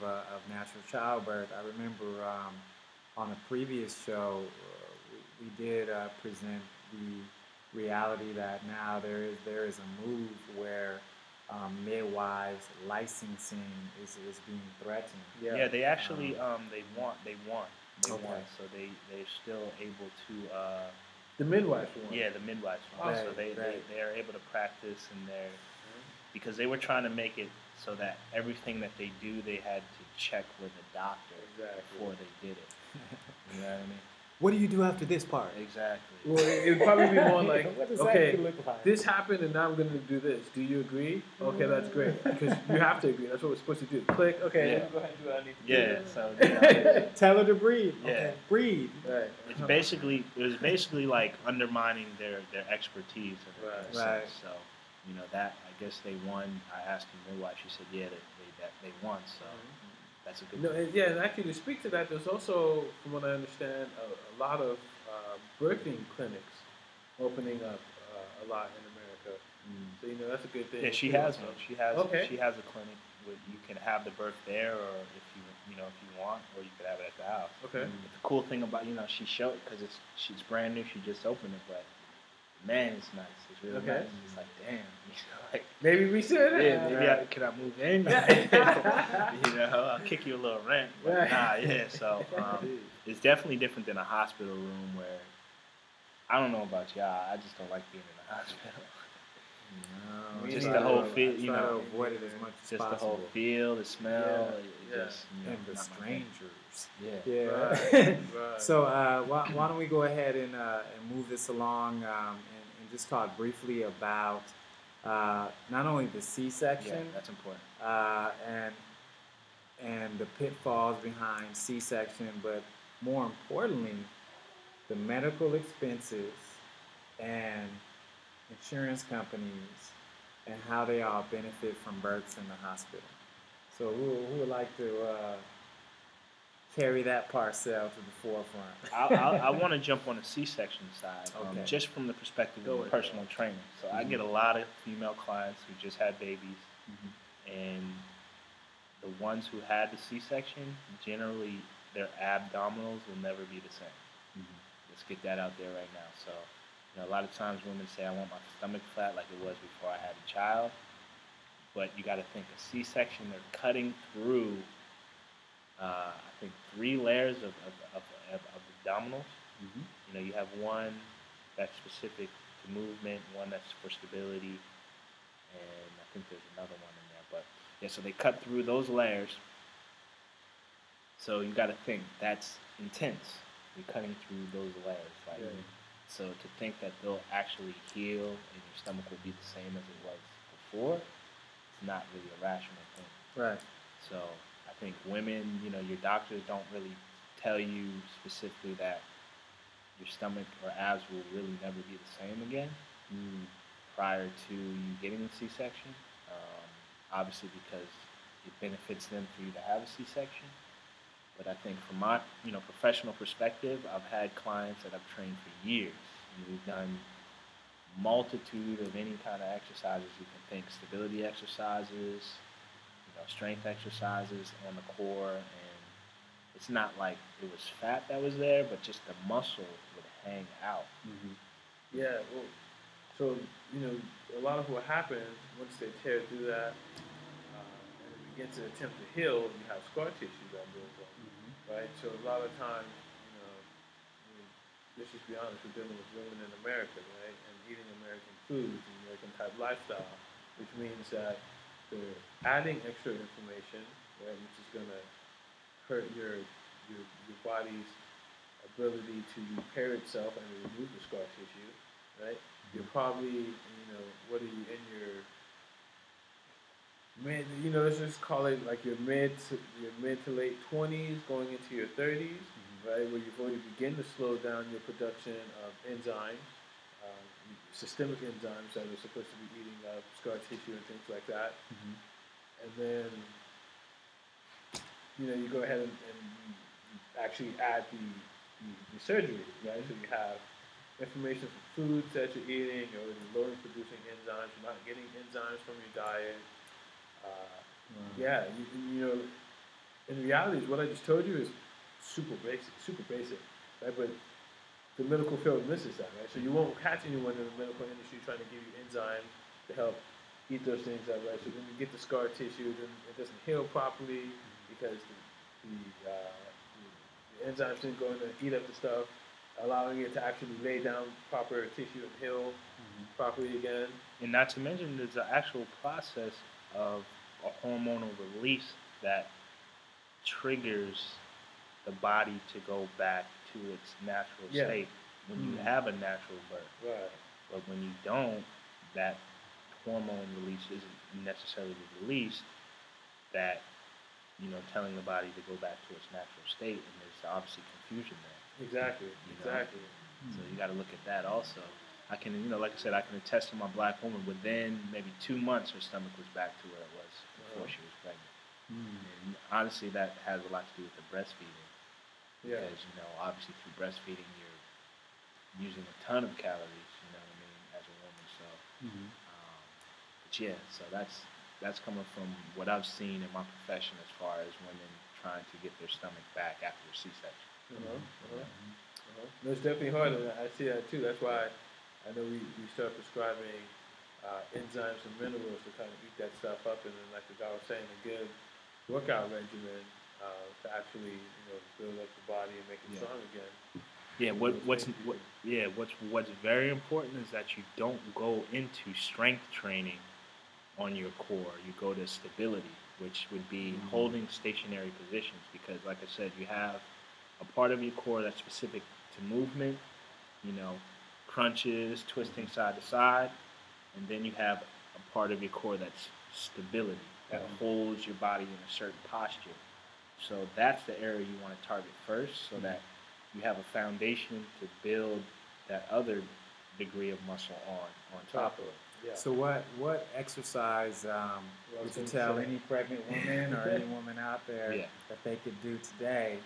natural childbirth. I remember on a previous show, we did present the reality that now there is a move where midwives licensing is being threatened. Yeah, they actually they won. So they're still able to. The midwives won. Yeah, the midwives won. So they are able to practice, and because they were trying to make it so that everything that they do, they had to check with a doctor before they did it. You know what I mean? What do you do after this part? Exactly. Well, it would probably be more like, What does okay, that look like? this happened and now I'm going to do this. Do you agree? Okay, that's great. Because you have to agree. That's what we're supposed to do. Click. Okay, let me go ahead and do what I need to do. So Tell her to breathe. Yeah. Okay, breathe. Right. it was basically like undermining their expertise in a sense. Right. So, you know, that, I guess they won. I asked the midwife, she said, yeah, they won. So that's a good thing. And actually, to speak to that, there's also, from what I understand, a lot of birthing clinics opening up a lot in America. So, you know, that's a good thing. Yeah, she has one. She has a clinic where you can have the birth there, or if you want, or you could have it at the house. Okay. But the cool thing about, you know, she showed, because she's brand new, she just opened it, but man, it's nice. It's really nice. It's like, damn, you know, like, maybe we should. Yeah, maybe can I move in? You know, I'll kick you a little rent. But so it's definitely different than a hospital room where, I don't know about y'all, I just don't like being in a hospital. No, just the whole feel, you try to know, avoid it as much as just possible. the whole feel, the smell, just, you know, And the not my thing. strangers. Yeah. Right. So why don't we go ahead and move this along and just talk briefly about not only the C-section, Yeah, that's important. and the pitfalls behind C-section, but more importantly, the medical expenses and insurance companies and how they all benefit from births in the hospital. So who would like to carry that parcel to the forefront? I want to jump on the C-section side, just from the perspective of personal training. So I get a lot of female clients who just had babies, and the ones who had the C-section, generally their abdominals will never be the same. Let's get that out there right now. So A lot of times women say, I want my stomach flat like it was before I had a child. But you got to think a C-section, they're cutting through, I think, 3 layers of abdominals. You have one that's specific to movement, one that's for stability, and I think there's another one in there. But yeah, so they cut through those layers. So you got to think that's intense. You're cutting through those layers, like. Yeah. So to think that they'll actually heal and your stomach will be the same as it was before, it's not really a rational thing. Right. So I think women, your doctors don't really tell you specifically that your stomach or abs will really never be the same again prior to you getting a C-section. Obviously because it benefits them for you to have a C-section. But I think from my, professional perspective, I've had clients that I've trained for years. And we've done multitude of any kind of exercises you can think, stability exercises, strength exercises on the core, and it's not like it was fat that was there, but just the muscle would hang out. Yeah, well, so, a lot of what happens once they tear through that and it begins to attempt to heal, you have scar tissue that builds up. Right, so a lot of times, let's just be honest, we're dealing with women in America, right, and eating American foods and American type lifestyle, which means that they're adding extra inflammation, right, which is going to hurt your body's ability to repair itself and remove the scar tissue, right? You're probably, what are you in your let's just call it like your mid to late 20s, going into your 30s, right, where you've already begun to slow down your production of enzymes, systemic enzymes that are supposed to be eating up scar tissue and things like that. And then, you go ahead and actually add the surgery, right? So you have inflammation from foods that you're eating, you're already low in producing enzymes, you're not getting enzymes from your diet. Yeah, in reality, what I just told you is super basic, right? But the medical field misses that, right? So you won't catch anyone in the medical industry trying to give you enzymes to help eat those things up, right? So when you get the scar tissue, then it doesn't heal properly because the enzymes didn't go in and eat up the stuff, allowing it to actually lay down proper tissue and heal properly again. And not to mention, there's an actual process of a hormonal release that triggers the body to go back to its natural state when you have a natural birth. Right. But when you don't, that hormone release isn't necessarily released, that, telling the body to go back to its natural state, and there's obviously confusion there. Exactly. So you got to look at that also. I can, like I said, I can attest to my black woman. Within maybe 2 months, her stomach was back to where it was before she was pregnant. And honestly, that has a lot to do with the breastfeeding. Because, obviously through breastfeeding, you're using a ton of calories, as a woman. So, but yeah, so that's coming from what I've seen in my profession as far as women trying to get their stomach back after a C-section. No, it's definitely hard, and I see that too. That's why I know we start prescribing enzymes and minerals to kind of eat that stuff up, and then, like the guy was saying, a good workout regimen to actually build up the body and make it strong again. What's very important is that you don't go into strength training on your core. You go to stability, which would be holding stationary positions, because, like I said, you have a part of your core that's specific to movement, crunches, twisting side to side, and then you have a part of your core that's stability, that holds your body in a certain posture. So that's the area you want to target first, so that you have a foundation to build that other degree of muscle on top of it. Yeah. So what exercise would you tell any pregnant woman or any woman out there that they could do today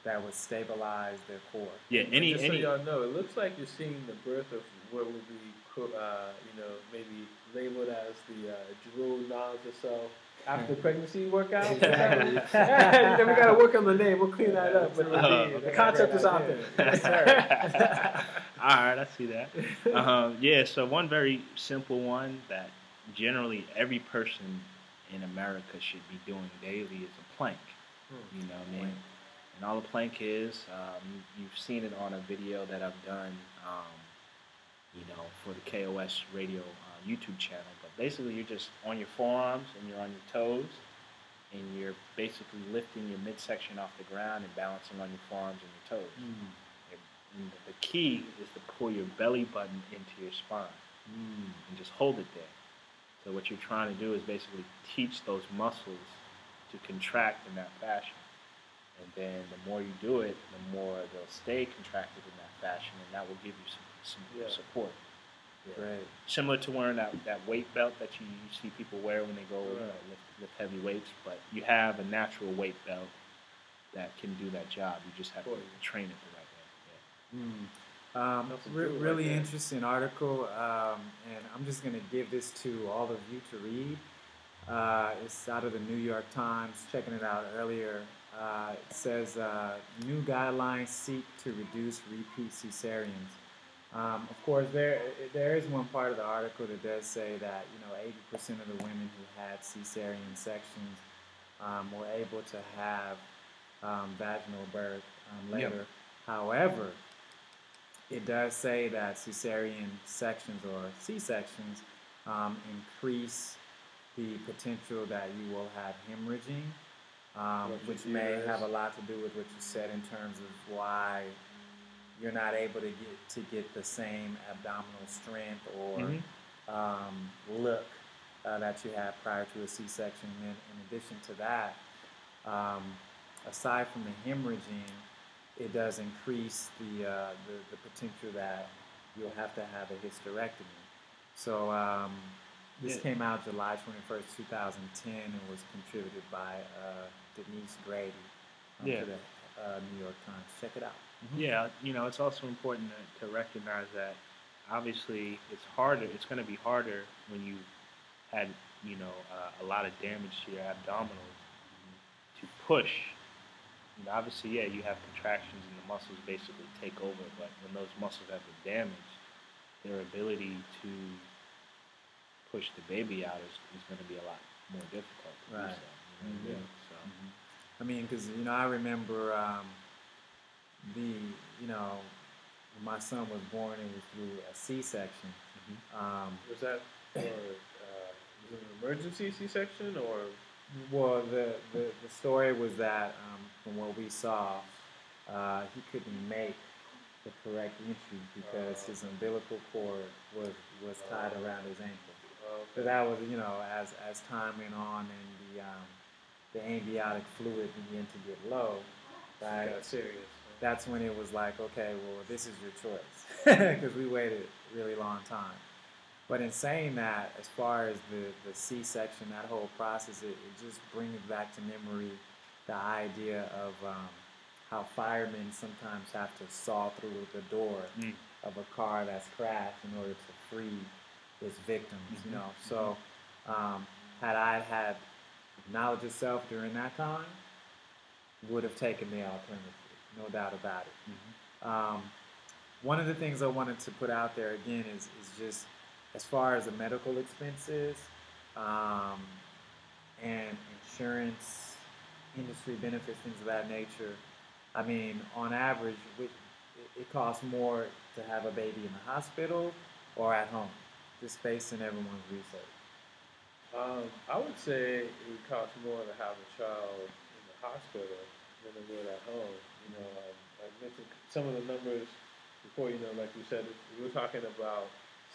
that would stabilize their core? Yeah, just so y'all know, it looks like you're seeing the birth of what would be, maybe labeled as the drool nodular cell After pregnancy workout? Exactly. Then we got to work on the name. We'll clean that up. But okay. the concept is out there. Yes, sir. All right, I see that. Yeah, so one very simple one that generally every person in America should be doing daily is a plank. You know what I mean? And all a plank is, you've seen it on a video that I've done, you know, for the KOS radio YouTube channel. But basically, you're just on your forearms and you're on your toes, and you're basically lifting your midsection off the ground and balancing on your forearms and your toes. And the key is to pull your belly button into your spine and just hold it there. So what you're trying to do is basically teach those muscles to contract in that fashion. And then the more you do it, the more they'll stay contracted in that fashion, and that will give you some support. Yeah. Great. Similar to wearing that weight belt that you see people wear when they go lift heavy weights, but you have a natural weight belt that can do that job. You just have to train it the right way. Really interesting article, and I'm just going to give this to all of you to read. It's out of the New York Times, checking it out earlier. It says, new guidelines seek to reduce repeat cesareans. Of course, there is one part of the article that does say that 80% of the women who had cesarean sections were able to have vaginal birth later. Yep. However, it does say that cesarean sections or C-sections increase the potential that you will have hemorrhaging, which may have a lot to do with what you said in terms of why you're not able to get the same abdominal strength or look that you had prior to a C-section. And in addition to that, aside from the hemorrhaging, it does increase the potential that you'll have to have a hysterectomy. So this came out July 21st, 2010, and was contributed by Denise Grady to the New York Times. Check it out. Yeah, it's also important to recognize that obviously it's harder. It's going to be harder when you had, a lot of damage to your abdominals to push. Obviously, you have contractions and the muscles basically take over, but when those muscles have been damaged, their ability to push the baby out is going to be a lot more difficult to do so. So. I mean, because, I remember when my son was born, it was through a C-section. Was that for was it an emergency C-section or? Well, the story was that from what we saw, he couldn't make the correct entry because his umbilical cord was tied around his ankle. So that was, as time went on and the amniotic fluid began to get low, right? Got serious. That's when it was like, okay, well, this is your choice, because we waited a really long time. But in saying that, as far as the C-section, that whole process, it just brings back to memory the idea of how firemen sometimes have to saw through the door of a car that's crashed in order to free its victims, So had I had knowledge of self during that time, would have taken the alternative, no doubt about it. One of the things I wanted to put out there again is just as far as the medical expenses and insurance, industry benefits, things of that nature. I mean, on average, it costs more to have a baby in the hospital or at home, just based on everyone's research. I would say it would cost more to have a child in the hospital than it would at home. I mentioned some of the numbers before. Like you said, we were talking about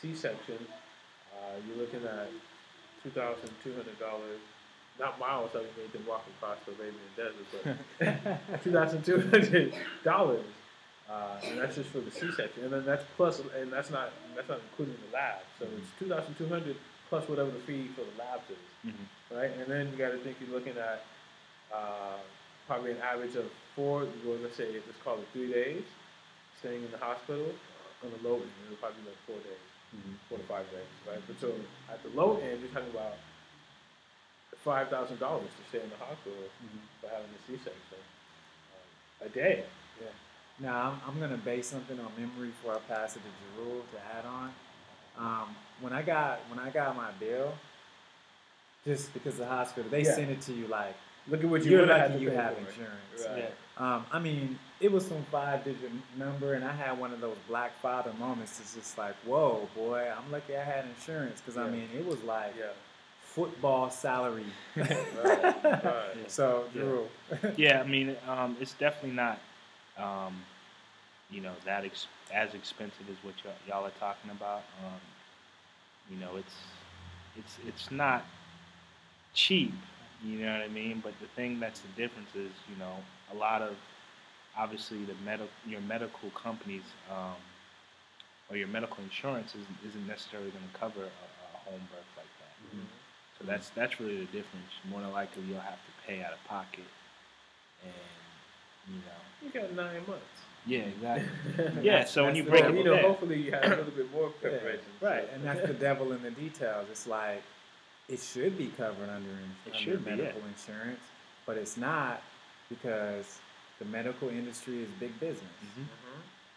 C-section. You're looking at $2,200. Not miles that we made them walk across the Arabian desert, but $2,200. And that's just for the C-section, and then that's plus, and that's not including the lab. So it's $2,200 plus whatever the fee for the labs is, right? And then you got to think you're looking at probably an average of 4. Well, let's say let's call it 3 days staying in the hospital. On the low end, it'll probably be like 4 days, 4 to 5 days, right? But so at the low end, you're talking about $5,000 to stay in the hospital for having a C-section a day. Yeah. Now, I'm going to base something on memory before I pass it to Jerul to add on. When I got my bill, just because the hospital, they sent it to you like, look at what you're would have lucky to you pay have for it. insurance. Right. I mean, it was some 5-digit number, and I had one of those black father moments. It's just like, whoa, boy, I'm lucky I had insurance, because I mean, it was like football salary. Right. So, Drew. Yeah, I mean, it's definitely not, that as expensive as what y'all are talking about. It's not cheap. You know what I mean? But the thing that's the difference is, a lot of, obviously, your medical companies or your medical insurance isn't necessarily going to cover a home birth like that. Mm-hmm. So that's really the difference. More than likely, you'll have to pay out of pocket, and You got 9 months. Yeah, exactly. Yeah, so when you break Well, it down, hopefully you have a little bit more preparation. Right, and that's the devil in the details. It's like, it should be covered under medical insurance, but it's not, because the medical industry is big business.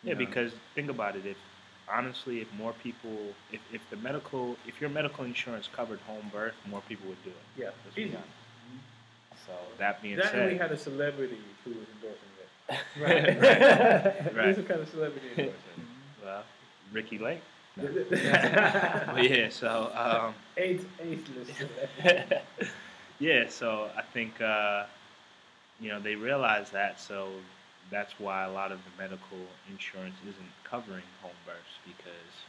Yeah, because think about it. If more people, if your medical insurance covered home birth, more people would do it. Yeah, Let's be easy. honest. So that being That, and we said, had a celebrity who was endorsing it. right. This is kind of celebrity endorsement. Well, Ricky Lake. No. But yeah, so yeah, so I think they realize that, so that's why a lot of the medical insurance isn't covering home births, because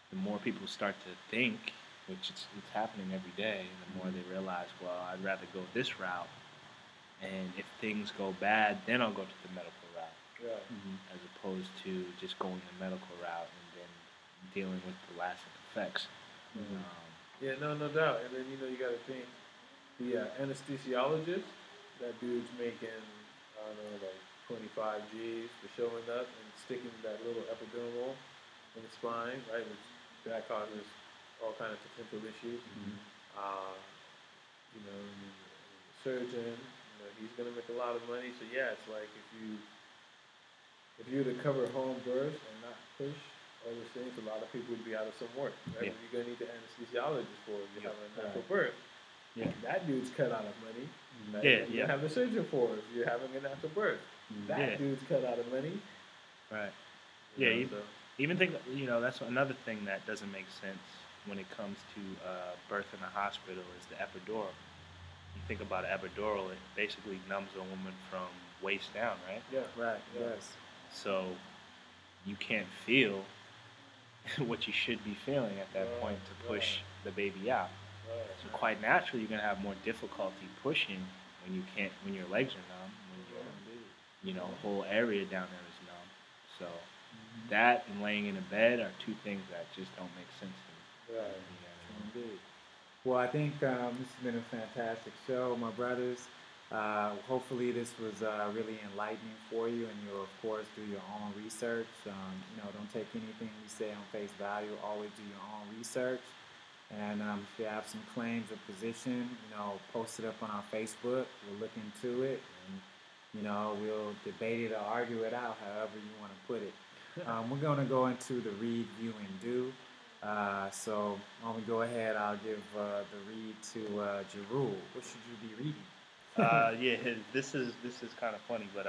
the more people start to think, which it's happening every day, and the more they realize, well, I'd rather go this route, and if things go bad, then I'll go to the medical route, as opposed to just going the medical route and then dealing with the lasting effects. Yeah, no doubt. And then you got to think the anesthesiologist, that dude's making, I don't know, like 25 G's for showing up and sticking that little epidural in the spine, right? Which that causes all kind of potential issues. The surgeon, he's gonna make a lot of money. So yeah, it's like if you were to cover home birth and not push all those things, a lot of people would be out of some work, right? You're gonna need the anesthesiologist for if you're having a natural birth. Yeah. That dude's cut out of money. Right? Yeah, You have the surgeon for if you're having a natural birth. That dude's cut out of money. Right. So. Even think, that's another thing that doesn't make sense when it comes to birth in a hospital is the epidural. You think about an epidural, it basically numbs a woman from waist down, right? Yeah. Right, yes. So you can't feel what you should be feeling at that point to push the baby out. So quite naturally, you're going to have more difficulty pushing when your legs are numb, when your whole area down there is numb. So that and laying in a bed are two things that just don't make sense to me. Indeed. Well, I think this has been a fantastic show, my brothers. Hopefully this was really enlightening for you, and you'll, of course, do your own research. Don't take anything we say on face value. Always do your own research. And if you have some claims or position, post it up on our Facebook. We'll look into it, and, we'll debate it or argue it out, however you want to put it. We're going to go into the read, view, and do. So when we go ahead, I'll give the read to Jerul. What should you be reading? This is kind of funny, but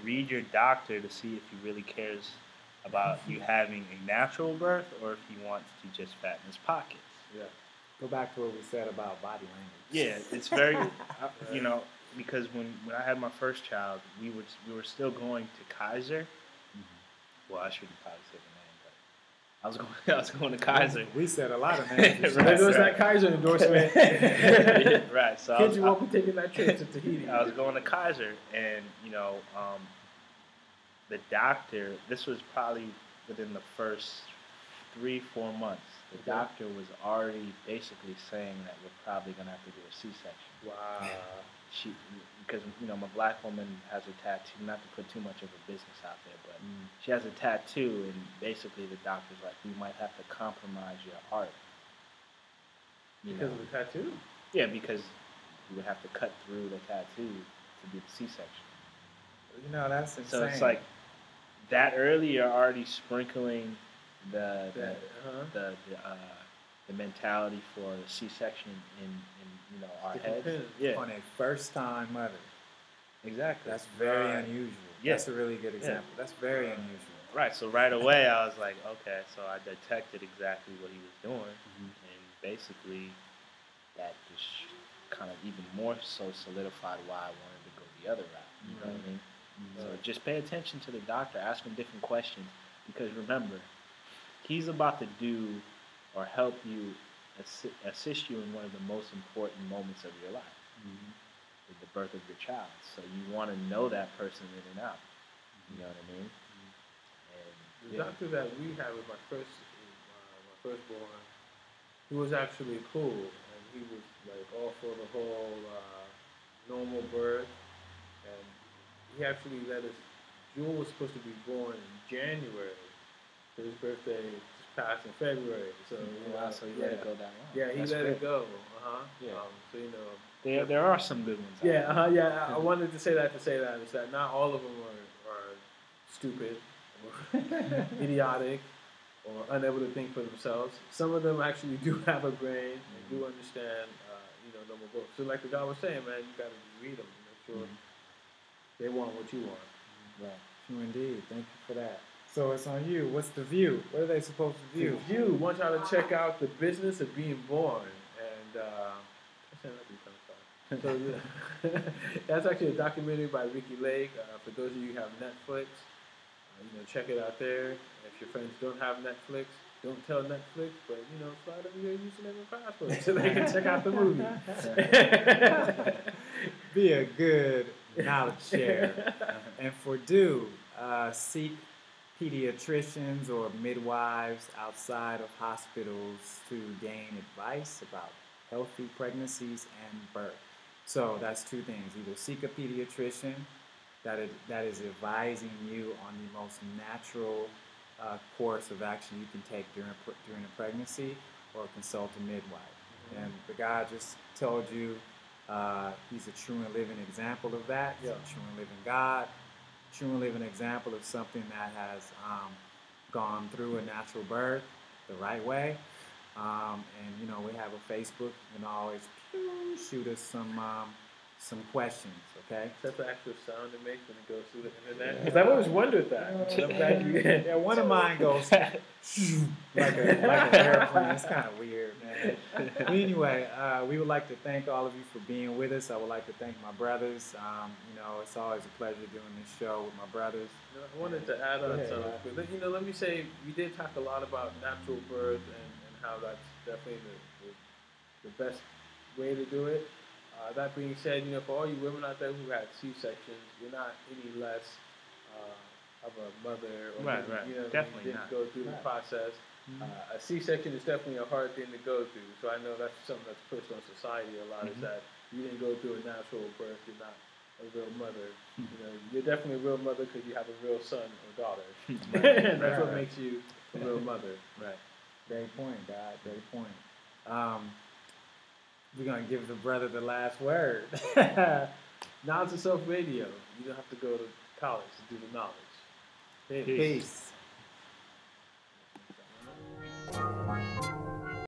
read your doctor to see if he really cares about you having a natural birth or if he wants to just fatten his pockets. Yeah. Go back to what we said about body language. Yeah, it's very, because when I had my first child, we were still going to Kaiser. Well, I shouldn't probably say the name, but I was going to Kaiser. We said a lot of names. Right, there was that Kaiser endorsement. Right. So Kids, you won't be taking that trip to Tahiti. I was going to Kaiser, and the doctor. This was probably within the first 3-4 months. The doctor was already basically saying that we're probably going to have to do a C-section. Wow. Because my black woman has a tattoo. Not to put too much of a business out there, but she has a tattoo, and basically the doctor's like, we might have to compromise your heart. Because of the tattoo? Yeah, because you would have to cut through the tattoo to do the C-section. You know, that's insane. So it's like that early, you're already sprinkling the mentality for the C-section in our heads. Yeah, On a first-time mother. exactly. That's very unusual. Yeah. That's a really good example. That's very unusual. Right. So right away, I was like, okay. So I detected exactly what he was doing, and basically, that just kind of even more so solidified why I wanted to go the other route. You know what I mean? So just pay attention to the doctor, ask him different questions, because remember, he's about to do or help you, assist you in one of the most important moments of your life, with the birth of your child. So you want to know that person in and out. You know what I mean? And The doctor that we had with my firstborn, he was actually cool, and he was like all for the whole normal birth, and he actually let us. Jewel was supposed to be born in January. So his birthday just passed in February. So so he let it go that long. Yeah, he That's let great. it go. Yeah. So you know. There are some good ones. Yeah, yeah. I wanted to say that is that not all of them are stupid or idiotic or unable to think for themselves. Some of them actually do have a brain and do understand, normal books. So like the guy was saying, man, you got to read them and make sure they want what you want. Right. True indeed. Thank you for that. So it's on you. What's the view? What are they supposed to view? The View wants y'all to check out The Business of Being Born, and that'd be kind of fun. So that's actually a documentary by Ricky Lake. For those of you who have Netflix, check it out there. If your friends don't have Netflix, don't tell Netflix, but slide over your username and password so they can check out the movie. Be a good knowledge share. And for seek pediatricians or midwives outside of hospitals to gain advice about healthy pregnancies and birth. So that's two things. Either seek a pediatrician that is advising you on the most natural course of action you can take during a pregnancy, or consult a midwife. And the guy just told you he's a true and living example of that. He's a true and living God, true and living example of something that has gone through a natural birth the right way. And we have a Facebook. You can always shoot us some questions, okay? That's the actual sound it makes when it goes through the internet. Because I've always wondered that. Yeah, one of mine goes like an airplane. It's kind of weird, man. But anyway, we would like to thank all of you for being with us. I would like to thank my brothers. It's always a pleasure doing this show with my brothers. I wanted to add on something. Let me say, we did talk a lot about natural birth and how that's definitely the best way to do it. That being said, for all you women out there who had C-sections, you're not any less of a mother, or Definitely you didn't go through the process. A C-section is definitely a hard thing to go through. So I know that's something that's pushed on society a lot. Is that you didn't go through a natural birth, you're not a real mother. You're definitely a real mother because you have a real son or daughter. That's what makes you a real mother. Right. Great point, God. Great point. We're going to give the brother the last word. Knowledge of Self Radio. You don't have to go to college to do the knowledge. Peace.